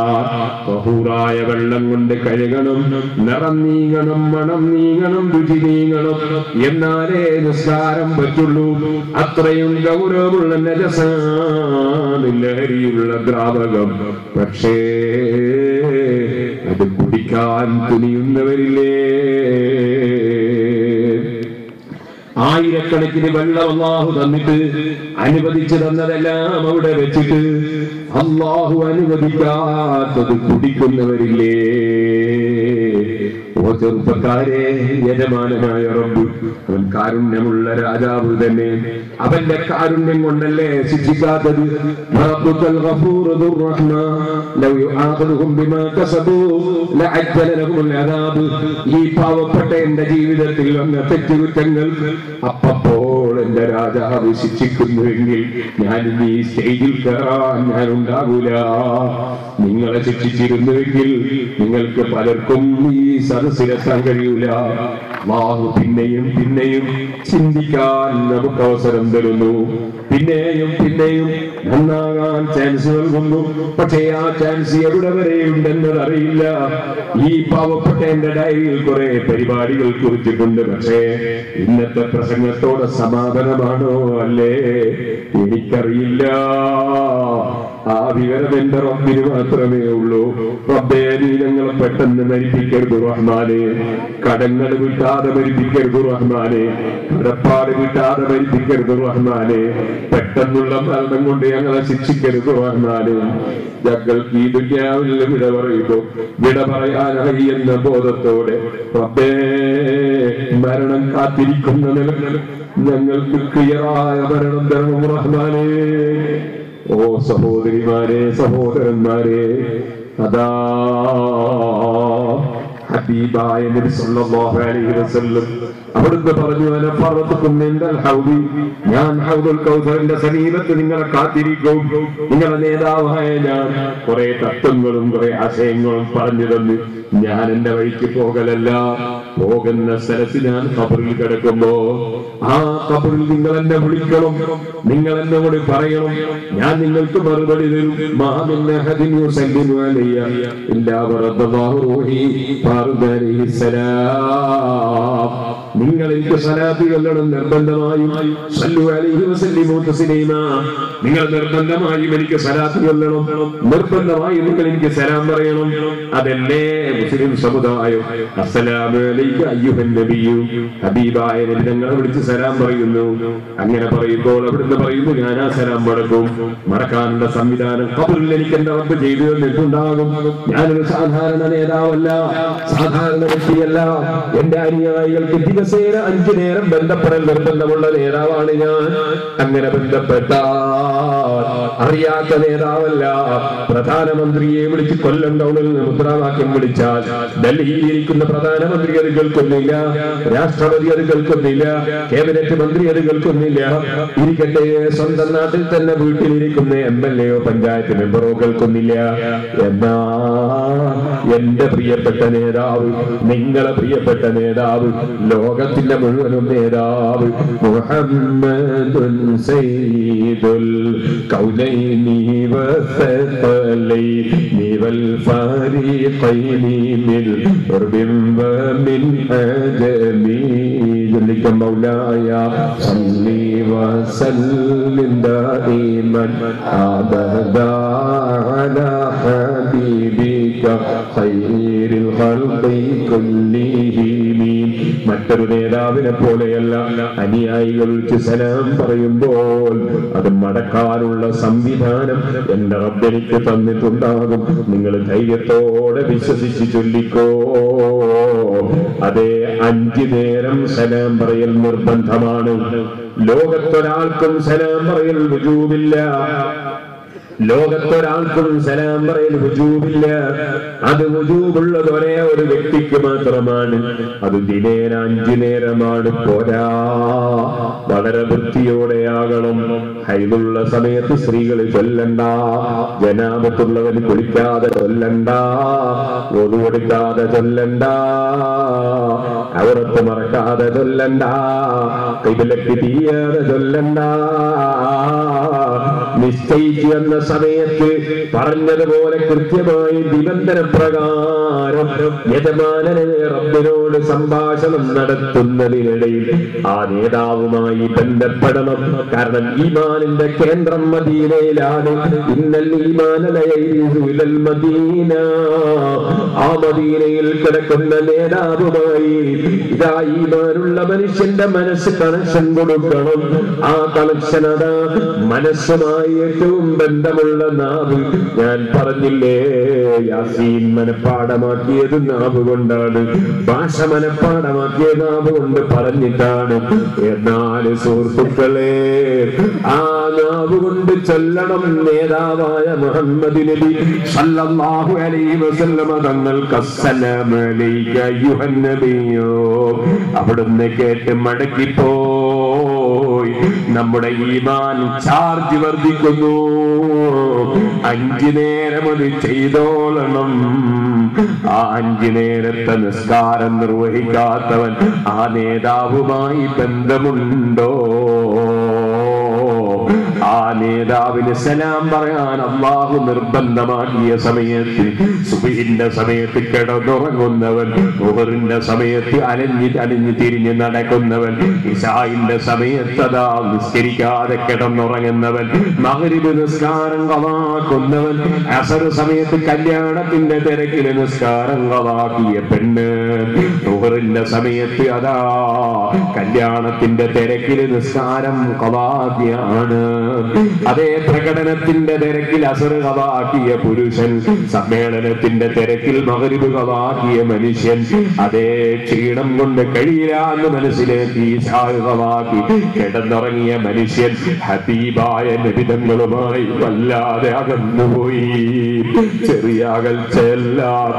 തഹൂറായ വെള്ളം കൊണ്ട് കഴുകണം, നിറം നീങ്ങണം, മണം നീങ്ങണം, രുചി നീങ്ങണം, എന്നാലേ നിസ്കാരം പറ്റുള്ളൂ. അത്രയും ഗൗരവമുള്ള നജസാണ് ലഹരിയുള്ള ദ്രാവകം. പക്ഷേ അത് കുടിക്കാൻ തുനിയുന്നവരില്ലേ? ആയിരക്കണക്കിന് വെള്ളം അല്ലാഹു തന്നിട്ട് അനുവദിച്ചു തന്നതെല്ലാം അവിടെ വെച്ചിട്ട് അല്ലാഹു അനുവദിക്കാത്തത് കുടിക്കുന്നവരില്ലേ? ഓ ചെറുപ്പക്കാരെ, യജമാനനായ റബ്ബ് അവൻ കാരുണ്യമുള്ള രാജാവ് തന്നെ. അവന്റെ കാരുണ്യം കൊണ്ടല്ലേ ശിക്ഷിക്കാത്തത്. റബ്ബുൽ ഗഫൂർ ദുർ റഹ്മ ലൗ യുആഖിദുഹും ബിമാ കസബൂ ലഅജ്ജല ലഹുൽ അദാബ്. ഈ പാവപ്പെട്ട എന്റെ ജീവിതത്തിൽ വന്ന തെറ്റുകുറ്റങ്ങൾ അപ്പോൾ എന്റെ രാജാവ് ശിക്ഷിക്കുന്നുവെങ്കിൽ ഞാൻ ഈ സ്റ്റേജിൽ കയറാൻ ഞാൻ ഉണ്ടാകൂല. നിങ്ങളെ ശിക്ഷിച്ചിരുന്നുവെങ്കിൽ നിങ്ങൾക്ക് പലർക്കും ഈ സദസ്സിലെത്താൻ കഴിയൂല. അല്ലാഹു പിന്നെയും പിന്നെയും ചിന്തിക്കാൻ നമുക്ക് അവസരം തരുന്നു. പിന്നെയും പിന്നെയും നന്നാകാൻ ചാൻസ് നൽകുന്നു. പക്ഷേ ആ ചാൻസ് എവിടെ വരെയുണ്ടെന്നത് അറിയില്ല. ഈ പാവപ്പെട്ട എന്റെ ഡയറിയിൽ കുറെ പരിപാടികൾ കുറിച്ചിട്ടുണ്ട്. പക്ഷേ ഇന്നത്തെ പ്രസംഗത്തോടെ സമാപനമാണോ അല്ലേ എനിക്കറിയില്ല. ആ വിവരം എന്റെ റബ്ബിന് മാത്രമേ ഉള്ളൂ. റബ്ബേ, നീ ഞങ്ങളെ പെട്ടെന്ന് മരിപ്പിക്കരുത് റഹ്മാനെ. കടങ്ങൾ വിട്ടാതെ മരിപ്പിക്കരുത് റഹ്മാനെ. കടപ്പാട് വിട്ടാതെ മരിപ്പിക്കരുത് റഹ്മാനെ. പെട്ടെന്നുള്ള മരണം കൊണ്ട് ഞങ്ങളെ ശിക്ഷിക്കരുത് റഹ്മാനെ. ഞങ്ങൾക്ക് ഈ ദുനിയാവിൽ വിട പറയുമ്പോ വിട പറയാനായി എന്ന ബോധത്തോടെ റബ്ബേ, മരണം കാത്തിരിക്കുന്ന നിലകൾ ഞങ്ങൾക്ക് ക്ലിയറായ മരണം തരണം റഹ്മാനെ. ഓ സഹോദരിമാരെ, സഹോദരന്മാരെ, അതാ ഹബീബായ നബി സല്ലല്ലാഹു അലൈഹി വസല്ലം അവിടുന്ന് പറഞ്ഞു, അന ഫറതുകും മിനൽ ഹൗദി, ഞാൻ ഹൗദുൽ കൗസറിന്റെ സമീപത്ത് നിങ്ങളെ കാത്തിരിക്കും. നിങ്ങളുടെ നേതാവായ ഞാൻ കുറെ തത്വങ്ങളും കുറെ ആശയങ്ങളും പറഞ്ഞു തന്നു. ഞാൻ എന്റെ വഴിക്ക് പോകലല്ല, പോകുന്ന സ്ഥലത്ത് ഞാൻ ഖബറിൽ കിടക്കുമ്പോ ആ ഖബറിൽ നിങ്ങൾ എന്നെ വിളിക്കണം, നിങ്ങൾ എന്നോട് പറയണം, ഞാൻ നിങ്ങൾക്ക് മറുപടി തരും. നിങ്ങൾ എനിക്ക് സലാത്ത് ചൊല്ലണം നിർബന്ധമായും. സല്ലു അലൈഹി വസല്ലിമു തസ്ലീമാ, നിങ്ങൾ നിർബന്ധമായും എനിക്ക് സലാത്ത് ചൊല്ലണം, നിർബന്ധമായും നിങ്ങൾ എനിക്ക് സലാം പറയണം. അതല്ലേ മുസ്ലിം സമുദായം. അസ്സലാമു അലൈക അയ്യുഹൻ നബിയു, ഹബീബായ നബി ഞങ്ങളെ വിളിച്ച് സലാം പറയുന്നു. അങ്ങനെ പറയുമ്പോൾ അവിടുന്ന് പറയുന്നു, ഞാൻ ആ സലാം മടക്കും. മടക്കാനുള്ള സംവിധാനം ഖബറിൽ എനിക്ക് എന്റെ റബ്ബ് ചെയ്തു തന്നിട്ടുണ്ടാകും. ഞാനൊരു സാധാരണ നേതാവല്ല, സാധാരണ വ്യക്തിയല്ല. എന്റെ അനുയായികൾക്ക് ദിവസേന 5 നേരം ബന്ധപ്പെടൽ നിർബന്ധമുള്ള നേതാവാണ് ഞാൻ. അങ്ങനെ ബന്ധപ്പെട്ട അറിയാത്ത നേതാവല്ല. പ്രധാനമന്ത്രിയെ വിളിച്ച് കൊല്ലം ടൗണിൽ മുദ്രാവാക്യം വിളിച്ചാൽ ഡൽഹിയിൽ ഇരിക്കുന്ന പ്രധാനമന്ത്രി അത് കേൾക്കുന്നില്ല, രാഷ്ട്രപതി അത് കേൾക്കുന്നില്ല, ക്യാബിനറ്റ് മന്ത്രി അത് കേൾക്കുന്നില്ല. ഇരിക്കട്ടെ, സ്വന്തം നാട്ടിൽ തന്നെ വീട്ടിലിരിക്കുന്ന MLA യോ പഞ്ചായത്ത് മെമ്പറോ കേൾക്കുന്നില്ല. എന്നാ എന്റെ പ്രിയപ്പെട്ട നേതാവ്, നിങ്ങളെ പ്രിയപ്പെട്ട നേതാവ്, ലോകത്തിന്റെ മുഴുവനും നേതാവ് മുഹമ്മദുൻ സയ്യിദുൽ കൗനൈനി വസഖലൈനി വൽ ഫരീഖൈനി മിൻ ഉർബിൻ വമിൻ അജമി. ജല്ലിക മൗലായ സല്ലി വസല്ലിം ദായിമൻ അബദാ അലാ ഹബീബിക ഖൈറിൽ ഖൽഖി കുല്ലിഹിം. മറ്റൊരു നേതാവിനെ പോലെയല്ല. അനുയായികൾക്ക് സലാം പറയുമ്പോൾ അത് മടക്കാനുള്ള സംവിധാനം എന്റെ റബ്ബ് എനിക്ക് തന്നിട്ടുണ്ടാകും. നിങ്ങൾ ധൈര്യത്തോടെ വിശ്വസിച്ച് ചൊല്ലിക്കോ. അതെ, 5 നേരം സലാം പറയൽ നിർബന്ധമാണ്. ലോകത്തൊരാൾക്കും സലാം പറയൽ വുജൂബില്ല. ലോകത്തൊരാൾക്കും സലാം പറയൽ വുജൂബില്ല. അത് വുജൂബുള്ളത് ഒരേ ഒരു വ്യക്തിക്ക് മാത്രമാണ്. അത് ദിനേന 5 നേരമാണ്. പോരാ, വളരെ വൃത്തിയോടെയാകണം. ഹൈദുള്ള സമയത്ത് സ്ത്രീകൾ ചൊല്ലണ്ട, ജനാബത്തുള്ളവന് കുളിക്കാതെ ചൊല്ലണ്ട, ഒതു കൊടുക്കാതെ ചൊല്ലണ്ട, അവരത്ത് മറക്കാതെ ചൊല്ലണ്ട, ഖിബ്ലക്ക് തിരിയാതെ ചൊല്ലണ്ട. നിശ്ചയിച്ചു എന്ന സമയത്ത് പറഞ്ഞതുപോലെ കൃത്യമായി നിബന്ധന പ്രകാരം യജമാനനെ റബ്ബിനോട് സംഭാഷണം നടത്തുന്നതിനിടയിൽ ആ നേതാവുമായി ബന്ധപ്പെടണം. കാരണം ഈമാനിന്റെ കേന്ദ്രം മദീനയിലാണ്. ഇന്നൽ ഈമാന ലയൈസു ഇലൽ മദീന. ആ മദീനയിൽ കിടക്കുന്ന നേതാവുമായി ഇതാ ഈമാനുള്ള മനുഷ്യന്റെ മനസ്സ് കണക്ഷൻ കൊടുക്കണം. ആ കണക്ഷൻ അതാ മനസ്സുമായി ഏറ്റവും ബന്ധമുള്ള നാവ്. ഞാൻ പറഞ്ഞില്ലേ, യാസീൻ മനപ്പാടമാക്കിയത് നാവ് കൊണ്ടാണ്, ഭാഷ മനപ്പാടമാക്കിയ നാവ് കൊണ്ട് പറഞ്ഞിട്ടാണ്. എന്നാൽ സുഹൃത്തുക്കളെ, ആ നാവ് കൊണ്ട് ചൊല്ലണം. നേതാവായ മുഹമ്മദ് നബി സല്ലല്ലാഹു അലൈഹി വസല്ലമ തങ്ങൾക്ക് അസ്സലാമു അലൈക അയ്യുഹൻ നബിയോ അവിടുന്ന് കേട്ട് മടക്കിപ്പോയി. നമ്മുടെ ഈമാൻ ചാർജ് വർദ്ധിക്കുന്നു. 5 നേരം അത് ചെയ്തോളണം. ആ 5 നേരത്തെ നിസ്കാരം നിർവഹിക്കാത്തവൻ ആ നേതാവുമായി ബന്ധമുണ്ടോ? ആ നേതാവിന് സലാം പറയാൻ അല്ലാഹു നിർബന്ധമാക്കിയ സമയത്ത്, സുബ്ഹിന്റെ സമയത്ത് കിടന്നുറങ്ങുന്നവൻ, ളുഹറിന്റെ സമയത്ത് അലഞ്ഞു തിരിഞ്ഞ് നടക്കുന്നവൻ, ഇശാഇന്റെ സമയത്ത് അതാ നിസ്കരിക്കാതെ കിടന്നുറങ്ങുന്നവൻ, മഗ്രിബ് നിസ്കാരം കളാക്കുന്നവൻ, അസർ സമയത്ത് കല്യാണത്തിന്റെ തിരക്കിൽ നിസ്കാരം കളാക്കിയ പെണ്ണ്, ളുഹറിന്റെ സമയത്ത് അതാ കല്യാണത്തിന്റെ തിരക്കിൽ നിസ്കാരം കളാക്കിയാണ്. അതേ പ്രകടനത്തിന്റെ തിരക്കിൽ അസർ കളാക്കിയ പുരുഷൻ, സമ്മേളനത്തിന്റെ തിരക്കിൽ മഗ്രിബ് കളാക്കിയ മനുഷ്യൻ, അതേ ക്ഷീണം കൊണ്ട് കഴിയില്ലാന്ന് മനസ്സിലാക്കി കളാക്കി കിടന്നുറങ്ങിയ മനുഷ്യൻ ഹബീബായ നബിതങ്ങളുമായി വല്ലാതെ അകന്നുപോയി. ചെറിയ അകൽച്ചയെല്ലാം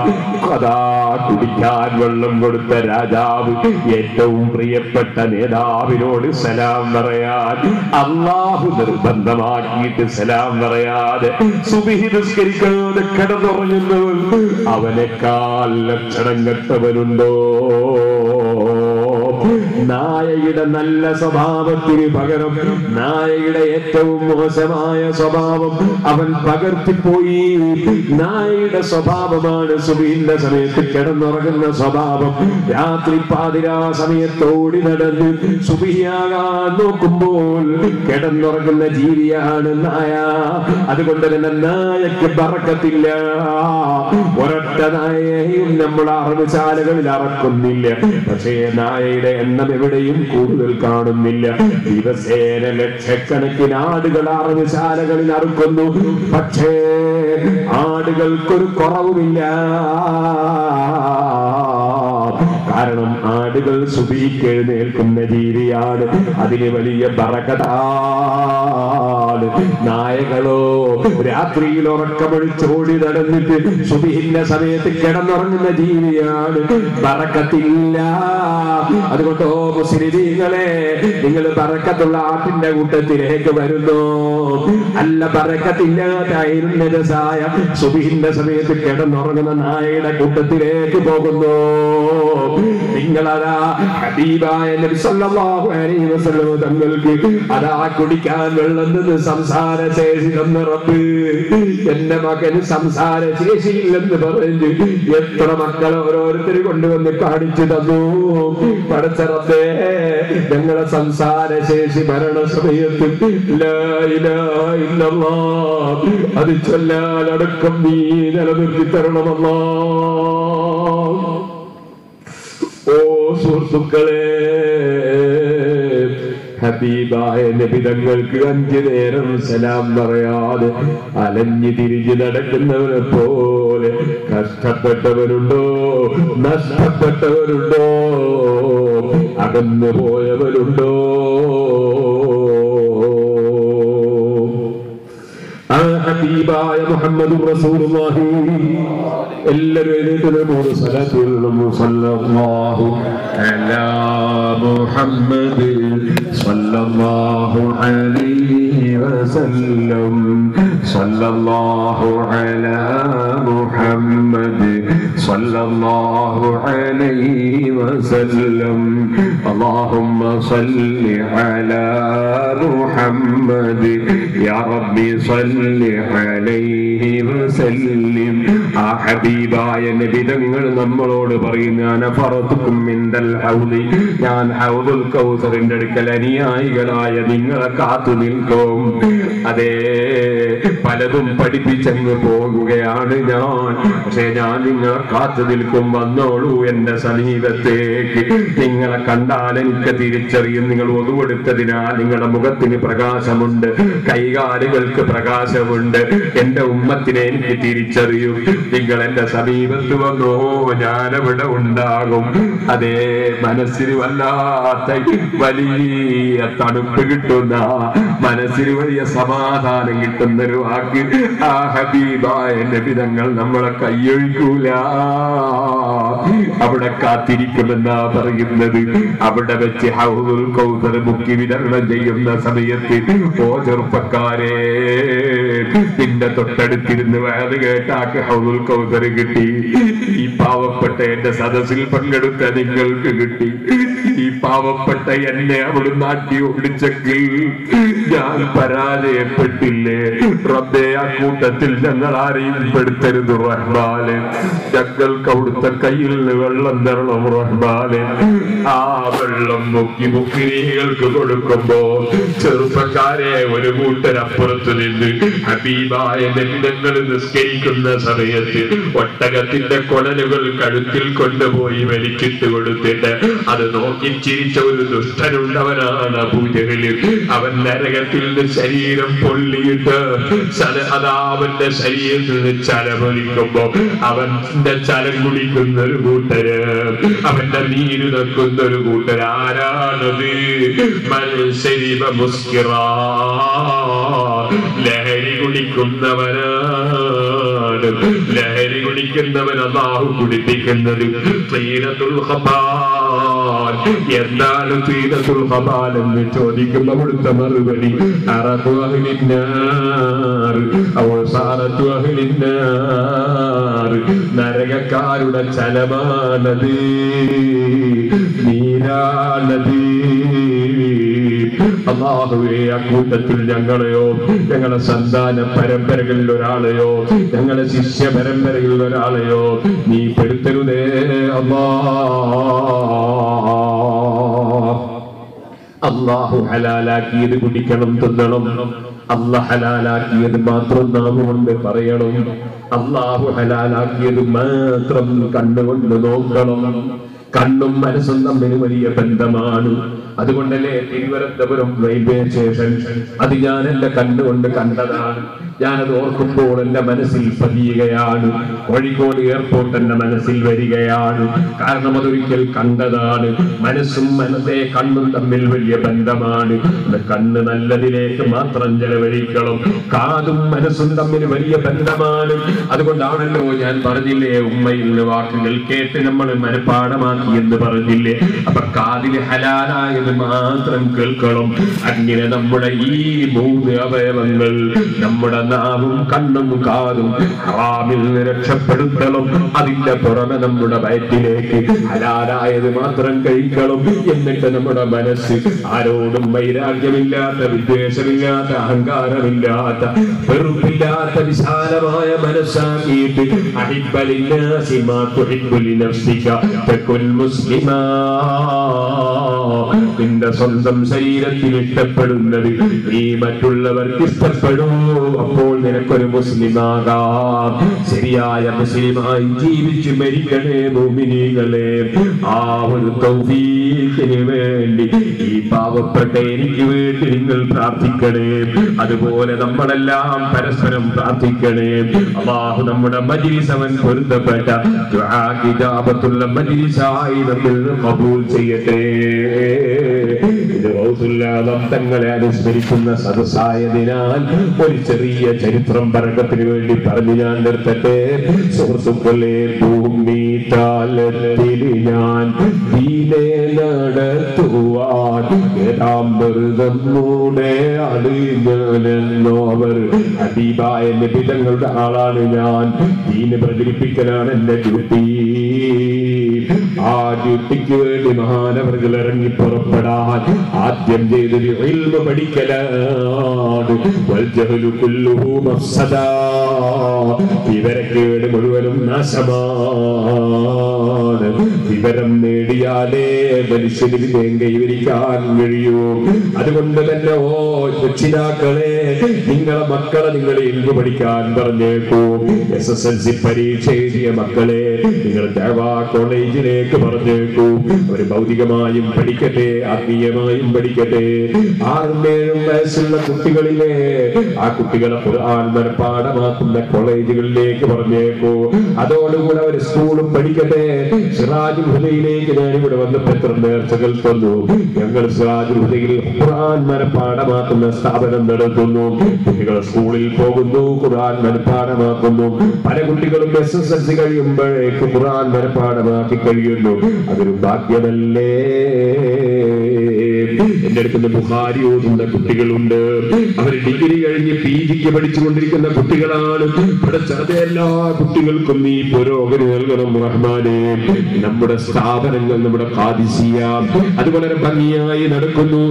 കഥാ കുടിക്കാൻ വെള്ളം കൊടുത്ത രാജാവ് ഏറ്റവും പ്രിയപ്പെട്ട നേതാവിനോട് സലാം പറയാൻ അല്ലാഹു നിർബന്ധമാക്കിയിട്ട് സലാം പറയാതെ സുബ്ഹി നിസ്കരിക്കാതെ കിടന്നുറങ്ങുന്നവൻ അവനേക്കാൾ ലക്ഷണം കെട്ടവനുണ്ടോ? നായയുടെ നല്ല സ്വഭാവത്തിന് പകരം നായയുടെ ഏറ്റവും മോശമായ സ്വഭാവം അവൻ പകർത്തിപ്പോയി. നായയുടെ സ്വഭാവമാണ് സുബ്ഹിന്റെ സമയത്ത് കിടന്നുറങ്ങുന്ന സ്വഭാവം. രാത്രി പാതിരാ സമയത്ത് ഓടി നടന്ന് സുബ്ഹിയാകാൻ നോക്കുമ്പോൾ കിടന്നുറങ്ങുന്ന ജീവിയാണ് നായ. അതുകൊണ്ട് തന്നെ നായക്ക് ബറക്കത്തില്ല. ഒരൊറ്റ നായയെയും നമ്മൾ അറവുശാലകളിൽ അറക്കുന്നില്ല. പക്ഷേ നായയുടെ എണ്ണം എവിടെയും കൂടുതൽ കാണുന്നില്ല. ദിവസേന ലക്ഷക്കണക്കിന് ആടുകൾ അറവുശാലകളിൽ അറുക്കുന്നു. പക്ഷേ ആടുകൾക്കൊരു കുറവുമില്ല. കാരണം ആടുകൾ സുബ്ഹിക്ക് എഴുന്നേൽക്കുന്ന രീതിയാണ്. അതിന് വലിയ ബറക്കത്താണ്. നായകളോ രാത്രിയിൽ ഉറക്കമൊഴിച്ചോടി നടന്നിട്ട് സുബ്ഹിന്റെ സമയത്ത് കിടന്നുറങ്ങുന്ന ജീവിയാണ്. ബറക്കത്തില്ല. അതുകൊണ്ട് ഓ മുസ്ലിമീങ്ങളെ, നിങ്ങൾ ബറക്കത്തുള്ള ആട്ടിന്റെ കൂട്ടത്തിലേക്ക് വരുന്നു. അല്ല, ബറക്കത്തില്ലാത്ത നജസായ സുബ്ഹിന്റെ സമയത്ത് കിടന്നുറങ്ങുന്ന നായയുടെ കൂട്ടത്തിലേക്ക് പോകുന്നു. നിങ്ങളതാ ഹബീബായ നബി സല്ലല്ലാഹു അലൈഹി വസല്ലം തങ്ങൾക്ക് അതാ കുടിക്കാൻ വെള്ളം നിന്ന് സംസാരശേഷി തന്ന റബ്ബ് എന്റെ മകന് സംസാരശേഷിയില്ലെന്ന് പറഞ്ഞ് എത്ര മക്കളെ ഓരോരുത്തർ കൊണ്ടുവന്ന് കാണിച്ചു തന്നു. പടച്ച റബ്ബേ, ഞങ്ങളെ സംസാരശേഷി മരണസമയത്ത് ലാ ഇലാഹ ഇല്ലല്ലാഹ് അത് ചൊല്ലാനടക്കം നീ നിലനിർത്തി തരണമല്ലാഹ്. ഓ സുഹൃത്തുക്കളെ, ഹബീബായ നബി തങ്ങൾക്ക് 5 നേരം സലാം പറയാതെ അലഞ്ഞു തിരിഞ്ഞ് നടക്കുന്നവരെ പോലെ കഷ്ടപ്പെട്ടവരുണ്ടോ, നഷ്ടപ്പെട്ടവരുണ്ടോ, അകന്നു പോയവരുണ്ടോ? ആ ഹബീബായ മുഹമ്മദുർ റസൂലുള്ളാഹി എല്ലാവരും എഴുന്നേറ്റ് സ്വലാത്ത് ചൊല്ലണം. സല്ലല്ലാഹു അലാ മുഹമ്മദ് സല്ലല്ലാഹു അലൈഹി വസല്ലം. സല്ലല്ലാഹു അലാ മുഹമ്മദ് സല്ലല്ലാഹു അലൈഹി വസല്ലം. അല്ലാഹുമ്മ സല്ലി അലാ മുഹമ്മദ് യാ റബ്ബി സല്ലി അലൈഹി വസല്ലം. ആ ഹബീബായ നബി തങ്ങൾ നമ്മളോട് പറയുന്ന അനഫറതുക്കും മിൻദൽ ഹൗദി, ഞാൻ ഹൗദുൽ കൗസറിന്റെ അടുക്കൽ അനുയായികളായ നിങ്ങളെ കാത്തു നിൽക്കും. അതേ, പലതും പഠിപ്പിച്ചങ്ങ് പോകുകയാണ് ഞാൻ, പക്ഷെ ഞാൻ നിങ്ങളെ കാത്തു നിൽക്കും. വന്നോളൂ എന്റെ സമീപത്തേക്ക്. നിങ്ങളെ കണ്ടാൽ എനിക്ക് തിരിച്ചറിയും. നിങ്ങൾ ഒതുവെടുത്തതിനാൽ നിങ്ങളുടെ മുഖത്തിന് പ്രകാശമുണ്ട്, കൈകാലുകൾക്ക് പ്രകാശമുണ്ട്. എന്റെ ഉമ്മത്തിനെ എനിക്ക് തിരിച്ചറിയും. നിങ്ങൾ എന്റെ സമീപത്ത് വന്നോ, ഞാനവിടെ ഉണ്ടാകും. അതേ, മനസ്സിന് വല്ലാത്ത വലിയ തണുപ്പ് കിട്ടുന്ന, മനസ്സിന് വലിയ സമാധാനം കിട്ടുന്നൊരു വാക്ക് ആ ഹബീബായ നബി തങ്ങൾ നമ്മളെ കൈയൊഴിക്കൂല. അവിടെ കാത്തിരിക്കുമെന്നാ പറയുന്നത്. അവിടെ വെച്ച് ഹൗദുൽ കൗസർ മുക്കി വിതരണം ചെയ്യുന്ന സമയത്ത്, ഓ ചെറുപ്പക്കാരെ, നിന്റെ തൊട്ടടുത്തിരുന്ന് വയത് കേട്ടാക്ക് ഹൗദുൽ കൗസർ കിട്ടി. ഈ പാവപ്പെട്ട എന്റെ സദസ്സിൽ പങ്കെടുത്ത നിങ്ങൾക്ക് കിട്ടി. ഈ പാവപ്പെട്ട എന്നെ അവിടെ നാട്ടി ഓടിച്ചെങ്കിൽ ഞാൻ പരാജയപ്പെട്ടില്ലേ റബ്ബേ? ആ കൂട്ടത്തിൽ ഞങ്ങൾ ആരെയും പെടുത്തരുത് റഹ്മാനെ. ഞങ്ങൾക്ക് അവിടുത്തെ കയ്യിൽ നിന്ന് വെള്ളം തരണം റഹ്മാനെ. ആ വെള്ളം മുക്കി മുക്കിനികൾക്ക് കൊടുക്കുമ്പോ ചെറുപ്പക്കാരെ ഒരു കൂട്ടരപ്പുറത്ത് നിന്ന് ഹബീബായ നബിതങ്ങൾ നിസ്കരിക്കുന്ന സമയത്ത് ഒട്ടകത്തിന്റെ കൊടലുകൾ കഴുത്തിൽ കൊണ്ടുപോയി വലിച്ചിട്ട് കൊടുത്തിട്ട് അത് നോക്കി ചിരിച്ച ഒരു ദുഷ്ടനുണ്ടവനാണ് അബൂജഹൽ. അവൻ നരകത്തിൽ നിന്ന് ശരീരം പൊള്ളിയിട്ട് അവന്റെ ശരീരത്തിൽ നിന്ന് ചലമൊലിക്കുമ്പോ അവന്റെ ചലം കുടിക്കുന്ന ഒരു കൂട്ടര്, അവന്റെ നീര് നിൽക്കുന്ന ഒരു കൂട്ടര്. ആരാണത്? മത്സരിവ മുസ്കിറ, ലഹരി കുടിക്കുന്നവനാണ്. ലഹരി കുടിക്കുന്നവൻ അല്ലാഹു കുടിപ്പിക്കുന്നത് തീരത്തുൽ ഖബാൽ. എന്താണ് തീരത്തുൽ ഖബാൽ എന്ന് ചോദിക്കുമ്പോൾ അവിടുത്തെ മറുപടി അറഖു അഹ്ലിന്നാർ ഔ സാറത്തു അഹ്ലിന്നാർ. നരകക്കാരുടെ ചലമാണത്, നീരാണത്. അല്ലാഹുവേ, അക്കൂട്ടത്തിൽ ഞങ്ങളെയോ ഞങ്ങളുടെ സന്താന പരമ്പരകളിൽ ഒരാളെയോ ഞങ്ങളുടെ ശിഷ്യ പരമ്പരകളിൽ ഒരാളെയോ നീ പെടുത്തരുതേ അല്ലാഹു ഹലാലാക്കിയത് കുടിക്കണം, തിന്നണം. അല്ലാഹു ഹലാലാക്കിയത് മാത്രം നാം കൊണ്ട് പറയണം. അല്ലാഹു ഹലാലാക്കിയത് മാത്രം കണ്ണുകൊണ്ട് നോക്കണം. കണ്ണും മനസ്സും തമ്മിൽ വലിയ ബന്ധമാണ്. അതുകൊണ്ടല്ലേ തിരുവനന്തപുരം റെയിൽവേ സ്റ്റേഷൻ അത് ഞാൻ എന്റെ കണ്ണുകൊണ്ട് കണ്ടതാണ്. ഞാനത് ഓർക്കുമ്പോൾ എന്റെ മനസ്സിൽ പതിയുകയാണ്. കോഴിക്കോട് എയർപോർട്ട് എന്റെ മനസ്സിൽ വരികയാണ്. കാരണം അതൊരിക്കൽ കണ്ടതാണ്. മനസ്സും മനസ്സേ കണ്ണും തമ്മിൽ വലിയ ബന്ധമാണ്. കണ്ണ് നല്ലതിലേക്ക് മാത്രം ചെലവഴിക്കണം. കാതും മനസ്സും തമ്മിൽ വലിയ ബന്ധമാണ്. അതുകൊണ്ടാണല്ലോ ഞാൻ പറഞ്ഞില്ലേ, ഉമ്മയിൽ വാക്കുകൾ കേട്ട് നമ്മൾ മനഃപ്പാഠമാക്കി എന്ന് പറഞ്ഞില്ലേ. അപ്പൊ കാതില് ഹലാലായത് മാത്രം കേൾക്കണം. അങ്ങനെ നമ്മുടെ ഈ 3 അവയവങ്ങൾ, നമ്മുടെ നാവും കണ്ണും കാതും ഹറാമിൽ നിന്ന് രക്ഷപ്പെടുത്തണം. അതിന്റെ പുറമെ നമ്മുടെ വയറ്റിലേക്ക് ഹലാലായത് മാത്രം കഴിക്കണം. എന്നിട്ട് നമ്മുടെ മനസ്സ് ആരോടും വൈരാഗ്യമില്ലാത്ത, വിദ്വേഷമില്ലാത്ത, അഹങ്കാരമില്ലാത്ത, വെറുപ്പില്ലാത്ത വിശാലമായ മനസ്സാക്കിയിട്ട് അഹിബ്ബലിന്നാസി മാ തുഹിബ്ബു ലിനഫ്സിക തകുൻ മുസ്ലിമാ. നിന്റെ സ്വന്തം ശരീരത്തിൽ ഇഷ്ടപ്പെടുന്നത് നീ മറ്റുള്ളവർക്ക് ഇഷ്ടപ്പെടൂ, അപ്പോൾ നിനക്കൊരു മുസ്ലിമാകാം. ശരിയായ മുസ്ലിമായി ജീവിച്ച് മരിക്കണേ മുഅ്മിനീങ്ങളെ. ആ ഒരു തൗഫീഖിന് വേണ്ടി ഈ പാവപ്പെട്ട എനിക്ക് വേണ്ടി നിങ്ങൾ പ്രാർത്ഥിക്കണേ. അതുപോലെ നമ്മളെല്ലാം പരസ്പരം പ്രാർത്ഥിക്കണേ. അല്ലാഹു നമ്മുടെ മജ്‌ലിസ് അവൻ പൊരുത്തപ്പെട്ട ദുആ ഇജാബത്തുള്ള മജ്‌ലിസായി നമ്മൾ ഖബൂൽ ചെയ്യട്ടെ. ഇത് ഗൗസുൽ ആദം തങ്ങളെ അനുസ്മരിക്കുന്ന സദസ്സായതിനാൽ ഒരു ചെറിയ ചരിത്രം ബറക്കത്തിന് വേണ്ടി പറഞ്ഞു ഞാൻ നിർത്തട്ടെ. സുഹൃത്തുക്കളെ, ഭൂമി താലത്തിൽ ഞാൻ ദീനെ നടത്തുവാൻ നമ്മുടെ അടിഞ്ഞാനെന്നോവർ ഹബീബായ നബി തങ്ങളുടെ ആളാണ് ഞാൻ. ദീന് പ്രചരിപ്പിക്കലാണ് എന്റെ ഡ്യൂട്ടി. ആ ഡ്യൂട്ടിക്ക് വേണ്ടി മഹാനവറുകൾ ഇറങ്ങി പുറപ്പെടാൻ ആദ്യം ചെയ്തൊരു ഇൽമ പഠിക്കലാണ്. വൽജഹലു കുല്ലുഹു മഫ്സദാ, വിവരക്കേട് മുഴുവനും നാശമാണ്. വിവരം നേടിയാലേ മനുഷ്യന് വിജയം കൈവരിക്കാൻ കഴിയൂ. അതുകൊണ്ട് തന്നെ ഓ രക്ഷിതാക്കളെ, നിങ്ങളെ മക്കളെ നിങ്ങൾ ഇൽമ പഠിക്കാൻ പറഞ്ഞേക്കൂ. SSLC പരീക്ഷ എഴുതിയ മക്കളെ നിങ്ങൾ ദഅവാ കോളേജിലേക്ക് പറഞ്ഞേക്കൂ. അവർ ഭൗതികമായും പഠിക്കട്ടെ, ആത്മീയമായും പഠിക്കട്ടെ. 6-7 വയസ്സുള്ള കുട്ടികളിലെ ആ കുട്ടികളെ ഖുർആൻ മനഃപാഠമാക്കുന്ന കോളേജുകളിലേക്ക് പറഞ്ഞേക്കൂ. അതോടുകൂടെ അവർ സ്കൂളും പഠിക്കട്ടെ. സിറാജുൽ ഹുദയിലേക്ക് ഞാനിവിടെ വന്നപ്പോൾ എത്ര നേർച്ചകൾ തന്നു. ഞങ്ങൾ സിറാജുൽ ഹുദയിൽ ഖുർആൻ മനഃപാഠമാക്കുന്ന സ്ഥാപനം നടത്തുന്നു. കുട്ടികൾ സ്കൂളിൽ പോകുന്നു, ഖുർആൻ മനഃപാഠമാക്കുന്നു. പല കുട്ടികളും SSLC കഴിയുമ്പോഴേക്ക് ഖുർആൻ മനഃപാഠമാക്കി കഴിയുന്നു. അതൊരു ഭാഗ്യമല്ലേ? എന്റെ അടുക്കുന്ന ബുഖാരി ഓതുന്ന കുട്ടികളുണ്ട്. അവർ ഡിഗ്രി കഴിഞ്ഞ് PGക്ക് പഠിച്ചുകൊണ്ടിരിക്കുന്ന കുട്ടികളാണ്. പഠിച്ചാതെ എല്ലാ കുട്ടികൾക്കും നീ പുരോഗതി നൽകണം റഹ്മാനെ. നമ്മുടെ സ്ഥാപനങ്ങൾ, നമ്മുടെ ഖാദിസിയ അത് വളരെ ഭംഗിയായി നടക്കുന്നു.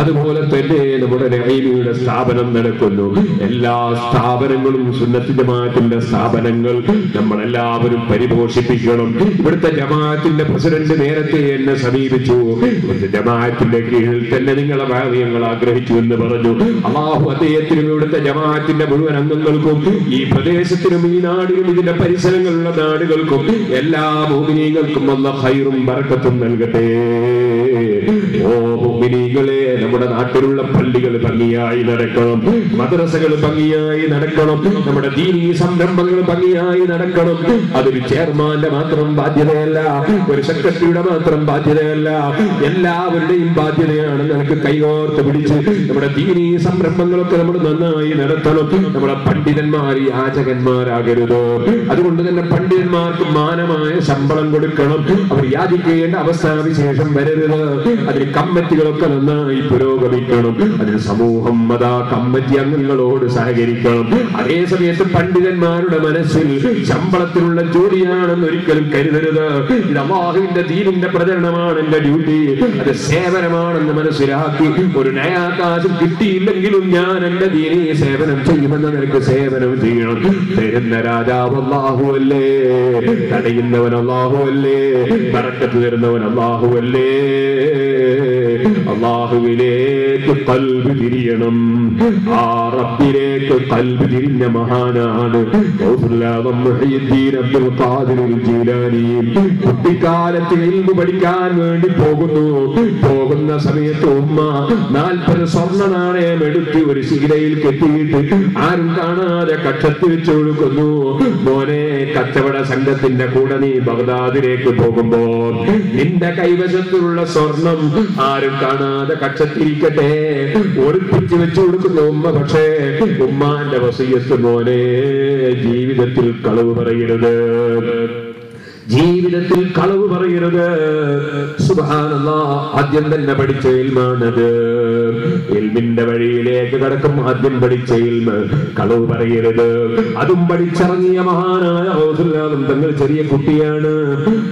അതുപോലെ തന്നെ നമ്മുടെ നഈമിയുടെ സ്ഥാപനം നടക്കുന്നു. എല്ലാ സ്ഥാപനങ്ങളും സുന്നത്ത് ജമാഅത്തിന്റെ സ്ഥാപനങ്ങൾ നമ്മളെല്ലാവരും പരിപോഷിപ്പിക്കണം. ഇവിടുത്തെ ജമാഅത്തിന്റെ പ്രസിഡന്റ് നേരത്തെ എന്നെ സമീപിച്ചു. ജമാഅത്തിന്റെ കീഴിൽ തന്നെ നിങ്ങളെ ഭാവിയങ്ങൾ ആഗ്രഹിച്ചു എന്ന് പറഞ്ഞു. അല്ലാഹു അദ്ദേഹത്തിനും ഇവിടുത്തെ ജമാഅത്തിന്റെ മുഴുവൻ അംഗങ്ങൾക്കും ഈ പ്രദേശത്തിനും ഈ നാടിനും ഇതിന്റെ പരിസരങ്ങളിലുള്ള നാടുകൾക്കും എല്ലാ മുഅ്മിനീങ്ങൾക്കും അല്ലാഹു ഖൈറും ബറക്കത്തും നൽകട്ടെ. ഓ മുഅ്മിനീങ്ങളെ, നമ്മുടെ നാട്ടിലുള്ള പള്ളികൾ ഭംഗിയായി നടക്കണം, മദ്രസകൾ ഭംഗിയായി നടക്കണം, നമ്മുടെ ദീനീ സംരംഭങ്ങൾ ഭംഗിയായി നടക്കണം. അതൊരു ചെയർമാന്റെ മാത്രം ബാധ്യതയല്ല, ഒരു സെക്രട്ടറിയുടെ മാത്രം ബാധ്യതയല്ല, എല്ലാവരുടെയും ബാധ്യതയാണ്. നമുക്ക് കൈകോർത്ത് പിടിച്ച് നമ്മുടെ ദീനീ സംരംഭങ്ങളൊക്കെ നമ്മൾ നന്നായി നടത്തണം. നമ്മുടെ പണ്ഡിതന്മാർ യാചകന്മാരാകരുത്. അതുകൊണ്ട് തന്നെ പണ്ഡിതന്മാർക്ക് മാനമായ ശമ്പളം കൊടുക്കണം. അവർ യാചിക്കേണ്ട അവസ്ഥാവിശേഷം വരരുത്. അതിന് കമ്മിറ്റികളൊക്കെ നന്നായി പുരോഗമിക്കണം. അതിന് സമൂഹം അതാ കമ്മിറ്റി അംഗങ്ങളോട് സഹകരിക്കണം. അതേ സമയത്ത് പണ്ഡിതന്മാരുടെ മനസ്സിൽ ശമ്പളത്തിനുള്ള ജോലിയാണെന്ന് ഒരിക്കലും കരുതരുത്. ഇത് അല്ലാഹുവിന്റെ ദീനിന്റെ പ്രചരണമാണ് എന്റെ ഡ്യൂട്ടി, അത് സേവനമാണെന്ന് മനസ്സിലാക്കി ഒരു നയാകാശം കിട്ടിയില്ലെങ്കിലും ഞാൻ എന്റെ ദീനീ സേവനം ചെയ്യുമെന്ന് നിനക്ക് സേവനം ചെയ്യണം. തരുന്ന രാജാവ് അല്ലാഹു അല്ലേ, തടയുന്നവൻ അല്ലാഹു അല്ലേ, ബറക്കത്ത് തരുന്നവൻ അല്ലാഹു അല്ലേ. അല്ലാഹുവിലേക്ക് ഖൽബ് തിരിയണം. ആ റബ്ബിലേക്ക് ഖൽബ് തിരിഞ്ഞ മഹാനാണ് ഗൗസുൽ ആദം മുഹയ്യിദ്ദീൻ അബ്ദുൽ ഖാദിർ ജീലാനി. കുട്ടിക്കാലത്ത് ഇൽമു പഠിക്കാൻ വേണ്ടി പോകുന്ന സമയത്ത് ഉമ്മ 40 സ്വർണ്ണ നാണയം എടുത്ത് ഒരു ശീലയിൽ കെട്ടിയിട്ട് ആരും കാണാതെ കക്ഷത്തിൽ വെച്ച് കൊടുക്കുന്നു. മോനെ, കച്ചവട സംഘത്തിന്റെ കൂടെ നീ ബഗ്ദാദിലേക്ക് പോകുമ്പോ നിന്റെ കൈവശത്തിലുള്ള സ്വർണം ആരും കാണാതെ കക്ഷത്തിരിക്കട്ടെ, ഒളിപ്പിച്ച് വെച്ചു കൊടുക്കുന്ന ഉമ്മ. പക്ഷേ ഉമ്മാന്റെ വസിയത്ത്, മോനെ ജീവിതത്തിൽ കളവ് പറയരുത്, ജീവിതത്തിൽ കളവ് പറയരുത്. സുബ്ഹാനല്ലാഹ്, ആദ്യം തന്നെ പഠിച്ച ഇൽമാണത്. ഇൽമ ഇൽമിന്റെ വഴിയിലേക്ക് കടക്കും. ആദ്യം പഠിച്ച ഇൽമ് കളവ് പറയരുത്. അതും പഠിച്ചിറങ്ങിയ മഹാനായ റസൂലുള്ളാഹി തങ്ങൾ ചെറിയ കുട്ടിയാണ്.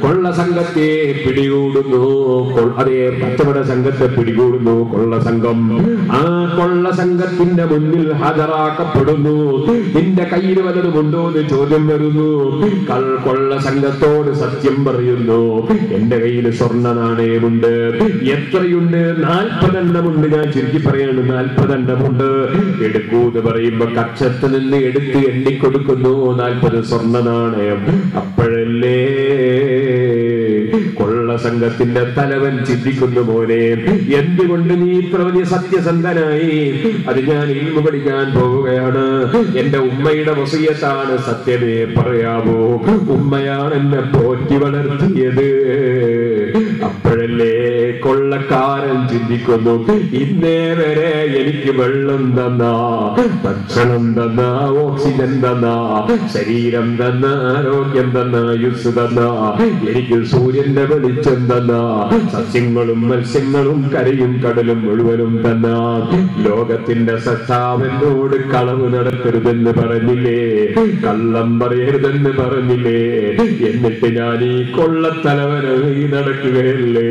കൊള്ള സംഘത്തെ പിടികൂടുന്നു. അതേ കച്ചവട സംഘത്തെ പിടികൂടുന്നു. കൊള്ള സംഘം. ആ കൊള്ള സംഘത്തിന്റെ മുന്നിൽ ഹാജരാക്കപ്പെടുന്നു. നിന്റെ കയ്യിൽ വല്ലതുമുണ്ടോ എന്ന് ചോദ്യം വരുന്നു. കൊള്ള സംഘത്തോട് സത്യം പറയുന്നു. എന്റെ കയ്യിൽ സ്വർണ്ണ നാണയമുണ്ട്. എത്രയുണ്ട്? 40 എണ്ണമുണ്ട്. ഞാൻ ചുരുക്കി പറയാണ്, 40 എണ്ണമുണ്ട്. എടുക്കൂ എന്ന് പറയുമ്പോ കക്ഷത്ത് നിന്ന് എടുത്ത് എണ്ണിക്കൊടുക്കുന്നു 40 സ്വർണ്ണ നാണയം. അപ്പോഴല്ലേ കൊള്ള സംഘത്തിന്റെ തലവൻ ചിന്തിക്കുന്നു, മോനെ എന്തുകൊണ്ട് നീ ഇത്ര വലിയ സത്യസന്ധനായി? അത് ഞാൻ ഇൽമു പഠിക്കാൻ പോവുകയാണ്. എന്റെ ഉമ്മയുടെ വസിയത്താണ്, സത്യമേ പറയാമോ? ഉമ്മയാണ് എന്നെ പോറ്റി വളർത്തിയത്. അപ്പോഴല്ലേ കൊള്ളക്കാരൻ ചിന്തിക്കുന്നു, ഇന്നേ വരെ എനിക്ക് വെള്ളം തന്നാ, ഭക്ഷണം തന്നാ, ഓക്സിജൻ തന്നാ, ശരീരം തന്നാ, ആരോഗ്യം തന്നാ, ആയുസ് തന്നാ, എനിക്ക് സൂര്യന്റെ വെളിച്ചം തന്നാ, സസ്യങ്ങളും മത്സ്യങ്ങളും കരയും കടലും മുഴുവനും തന്നാ. ലോകത്തിന്റെ സത്താവനോട് കളവ് നടക്കരുതെന്ന് പറഞ്ഞില്ലേ? കള്ളം പറയരുതെന്ന് പറഞ്ഞില്ലേ? എന്നിട്ട് ഞാൻ ഈ കൊള്ളത്തലവനായി നടക്കുകയല്ലേ?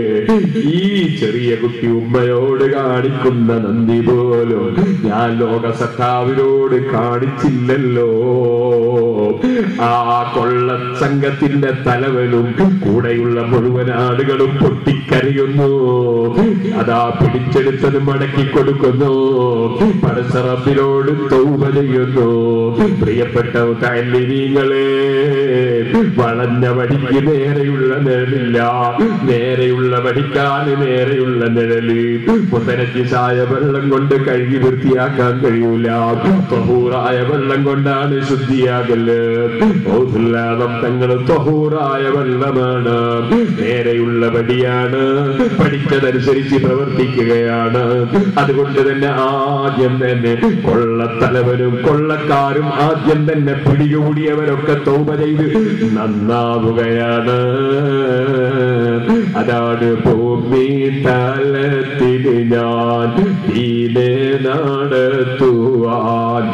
ഈ ചെറിയ കുട്ടി ഉമ്മയോട് കാണിക്കുന്ന നന്ദി പോലും ഞാൻ ലോകസത്താവിനോട് കാണിച്ചില്ലല്ലോ. ആ കൊള്ള സംഘത്തിന്റെ തലവനും കൂടെയുള്ള മുഴുവൻ ആളുകളും പൊട്ടിക്കരയുന്നു. അതാ പിടിച്ചെടുത്തത് മടക്കി കൊടുക്കുന്നു. പടച്ച റബ്ബിനോട് തൗബ ചെയ്യുന്നു. പ്രിയപ്പെട്ട മുതഅല്ലിമീങ്ങളെ, വളഞ്ഞ വടിക്ക് നേരെയുള്ള നിഴലില്ല. നേരെയുള്ള വടിക്കാൻ നേരെയുള്ള നിഴല്. മുതനജിസായ വെള്ളം കൊണ്ട് കഴുകി വൃത്തിയാക്കാൻ കഴിയൂല. ത്വഹൂറായ വെള്ളം കൊണ്ടാണ് ശുദ്ധിയാകല്. തങ്ങൾ ത്വഹൂറായ വെള്ളമാണ്, നേരെയുള്ള വടിയാണ്, പഠിച്ചതനുസരിച്ച് പ്രവർത്തിക്കുകയാണ്. അതുകൊണ്ട് തന്നെ ആദ്യം തന്നെ കൊള്ളത്തലവരും കൊള്ളക്കാരും ആദ്യം തന്നെ പിടികൂടിയവരൊക്കെ തൗബ ചെയ്ത് നന്നാവുകയാണ്. അതാണ് ഭൂമി തലത്തിന് ഞാൻ ദീനെ നടത്തുവാൻ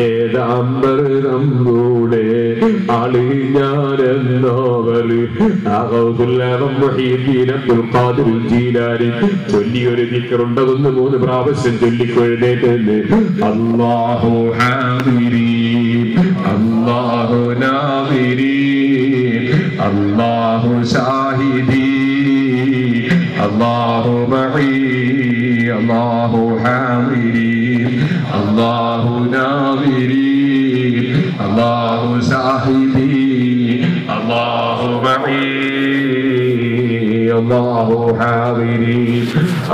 ഏതാമൃതം കൂടെ അളിഞ്ഞാരെന്നവർ അബ്ദുൽ ഖാദിർ ജീലാനി ചൊല്ലിയൊരു ദിക്റുണ്ട്. അതൊന്ന് 3 പ്രാവശ്യം ചൊല്ലിക്കൊഴുന്നേറ്റ് അല്ലാഹു ഹാദിരി അല്ലാഹു നാദിരി അല്ലാഹു ഷാഹിദി അല്ലാഹു മഈ അല്ലാഹു ഹാദിരി അല്ലാഹു നാദിരി അല്ലാഹു ഷാഹിദി അല്ലാഹു മഈ അല്ലാഹു ഹാദിരി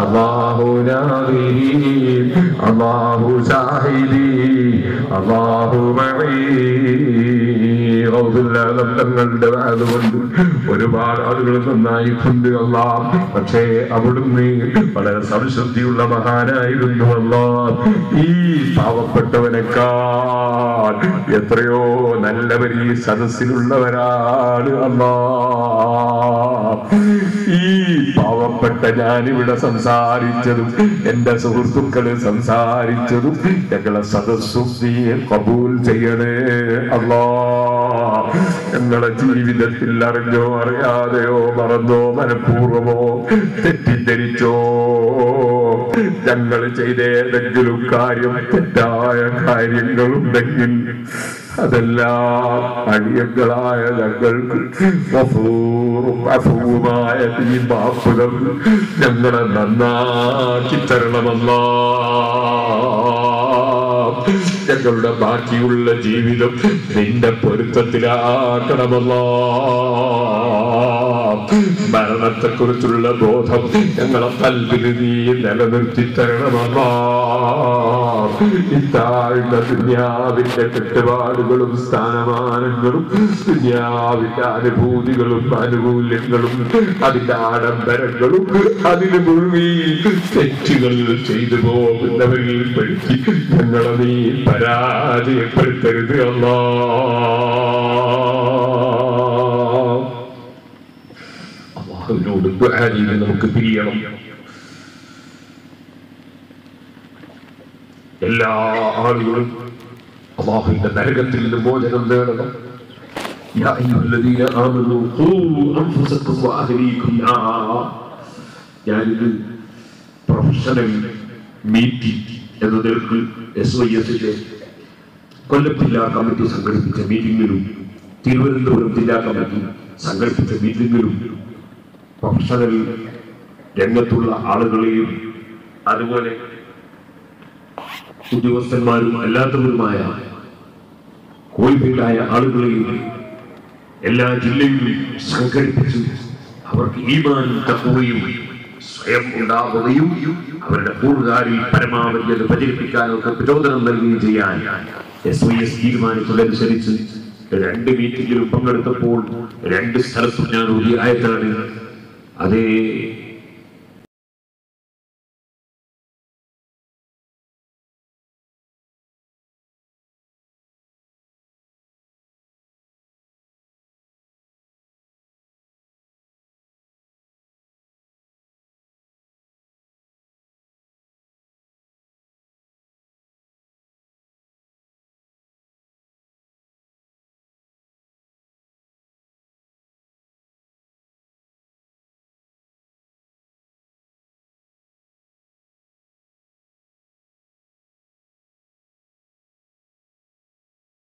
അല്ലാഹു നാദിരി അല്ലാഹു ഷാഹിദി അല്ലാഹു മഈ. തങ്ങളുടെ അതുകൊണ്ട് ഒരുപാട് ആളുകൾ നന്നായിട്ടുണ്ട് അല്ലാഹ്. പക്ഷേ അവിടുന്ന് വളരെ സംശുദ്ധിയുള്ള മഹാനായിരുന്നു അല്ലാഹ്. ഈ പാവപ്പെട്ടവനേക്കാൾ എത്രയോ നല്ലവർ ഈ സദസ്സിലുള്ളവരാണ് അല്ലാഹ്. ഈ പാവപ്പെട്ട ഞാനിവിടെ സംസാരിച്ചതും എന്റെ സുഹൃത്തുക്കള് സംസാരിച്ചതും ഞങ്ങളെ സദസ്സും നീ കബൂൽ ചെയ്യണേ അല്ലാഹ്. ഞങ്ങളുടെ ജീവിതത്തിൽ അറിഞ്ഞോ അറിയാതെയോ മറന്നോ മനഃപൂർവമോ തെറ്റിദ്ധരിച്ചോ ഞങ്ങൾ ചെയ്ത ഏതെങ്കിലും കാര്യം തെറ്റായ കാര്യങ്ങളുണ്ടെങ്കിൽ അതെല്ലാം അടിയങ്ങളായ ഞങ്ങൾക്ക് അഫൂമായ ഈ മാപ്പുകൾ ഞങ്ങളെ നന്നാക്കി തരണമല്ലാ. ഞങ്ങളുടെ ബാക്കിയുള്ള ജീവിതം നിന്റെ പൊരുത്തത്തിലാക്കണമല്ലാ. മരണത്തെക്കുറിച്ചുള്ള ബോധം ഞങ്ങളെ കൽവിൽ നീ നിലനിർത്തി തരണമല്ലാ. ഇത്താഴ്ന്ന ദുനിയാവിന്റെ കെട്ടുപാടുകളും സ്ഥാനമാനങ്ങളും ദുനിയാവിന്റെ അനുഭൂതികളും ആനുകൂല്യങ്ങളും അതിന്റെ ആഡംബരങ്ങളും അതിന് മുഴുവി തെറ്റുകൾ ചെയ്തു പോകുന്നവരിൽ പെടുത്തി ഞങ്ങളെ നീ പരാജയപ്പെടുത്തരുത് അല്ലാ. അല്ലാഹുവിനോട് ദുആ ചെയ്ത് നമുക്ക് പിരിയണം. എല്ലാ ആളുകളും അല്ലാഹുവിന്റെ നരകത്തിൽ നിന്ന് മോചനം നേടണം. യാ അയ്യുഹല്ലദീന ആമനൂ ഖൂ അൻഫുസകും വഅഹ്ലീകും നാറാ. ഞാനിത് പ്രൊഫഷണൽ മീറ്റിംഗ് എന്ന നിലക്ക് SYSന്റെ കൊല്ലം ജില്ലാ കമ്മിറ്റി സംഘടിപ്പിച്ച മീറ്റിംഗിലും തിരുവനന്തപുരം ജില്ലാ കമ്മിറ്റി സംഘടിപ്പിച്ച മീറ്റിംഗിലും പ്രൊഫഷണൽ രംഗത്തുള്ള ആളുകളെയും അതുപോലെ ഉദ്യോഗസ്ഥന്മാരും അല്ലാത്തവരുമായ കോഴിഫീൽഡായ ആളുകളെയും എല്ലാ ജില്ലയിലും സംഘടിപ്പിച്ച് അവർക്ക് ഈമാനും തഖ്വയും സ്വയം ഉണ്ടാവുകയും അവരുടെ കൂട്ടുകാരിൽ പരമാവധി അത് പ്രചരിപ്പിക്കാനൊക്കെ പ്രചോദനം നൽകുകയും ചെയ്യാൻ SYS തീരുമാനിച്ചതനുസരിച്ച് 2 മീറ്റിംഗിലും പങ്കെടുത്തപ്പോൾ 2 സ്ഥലത്തും ഞാൻ ഒരു ആയത്താണ് അതേ